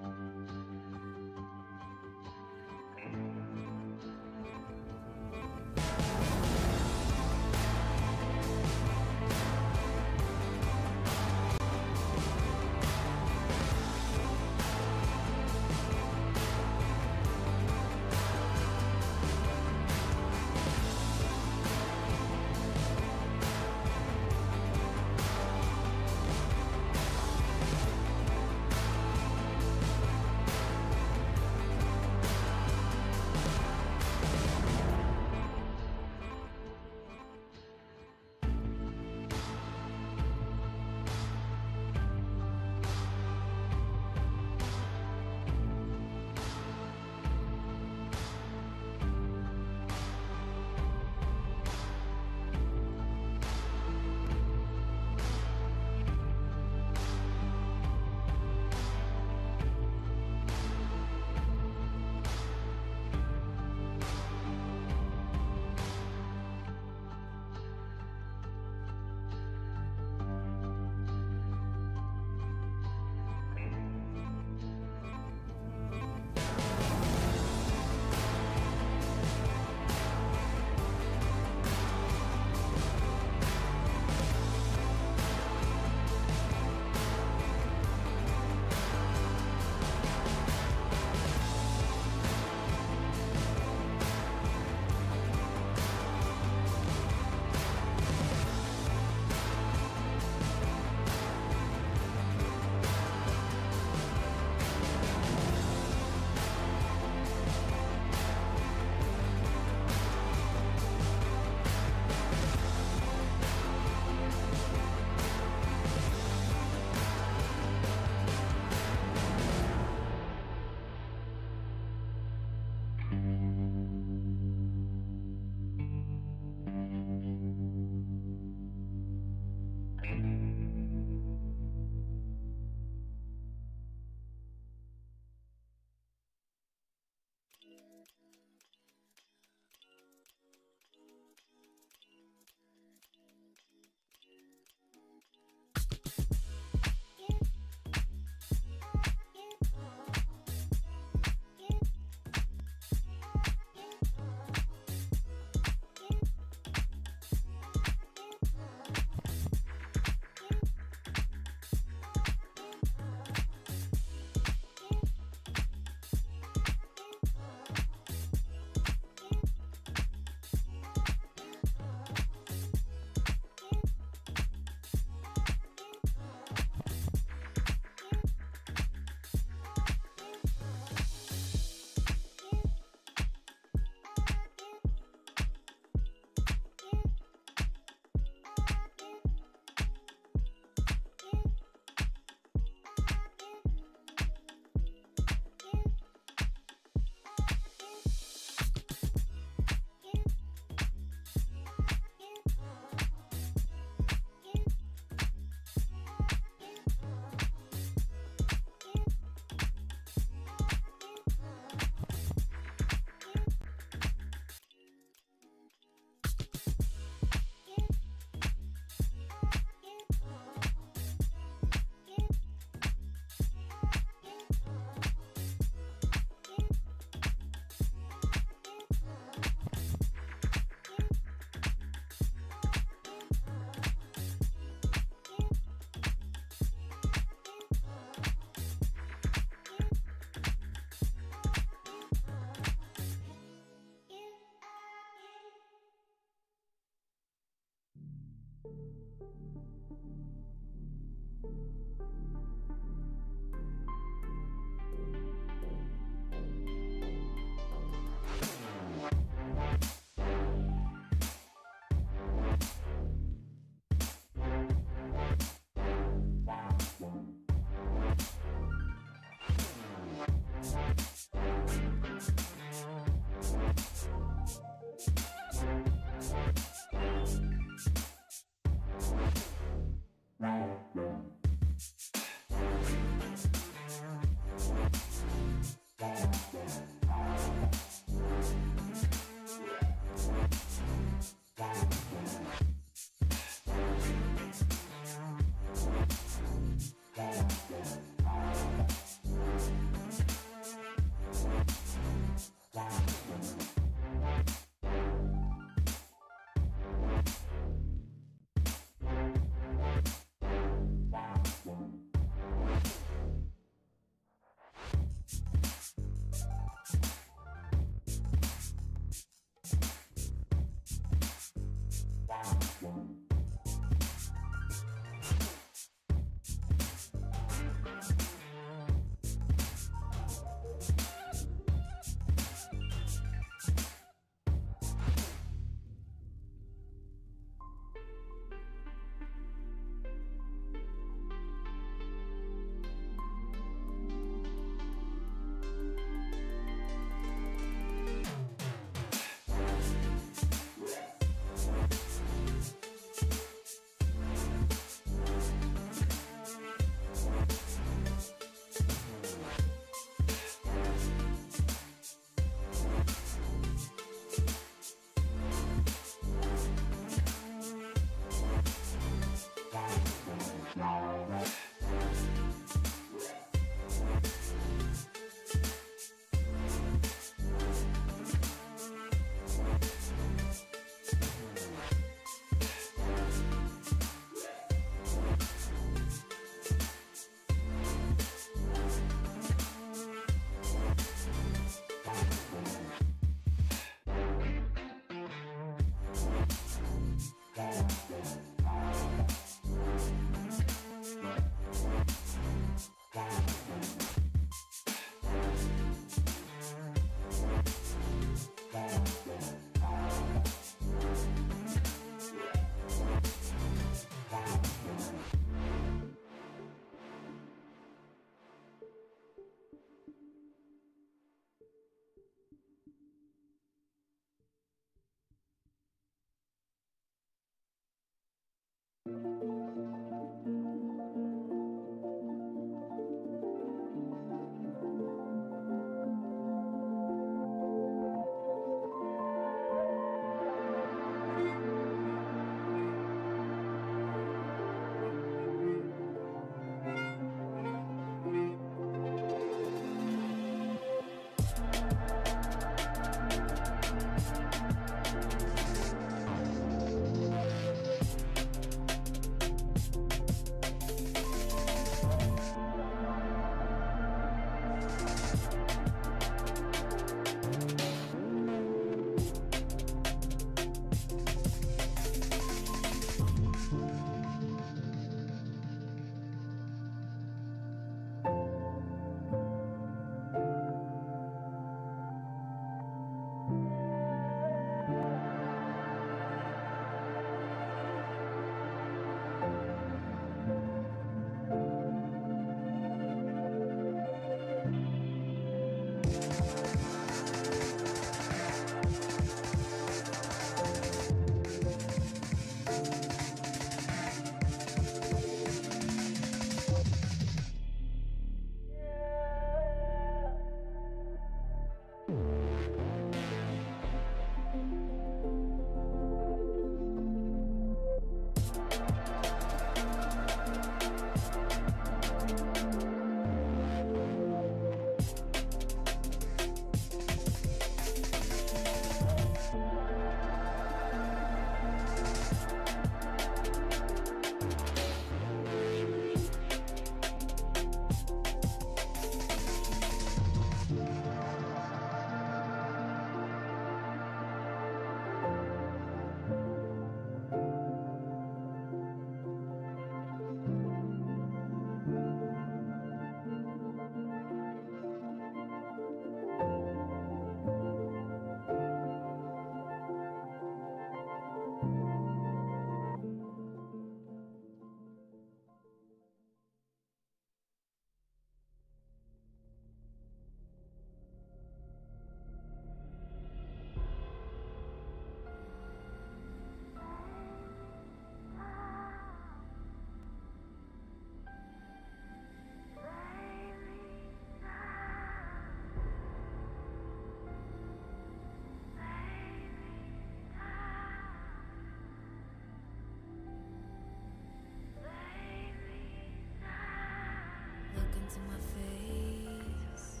to my face.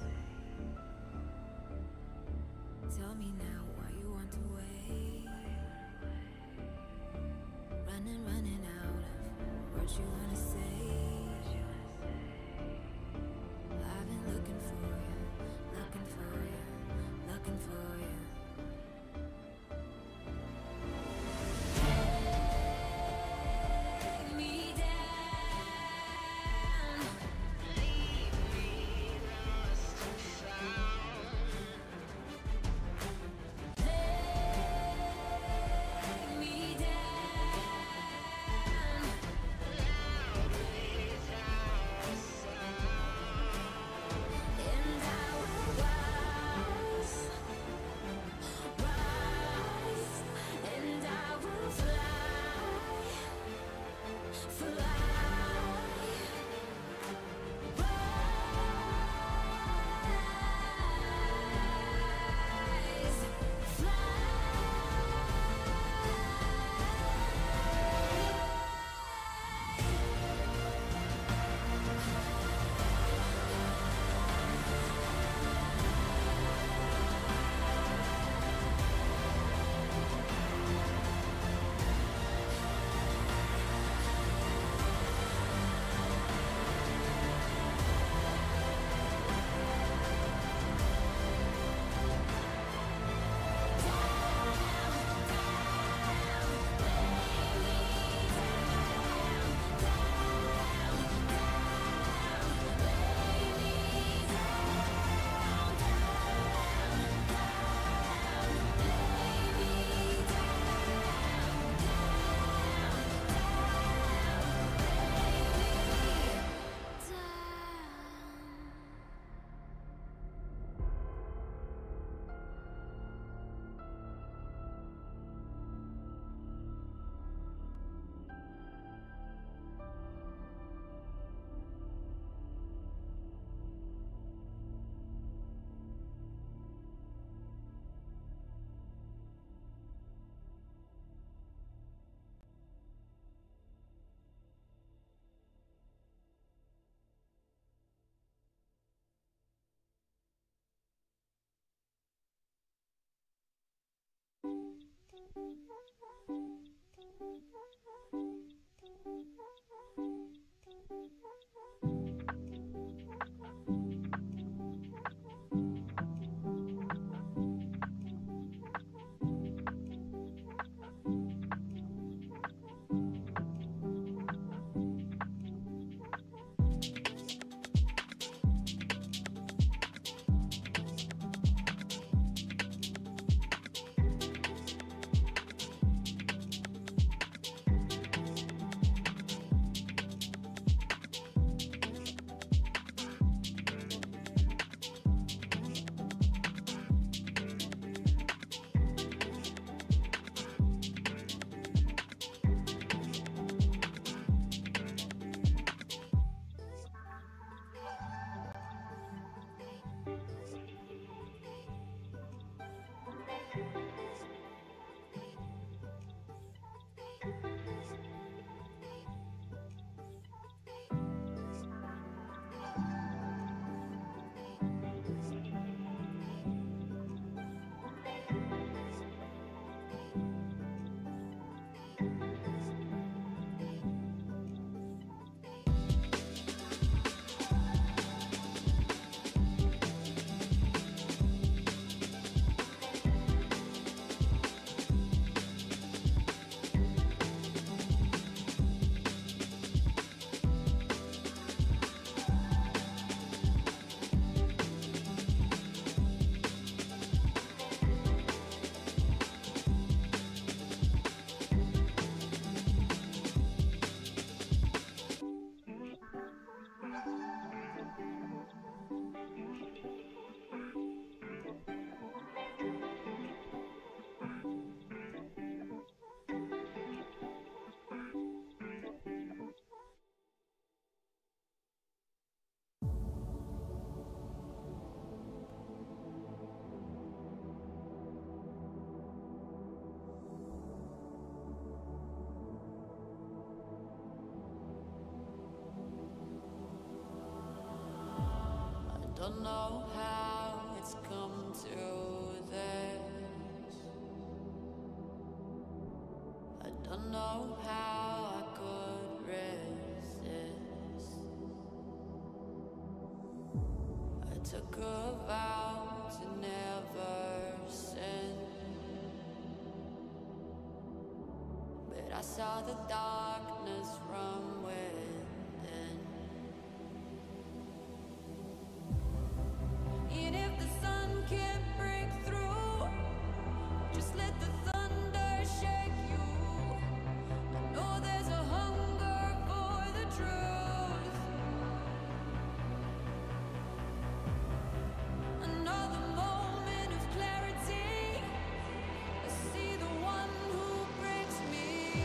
Tell me now why you want to wait. Running out of words you wanna say. I've been looking for you, looking for you, looking for you. Lay me down, leave me lost and found. Lay me down, loudly without a sound, and I will rise, and I will fly, fly. Rise, don't know how it's come to this. I don't know how I could resist. I took a vow to never sin, but I saw the darkness from within. And if the sun can't break through, just let the thunder shake you. I know there's a hunger for the truth. Another moment of clarity. I see the one who breaks me.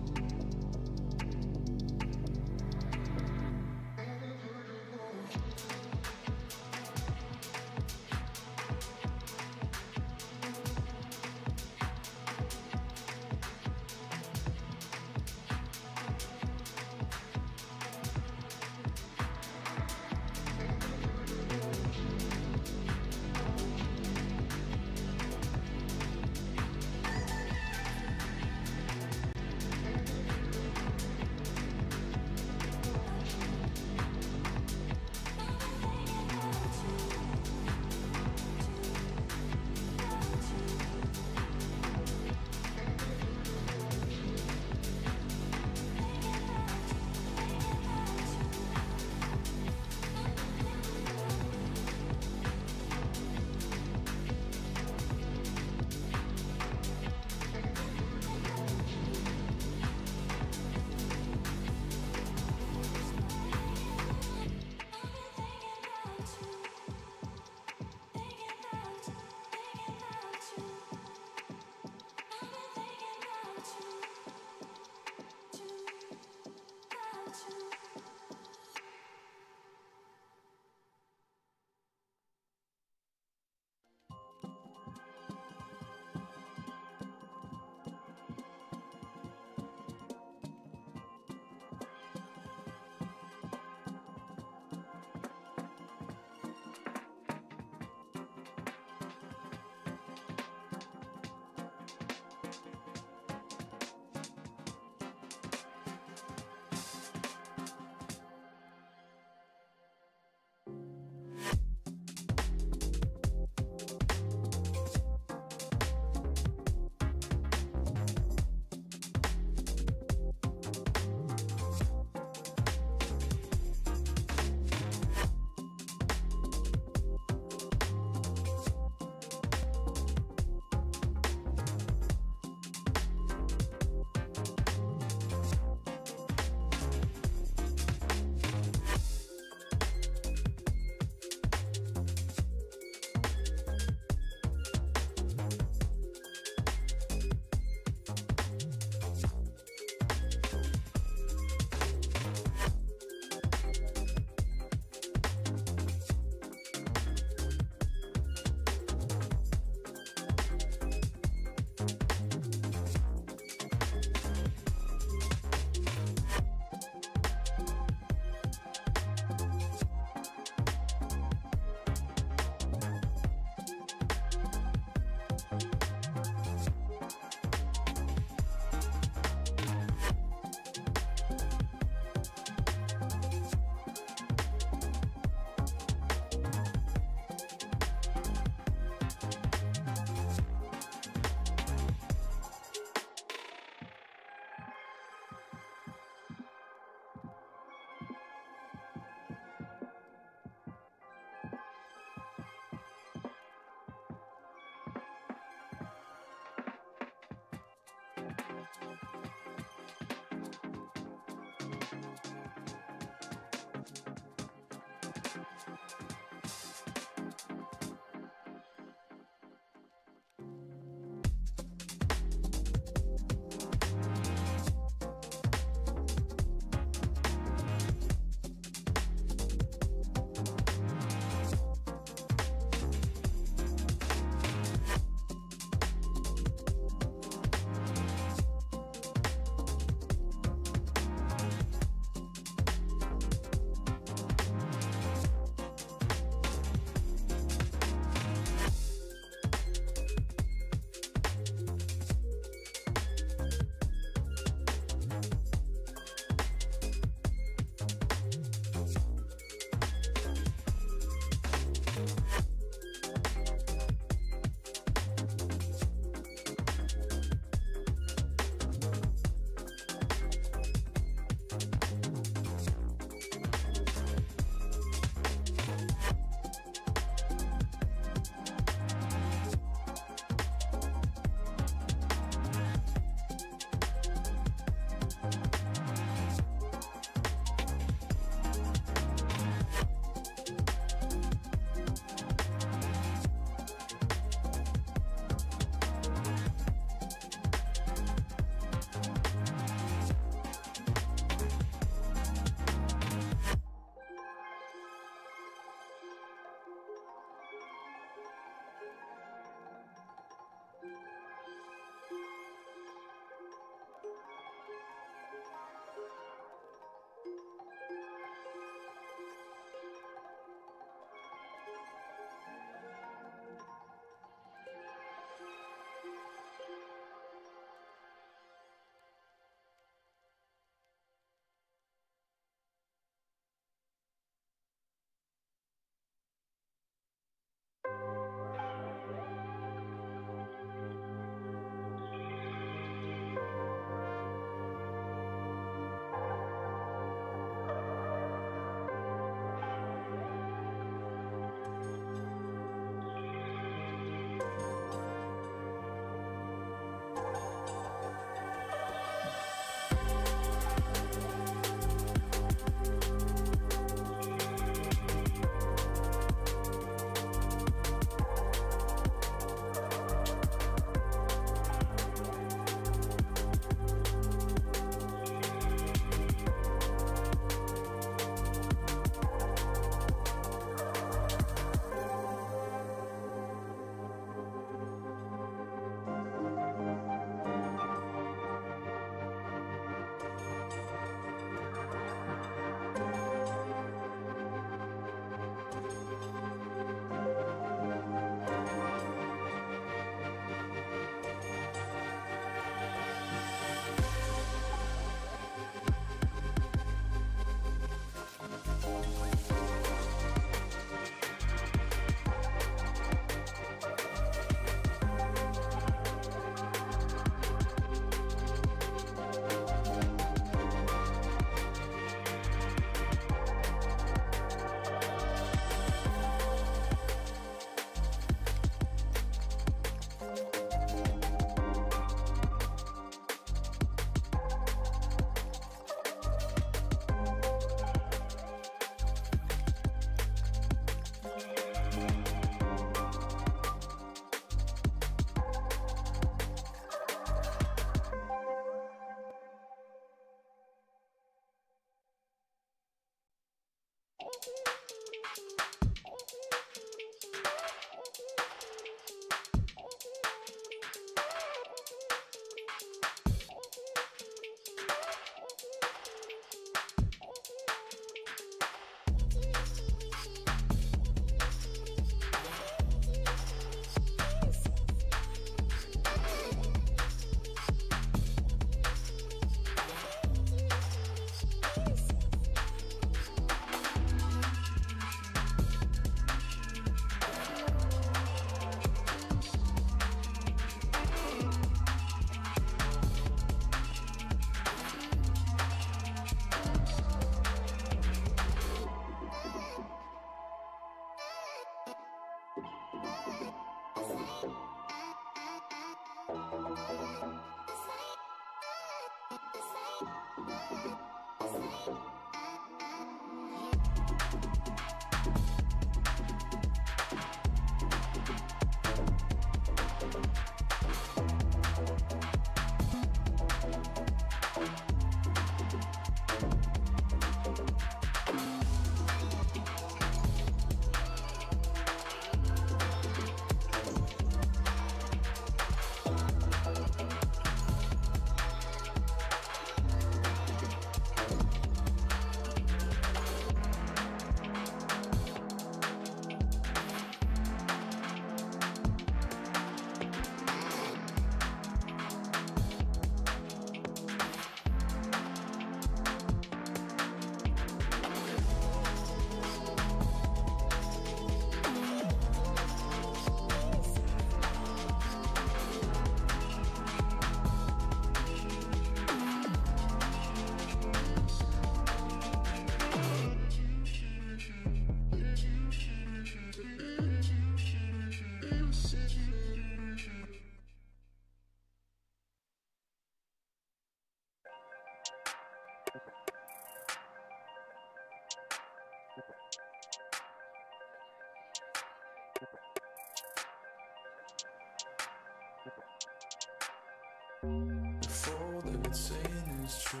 If all they've been saying is true,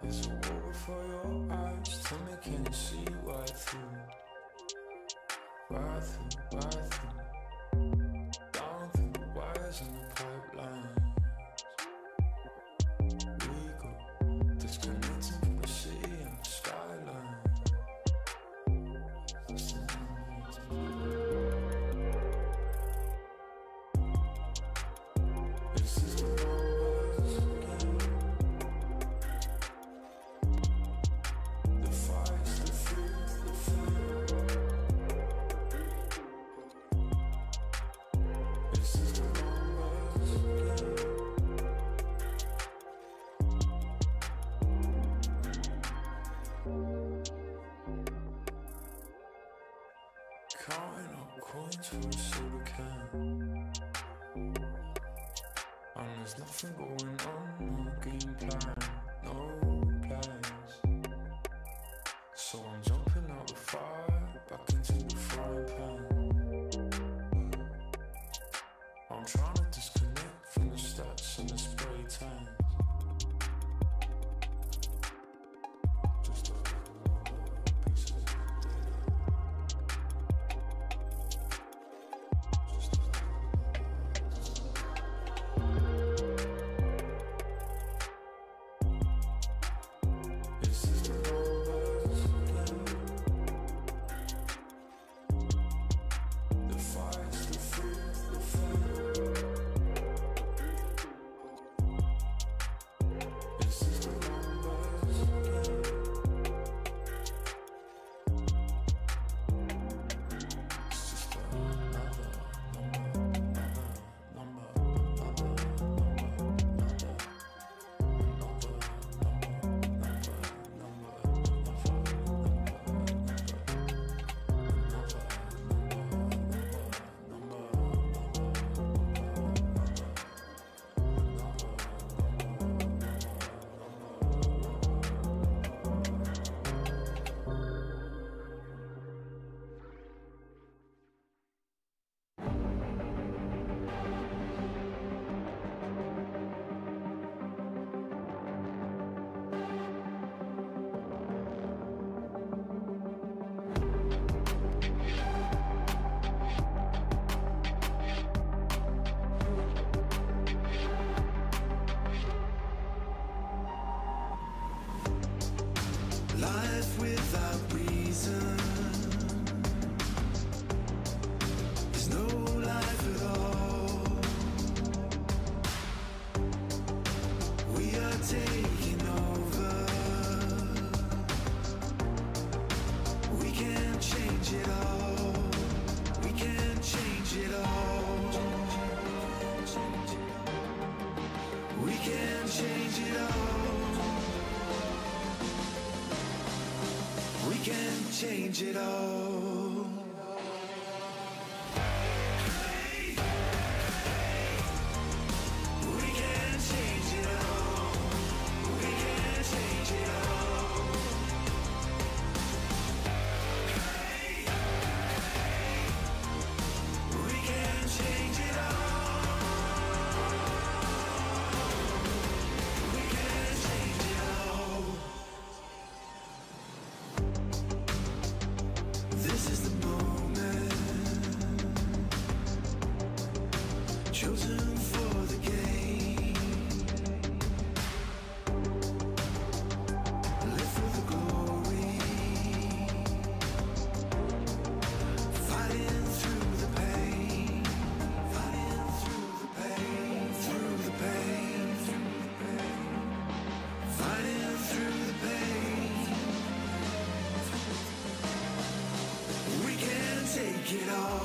there's a war for your eyes. Tell me, can you see right through? Right through, right through. Down through the wires and the pipelines. We go disconnecting from the city and the skyline. Counting up coins for a soda can, and there's nothing going on, no game plan, no plans. So I'm jumping out the fire, back into the frying pan. I'm trying to disconnect from the stats and the spray tan. Life without reason is no life at all. We are taking over. We can change it all. We can change it all. We can change it all. We can change it all. Hey, chosen for the game. Live for the glory, fighting through the pain, fighting through the pain, through the pain, through the pain, fighting through the pain. We can take it all.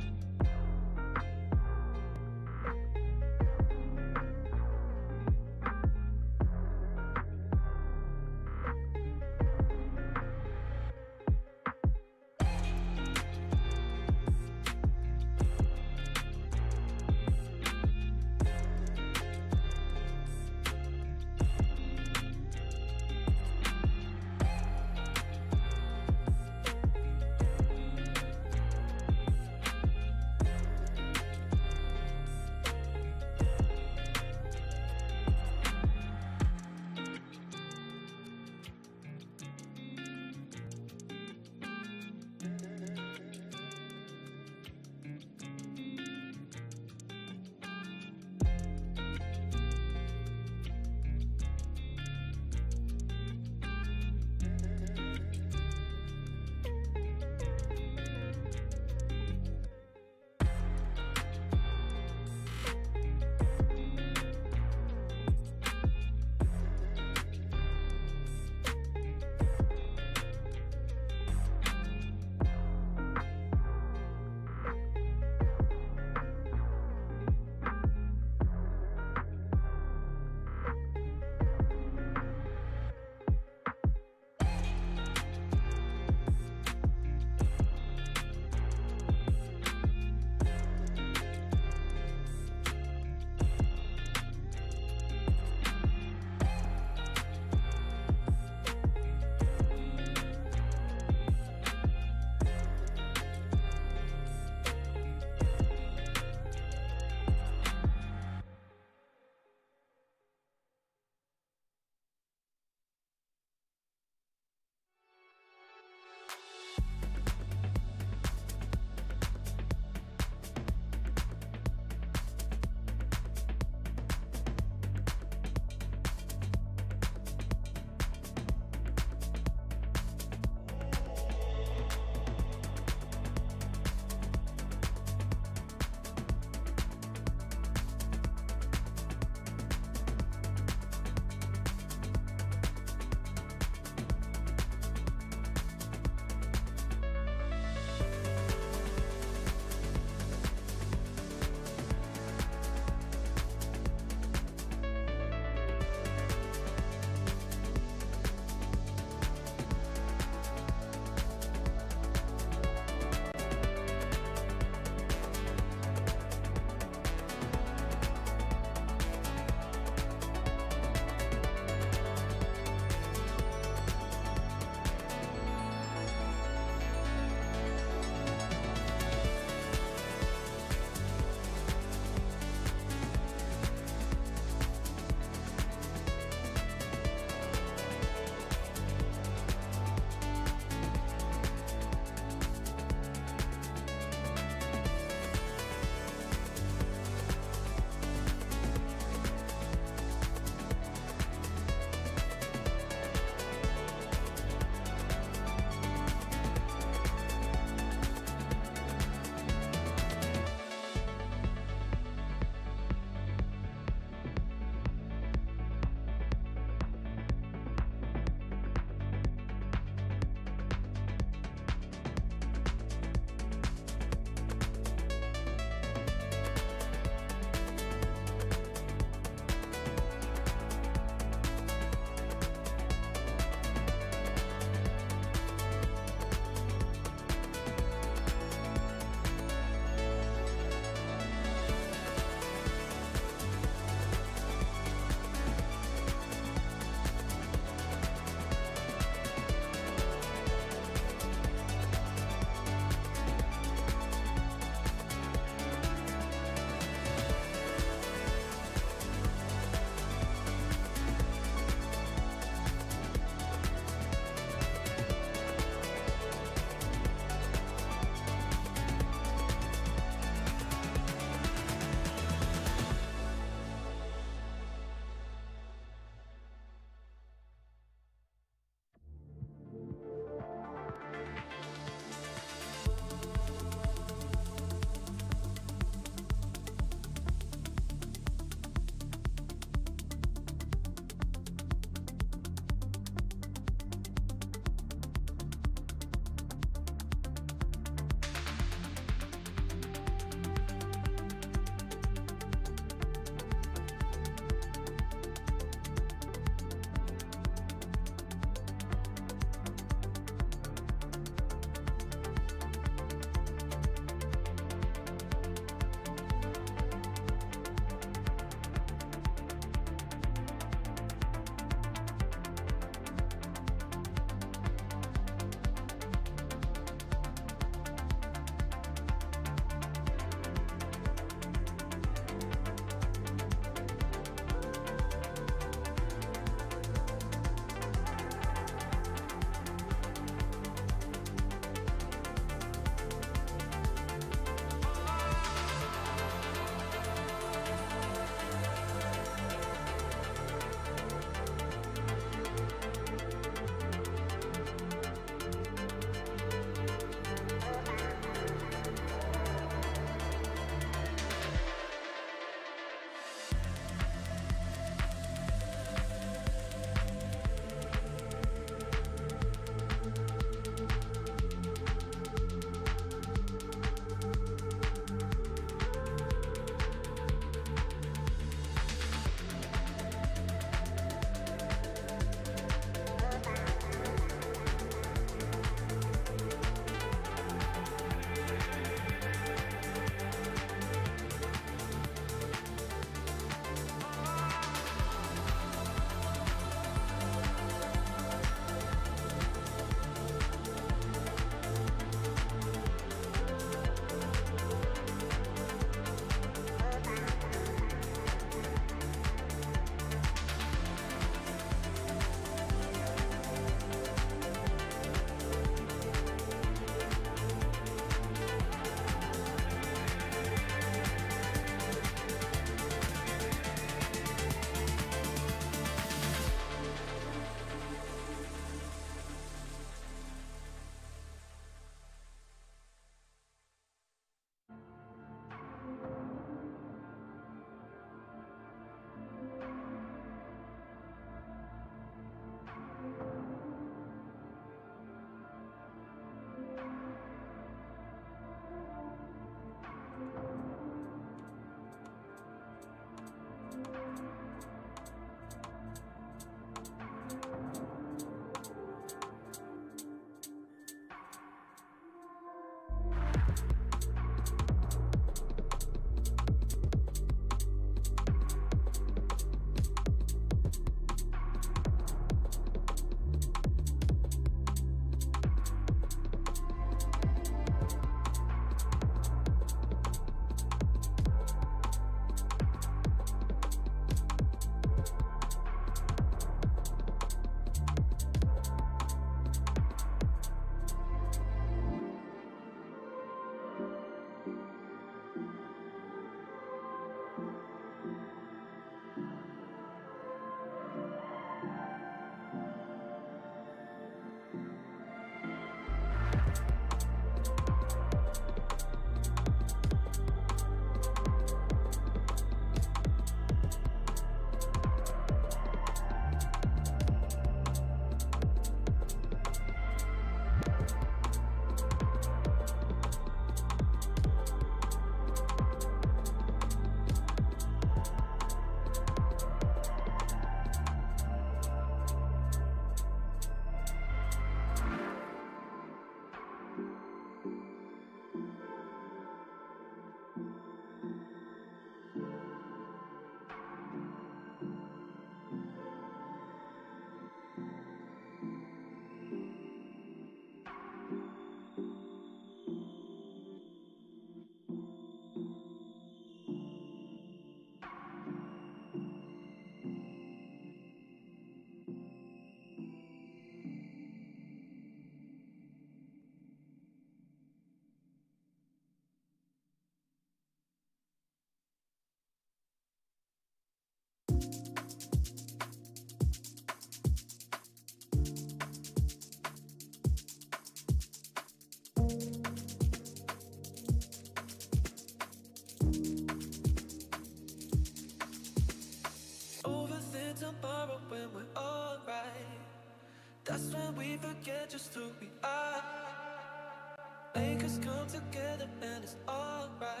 Make us come together and it's alright.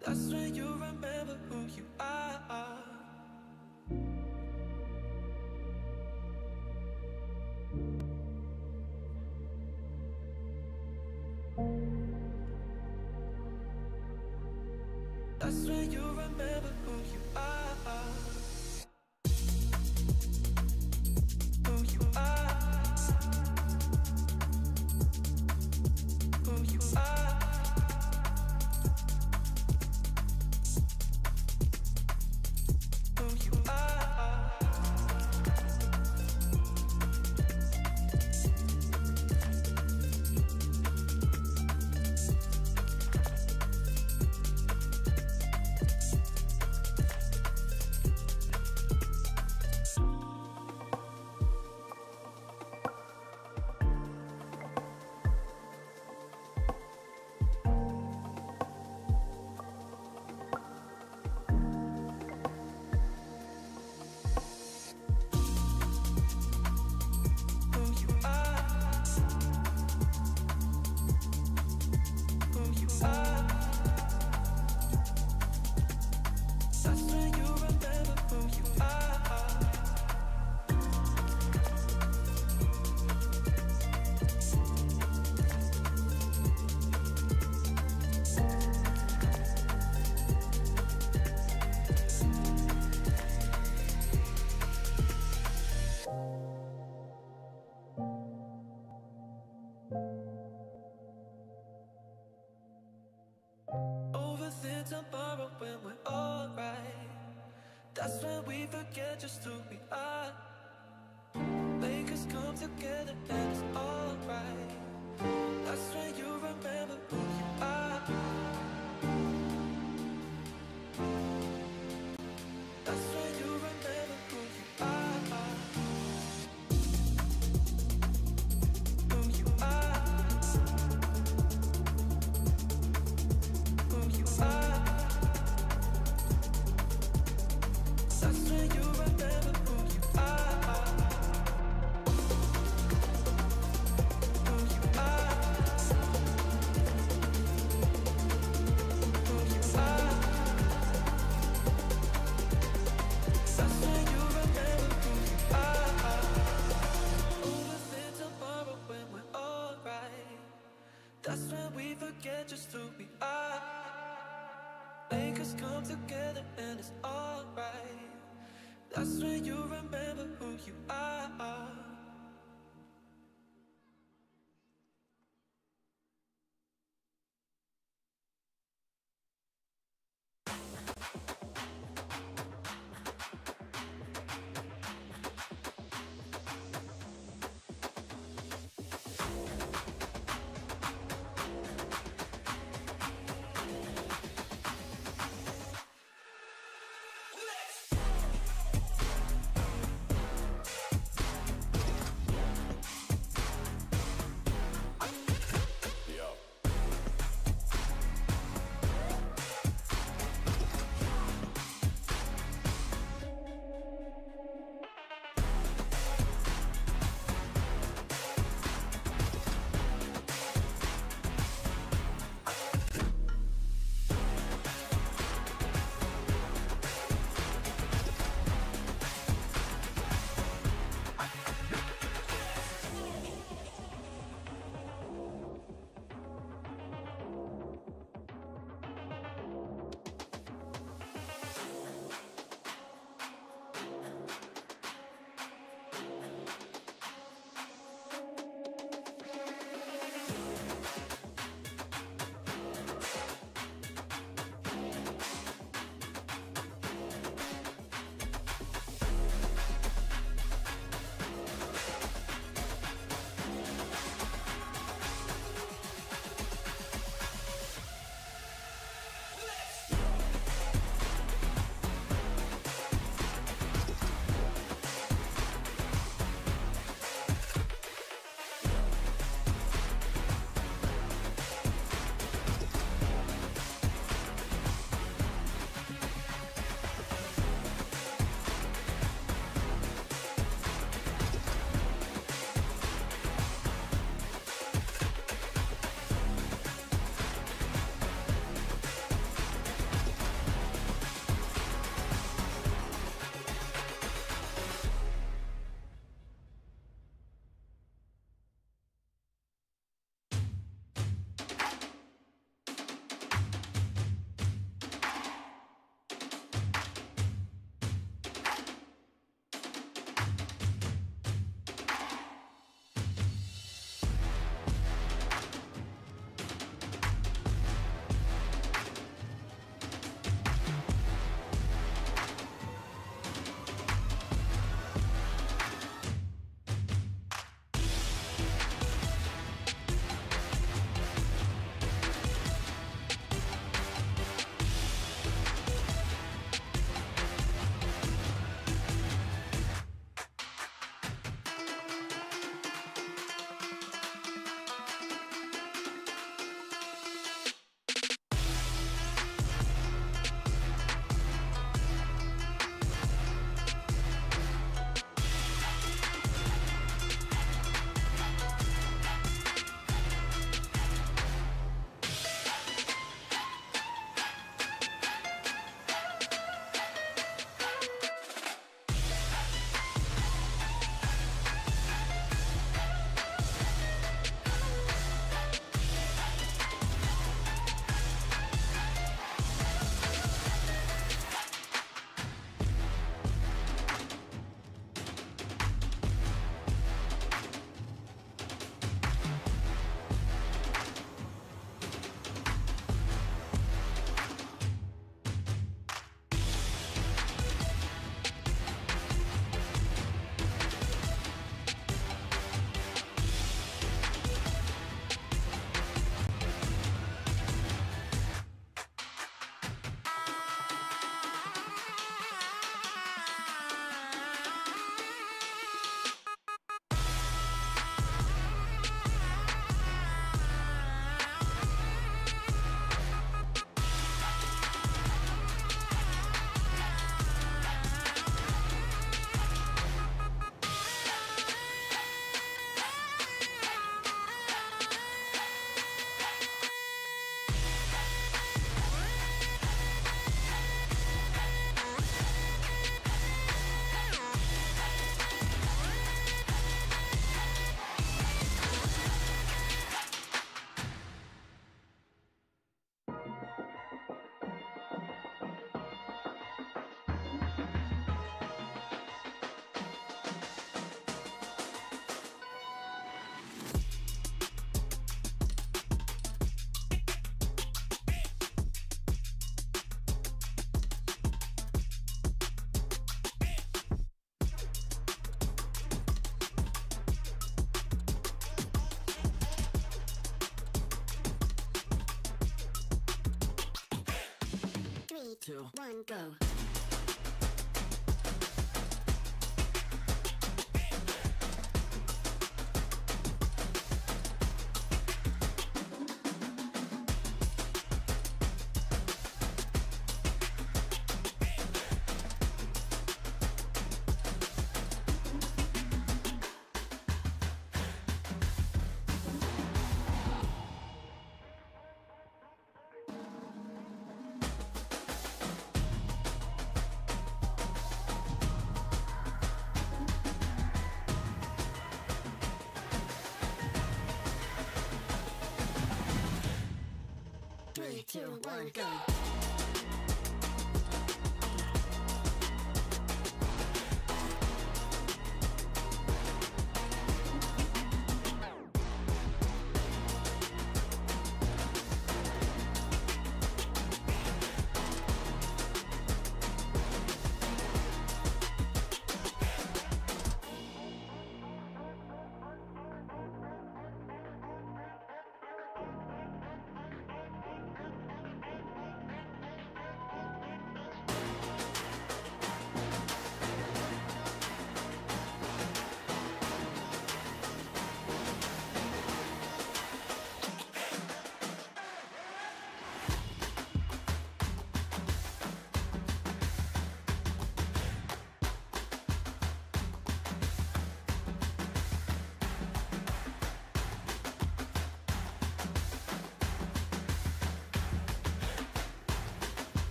That's when you remember who you are. That's when you remember who you are. Who you are. Who you are. Who you are. Overthink tomorrow when we're alright. That's when we forget just who we are. Make us come together and it's alright. That's when you remember who you are. That's when you remember who you are. Who you are. Who you are. That's when you remember who you are. Who you are. Who you are. That's when you remember who you are. Overthink tomorrow when we're alright. That's when we forget just who we are. Make us come together and it's alright. That's when you remember who you are. 2, 1, go. 3, 2, 1, go.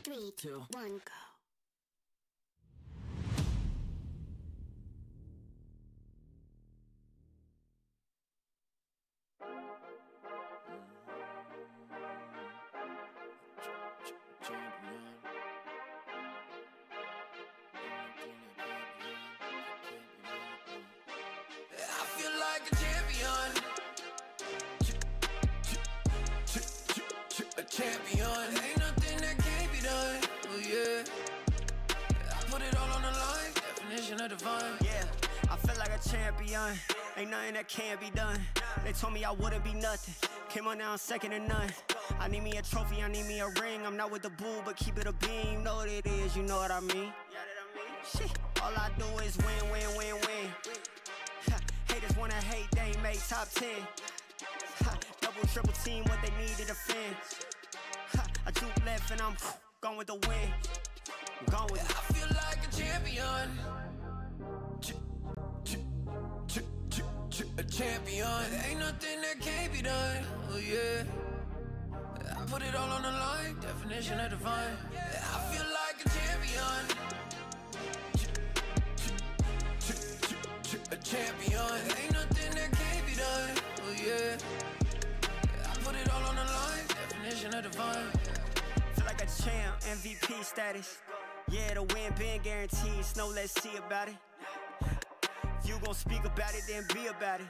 Three, 2, 1, go. I feel like a champion. A champion. Ain't nothing that can't be done. Oh yeah. I put it all on the line. Definition of divine. Yeah, I feel like a champion. Ain't nothing that can't be done. They told me I wouldn't be nothing. Came on down second to none. I need me a trophy, I need me a ring. I'm not with the bull, but keep it a beam. You know what it is, you know what I mean? Shit, all I do is win, win, win, win. Haters wanna hate, they ain't make top 10. Double, triple team, what they need to defend. I juke left and I'm gone with the win. I'm gone with it. I feel like a champion. A champion. Ain't nothing that can't be done. Oh yeah. I put it all on the line. Definition of divine. I feel like a champion. A champion. Ain't nothing that can't be done. Oh yeah. I put it all on the line. Definition of divine. Feel like a champ, MVP status. Yeah, the win been guaranteed. Snow, let's see about it. If you gon' speak about it, then be about it.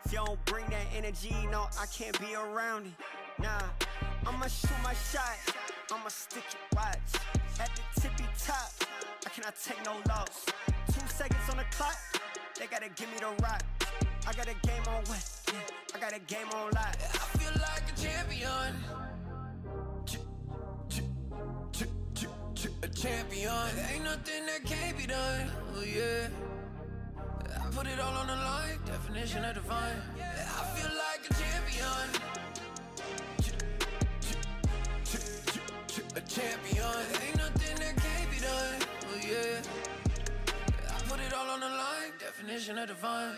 If you don't bring that energy, no, I can't be around it. Nah, I'ma shoot my shot. I'ma stick it, watch. At the tippy top, I cannot take no loss. 2 seconds on the clock, they gotta give me the rock. I got a game on wet, yeah, I got a game on lock. I feel like a champion. A champion. Ain't nothing that can't be done. Oh yeah. I put it all on the line. Definition of divine. I feel like a champion. A champion. Ain't nothing that can't be done. Oh yeah. I put it all on the line. Definition of divine.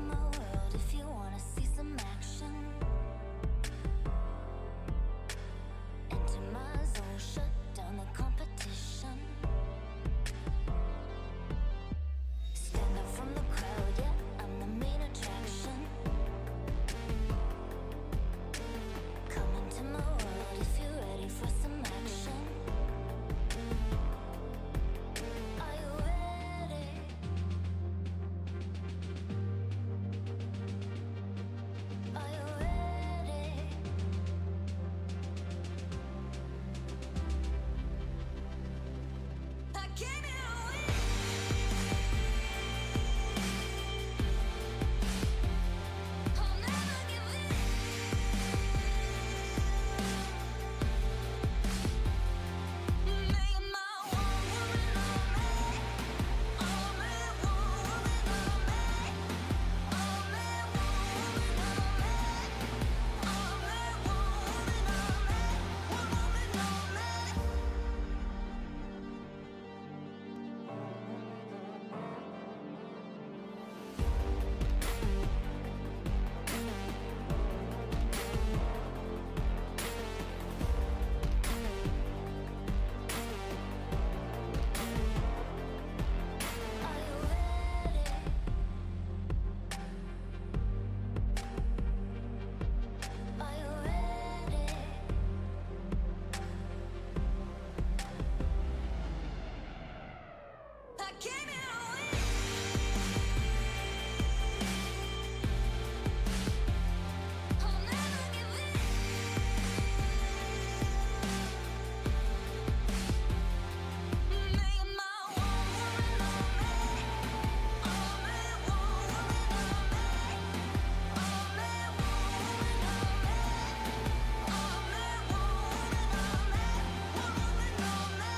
my world if you wanna see some action. Enter my zone, shut down the competition. Stand out from the crowd, yeah, I'm the main attraction. Come into my world if you're ready for some action. Are you ready? Are you ready? I came here to win. I'll never give in. Make my one woman on me. Only one woman on me. Only one woman on me. Only one woman on me. One woman on me. Are you ready? I came here to win. I'll never give in. Make my one woman on me. Only one woman on me. Only one woman on me. Only one woman on me. One woman on me.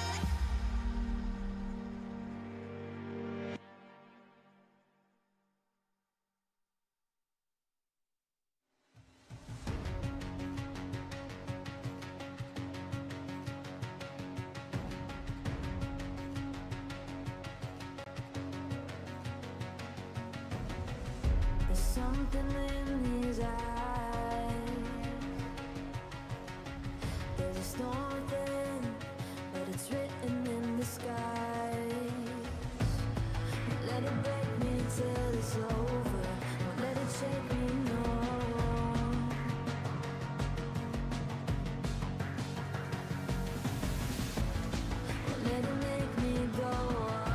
There's something in his eyes. There's a storm within, but it's written in the skies. Won't let it break me till it's over. Won't let it shake me, no. Won't let it make me go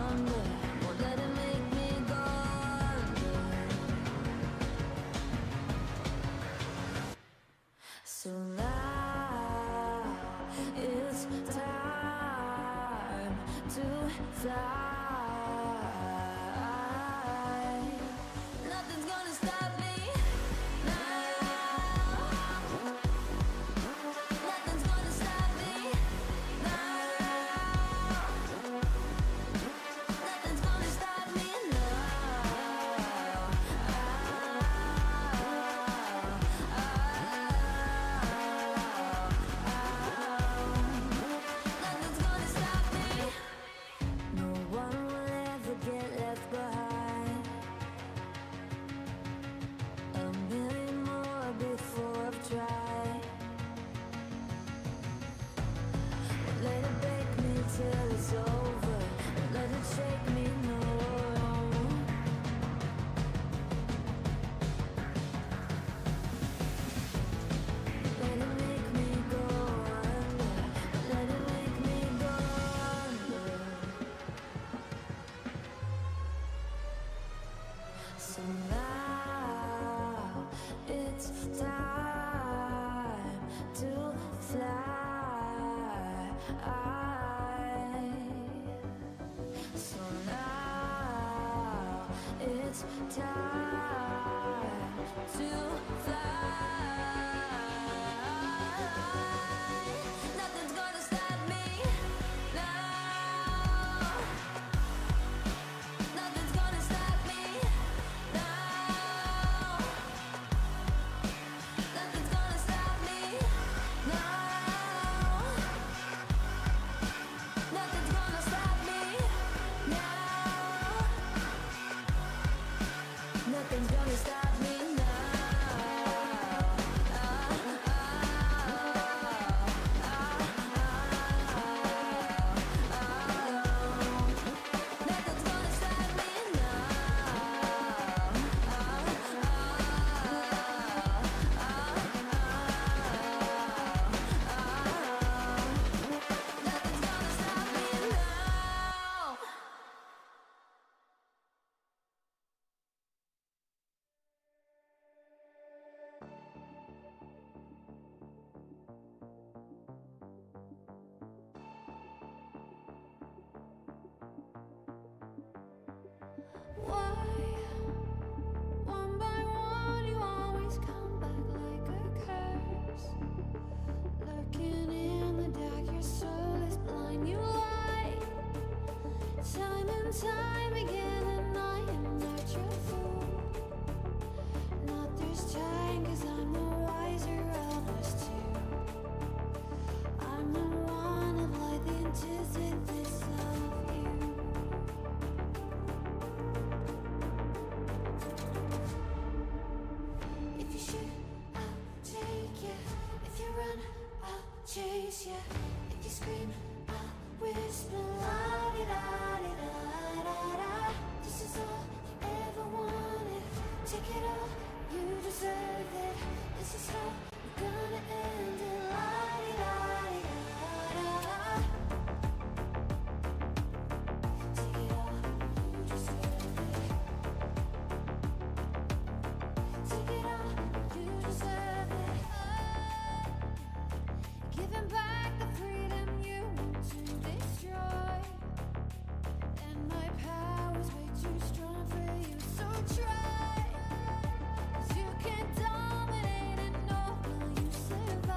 under. Won't let it make me go under. So now it's time to fly. Nothing's gonna stop me now. Nothing's gonna stop me now. Nothing's gonna stop me now. Nothing's gonna stop me. No one will ever get left behind. A million more before I've tried. Won't let it break me till it's over. Won't let it shake me, no. Let it make me go under. Let it make me go under. So now it's time to fly. So now it's time to fly. Nothing's gonna stop me now. Nothing's gonna stop me now. Nothing's gonna stop me now. Nothing's gonna stop me now. Nothing's gonna stop me now. Nothing's gonna stop me now. Why, one by one, you always come back like a curse? Lurking in the dark, your soul is blind, you lie. Time and time again, and I am not your fool. Not this time, 'cause I'm the wiser of us two. I'm the one of like the antithesis of you. If you shoot, I'll take you. If you run, I'll chase you. If you scream, I'll whisper la-di-da-di-da-da-da. This is all you ever wanted. Take it all, you deserve it. This is how we're gonna end it. La-di-da-di-da-da-da. Take it all, you deserve it. Take it all, you deserve it. Giving back the freedom you want to destroy. And my power's way too strong for you, so try. 'Cause you can't dominate and know will you survive.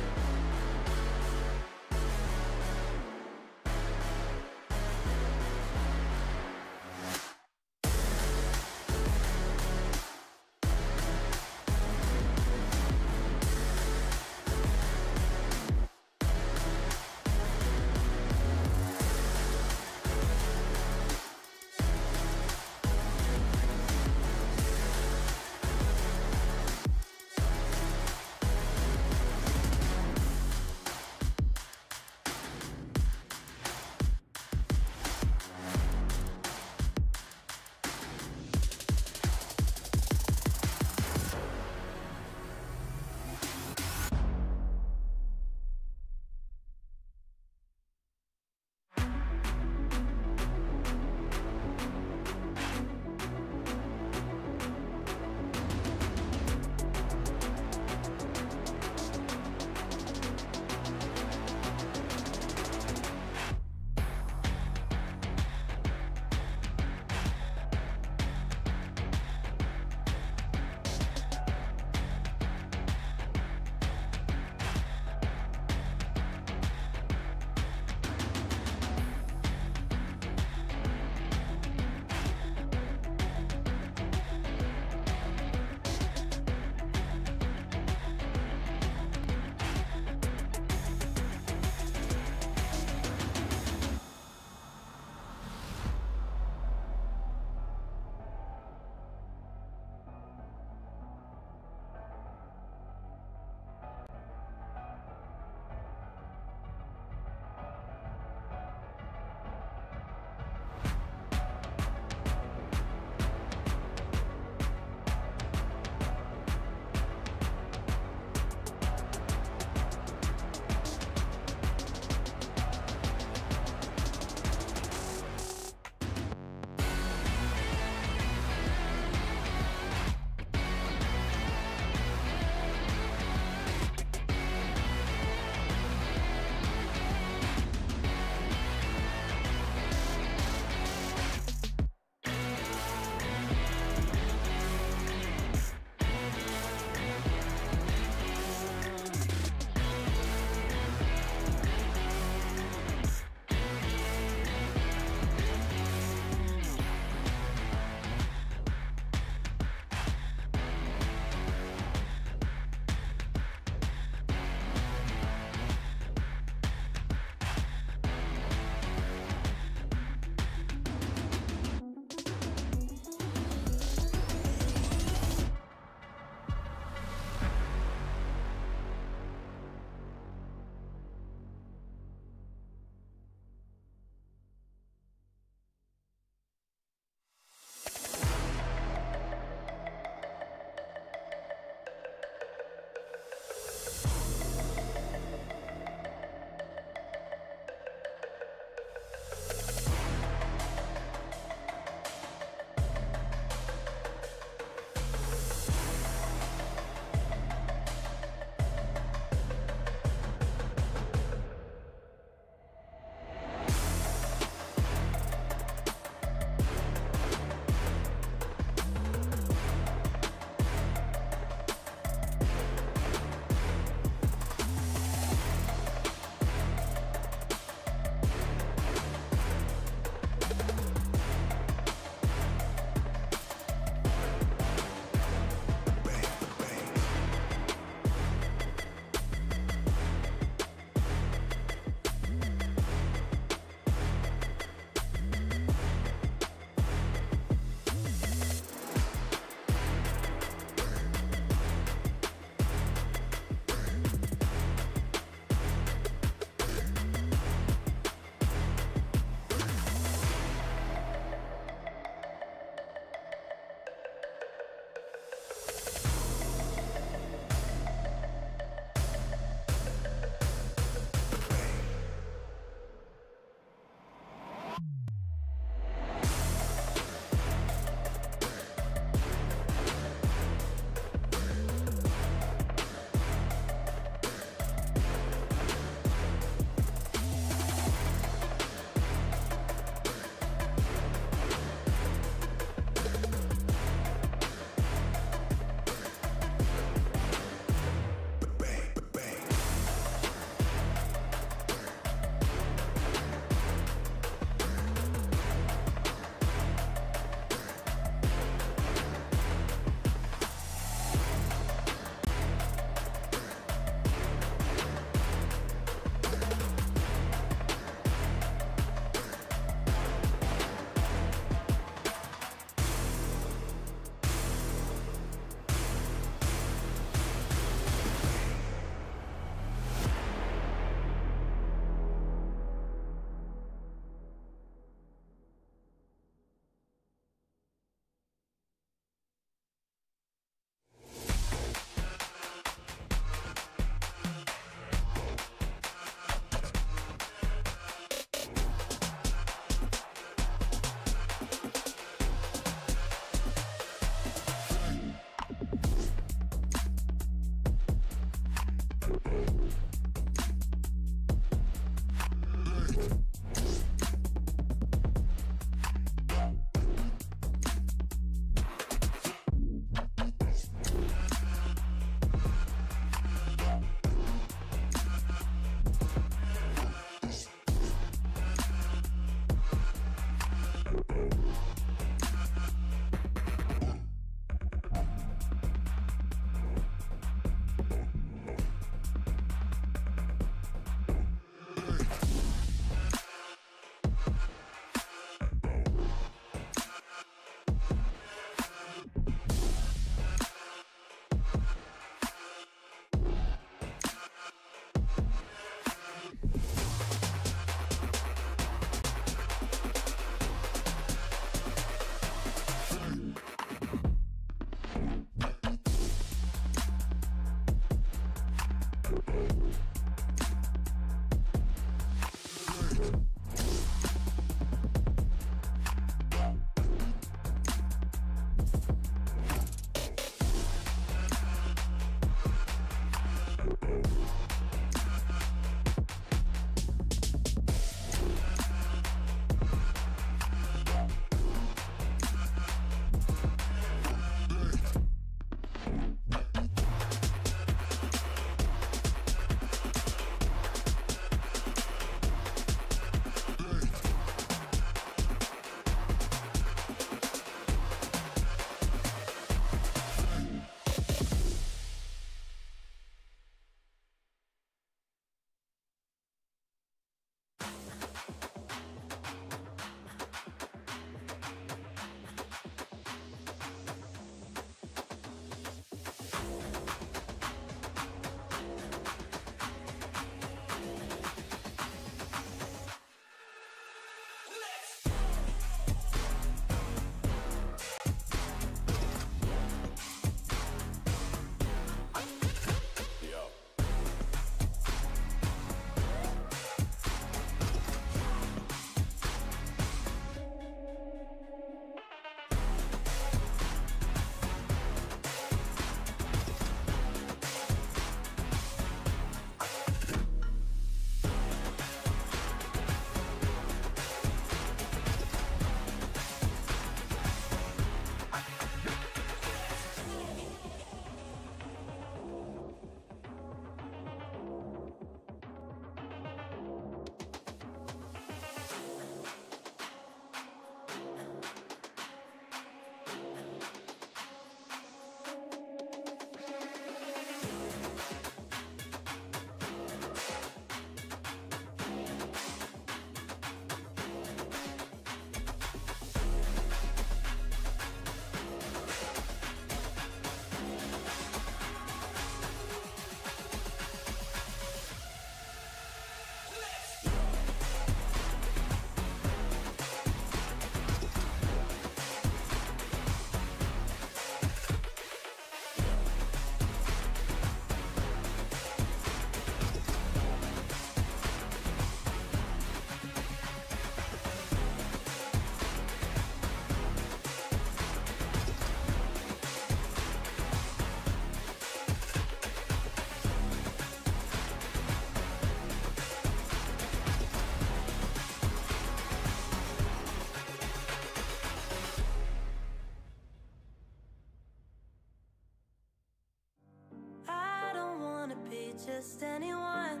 just anyone.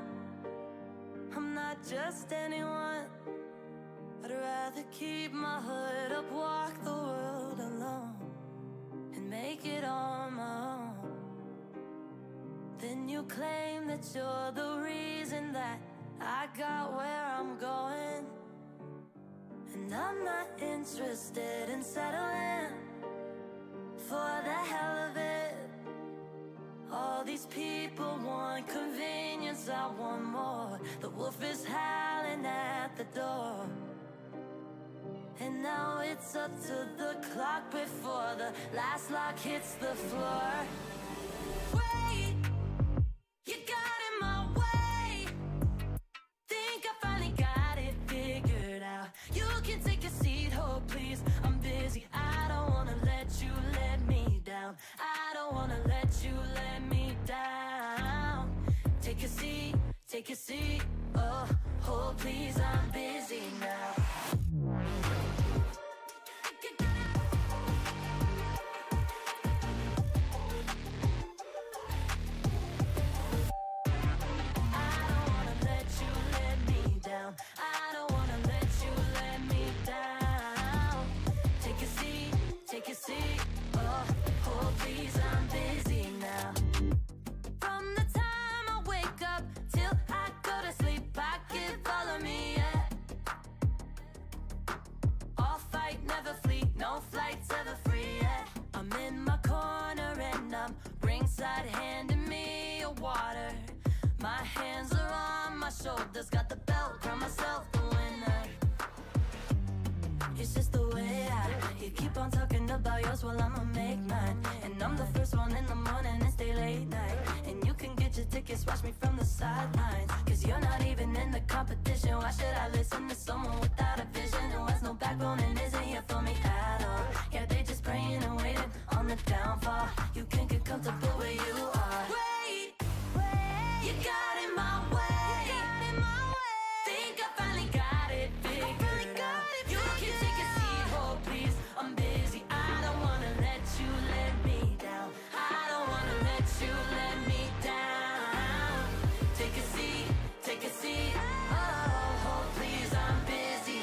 I'm not just anyone. I'd rather keep my hood up, walk the world alone, and make it on my own. Then you claim that you're the reason that I got where I'm going. And I'm not interested in settling for the hell of it. All these people want convenience, I want more. The wolf is howling at the door. And now it's up to the clock before the last lock hits the floor. Wait, you got in my way. Think I finally got it figured out. You can take a seat, hold please, I'm busy. I don't wanna let you let me down. I don't wanna let you let me down. a seat. Oh, oh, please, I'm busy now. I don't wanna let you let me down. Take a seat, take a seat. Oh, oh, please, I'm busy now. From the time I wake up till I go to sleep, I can follow me, yeah. All fight, never flee, no flights ever free, yeah. I'm in my corner and I'm ringside handing me a water. My hands are on my shoulders, got the belt, crown myself the winner. It's just the way you keep on talking about yours while I'ma make mine. And I'm the first one in the morning and stay late night. And you can get your tickets, watch me from the sidelines. Cause you're not even in the competition. Why should I listen to someone without a vision who has no backbone and isn't here for me at all? Yeah, they just praying and waiting on the downfall. You can't get comfortable where you are. Wait, you got in my way. Think I finally got it figured out. You can take a seat, oh please, I'm busy. I don't wanna let you let me down. I don't wanna let you let me down. Take a seat, take a seat. Oh, oh please, I'm busy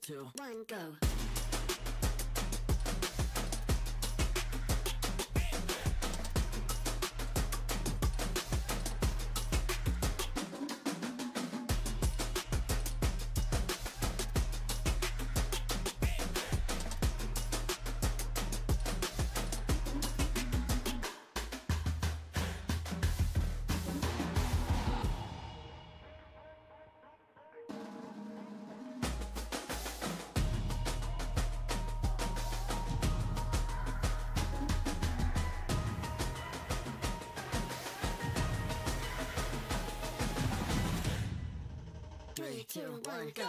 2, 1, go. Three, two, one, go.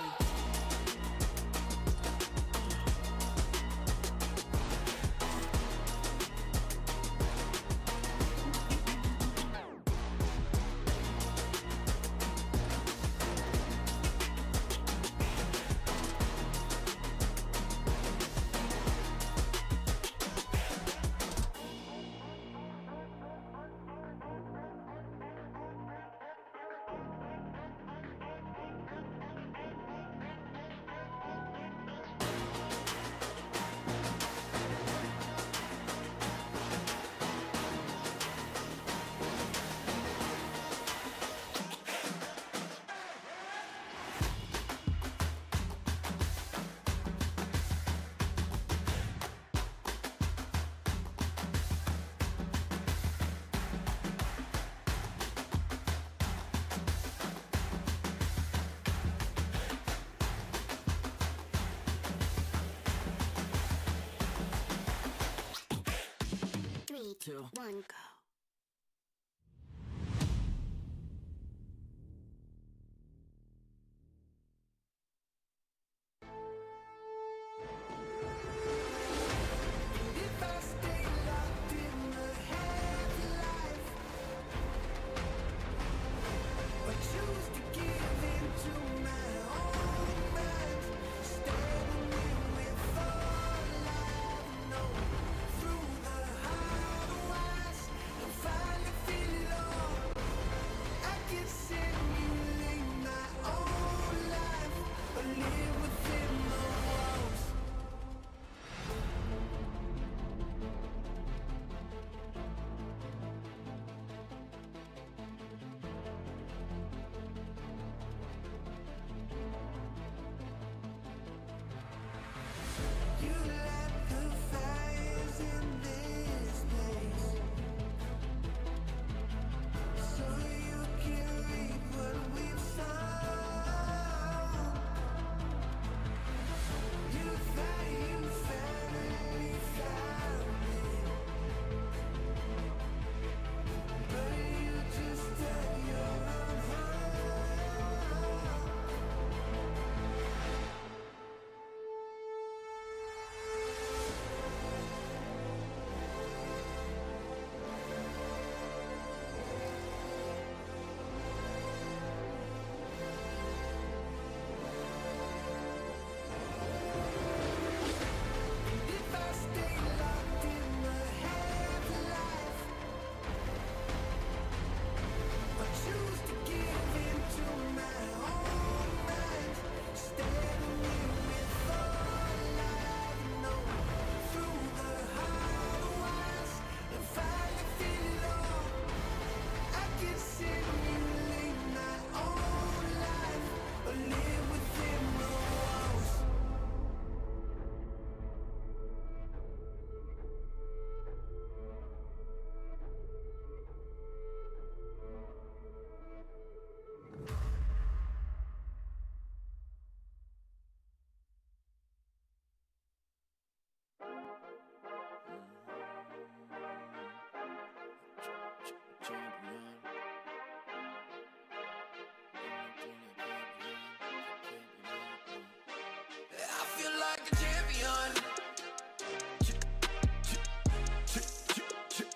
Three, two, one, go. If I stay locked in the headlights, but choose to give in to my own mind, standing with all I know, through the highways and finally feel it all. I can simulate my own life, but live within the walls. You light the fires in this place, so you can reap what we've sown. You finally found me, but you just dug your own hole. If I stay locked in the headlights, I choose to give in to my own mind, standing with all I know, through the highways and finally feel it all. I can simulate my own life, but live within the walls. I feel like a champion.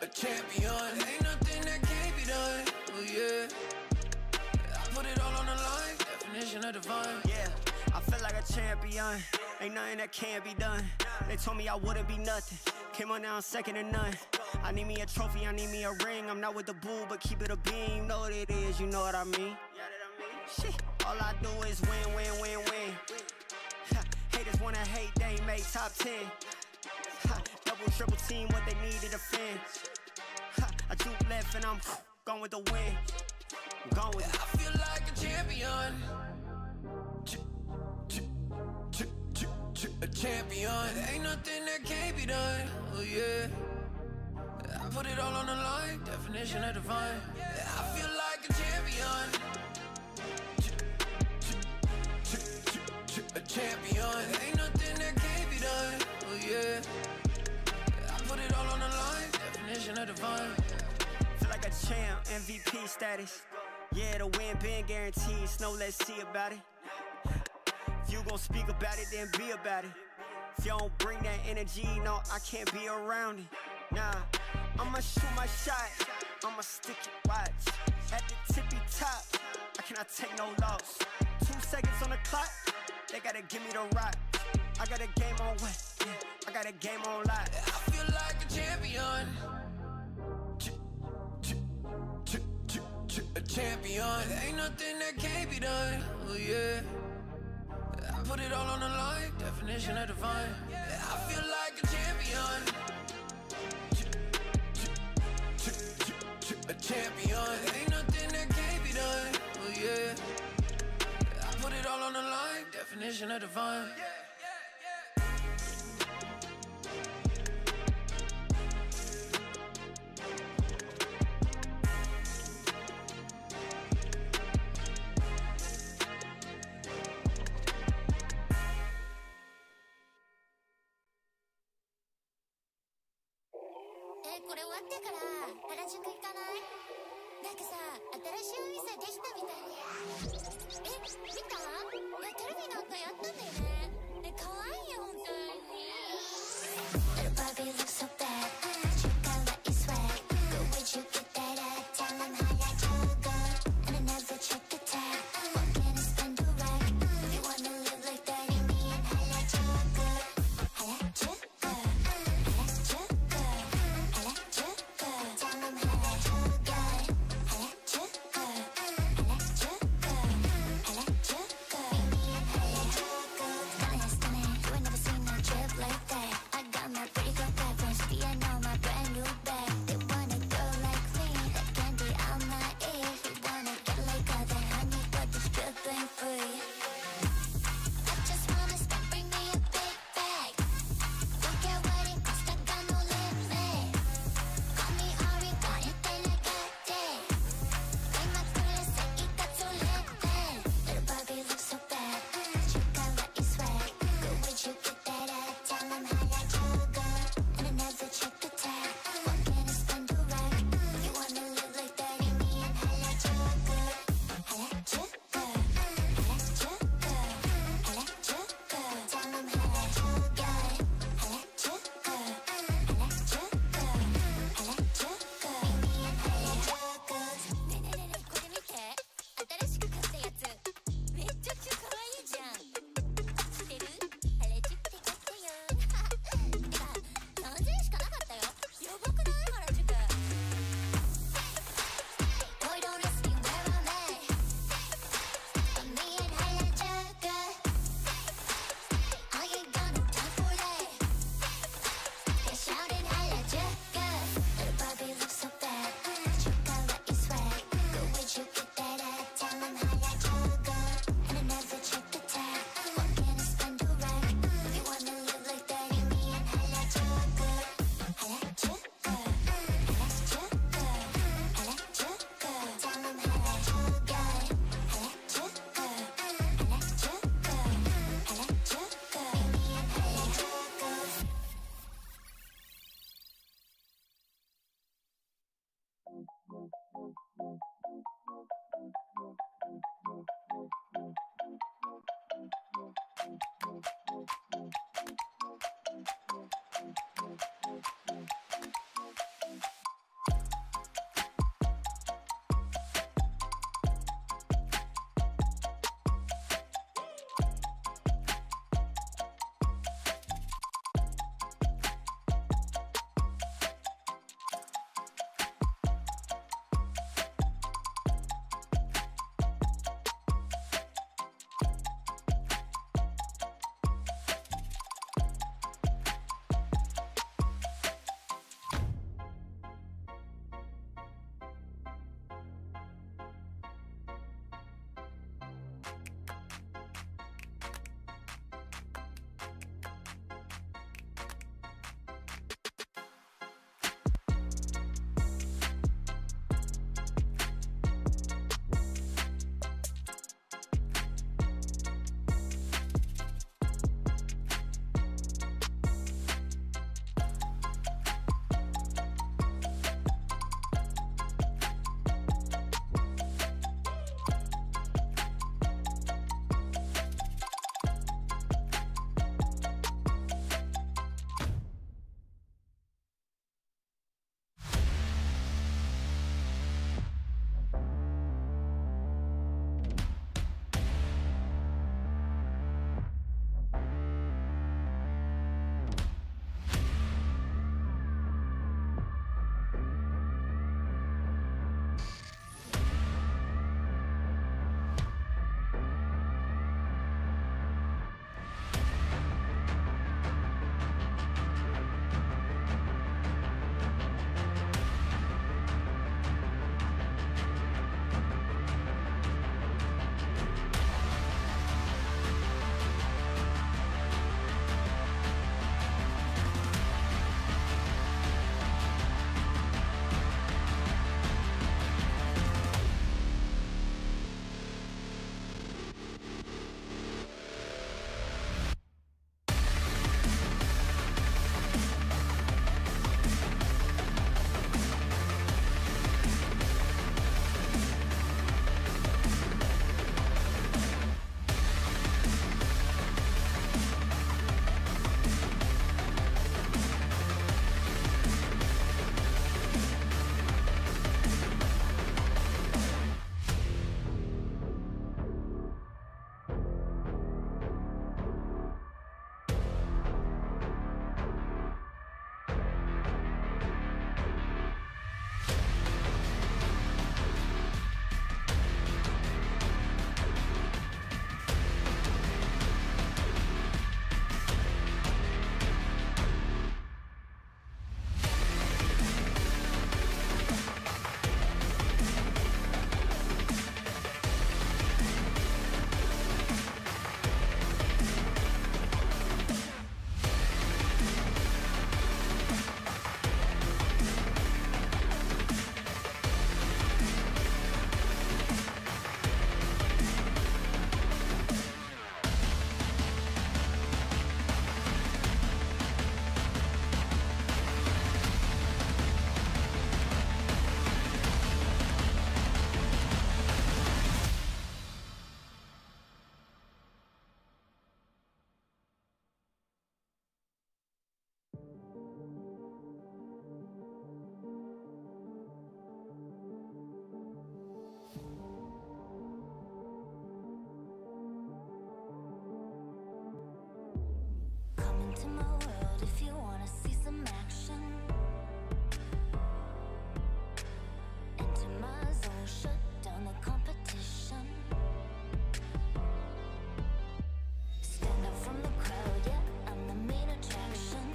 A champion. Ain't nothing that can't be done. Oh yeah. I put it all on the line. Definition of divine. Yeah, I feel like a champion. Ain't nothing that can't be done. They told me I wouldn't be nothing. Came on now, I'm second to none. I need me a trophy, I need me a ring. I'm not with the bull, but keep it a beam. You know what it is, you know what I mean? Shit, all I do is win, win, win, win. wanna hate, they ain't made top 10. Ha, double, triple team, what they need to defend. Ha, I juke left and I'm going with the win. I'm going with it. I feel like a champion. A champion. Ain't nothing that can't be done. Oh yeah. I put it all on the line. Definition of divine. I feel like a champion. A champion. Ain't nothing that can't be done. Oh yeah. I put it all on the line. Definition of divine. Feel like a champ, MVP status. Yeah, the win been guaranteed. So let's see about it. If you gon' speak about it, then be about it. If you don't bring that energy, no, I can't be around it. Nah, I'ma shoot my shot. I'ma stick it, watch. At the tippy top, I cannot take no loss. 2 seconds on the clock, they gotta give me the rock. I got a game on wet, yeah, I got a game on lock. I feel like a champion. A champion. Ain't nothing that can't be done. Oh yeah. I put it all on the line. Definition of divine. I feel like a champion. A champion. Ain't nothing that can't be done. Oh yeah. I put it all on the line. Definition of divine. into my world if you wanna see some action. Enter my zone, shut down the competition. Stand out from the crowd, yeah, I'm the main attraction.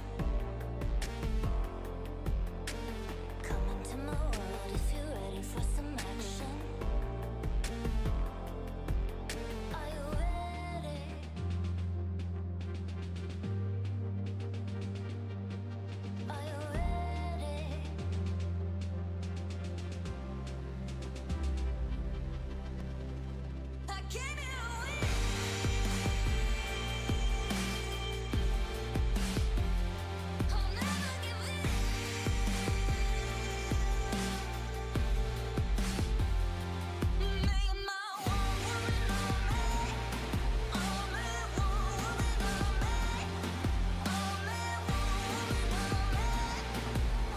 Come into my world if you're ready for some action. Are you ready? Are you ready? I came here to win. I'll never give in. Make my one woman on me. Only one woman on me. Only one woman on me.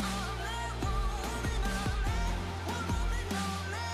Only one woman on me. One woman on me.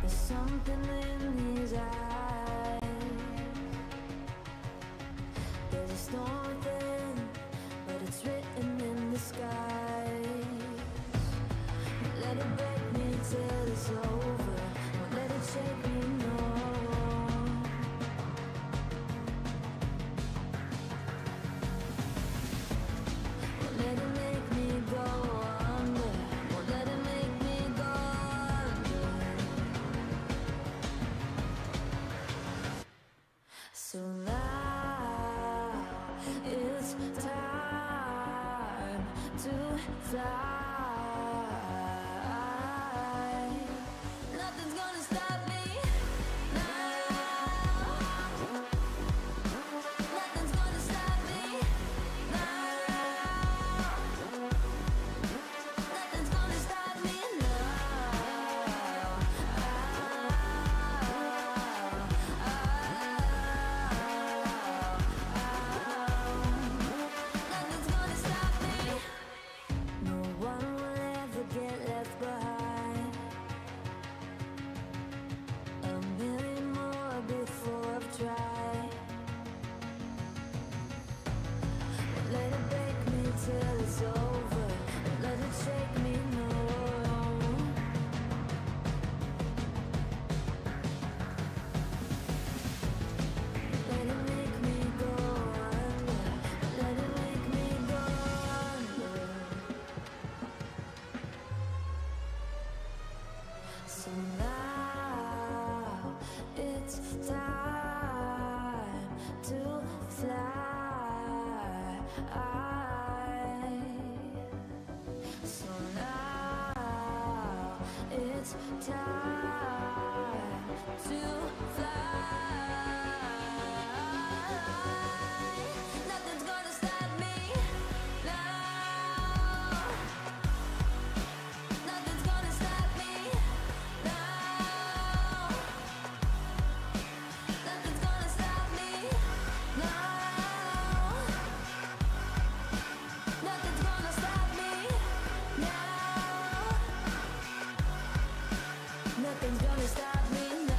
There's something in his eyes. There's a storm within, but it's written in the sky. Let it break me till it's over. Won't let it shake me, no. Won't let it make me go under. Won't let it make me go under. So now it's time to fly. Nothing's gonna stop me now. Nothing's gonna stop me now. Nothing's gonna stop me now. Nothing's gonna stop me. No one will ever get left behind. A million more before I've tried. Let it break me till it's over. Let it shake me, no. Let it make me go under. Let it make me go under. So now it's time to fly. So now it's time to fly. Nothing's gonna stop me now. Nothing's gonna stop me now. Nothing's gonna stop me now. Nothing's gonna stop me now. Nothing's gonna stop me now.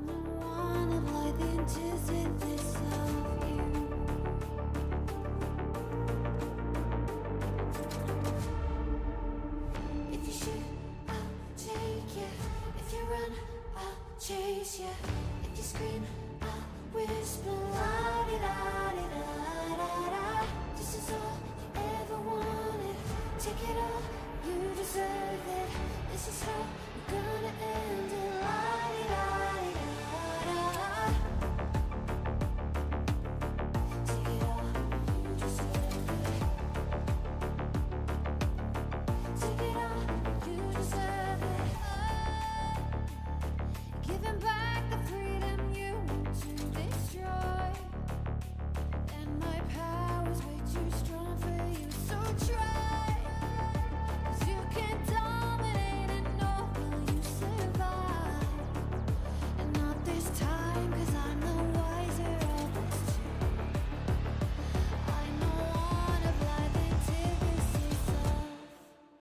Wanna blind the anticipations of you. If you shoot, I'll take you. If you run, I'll chase you. If you scream, I'll whisper la di da di da da da. This is all you ever wanted. Take it all.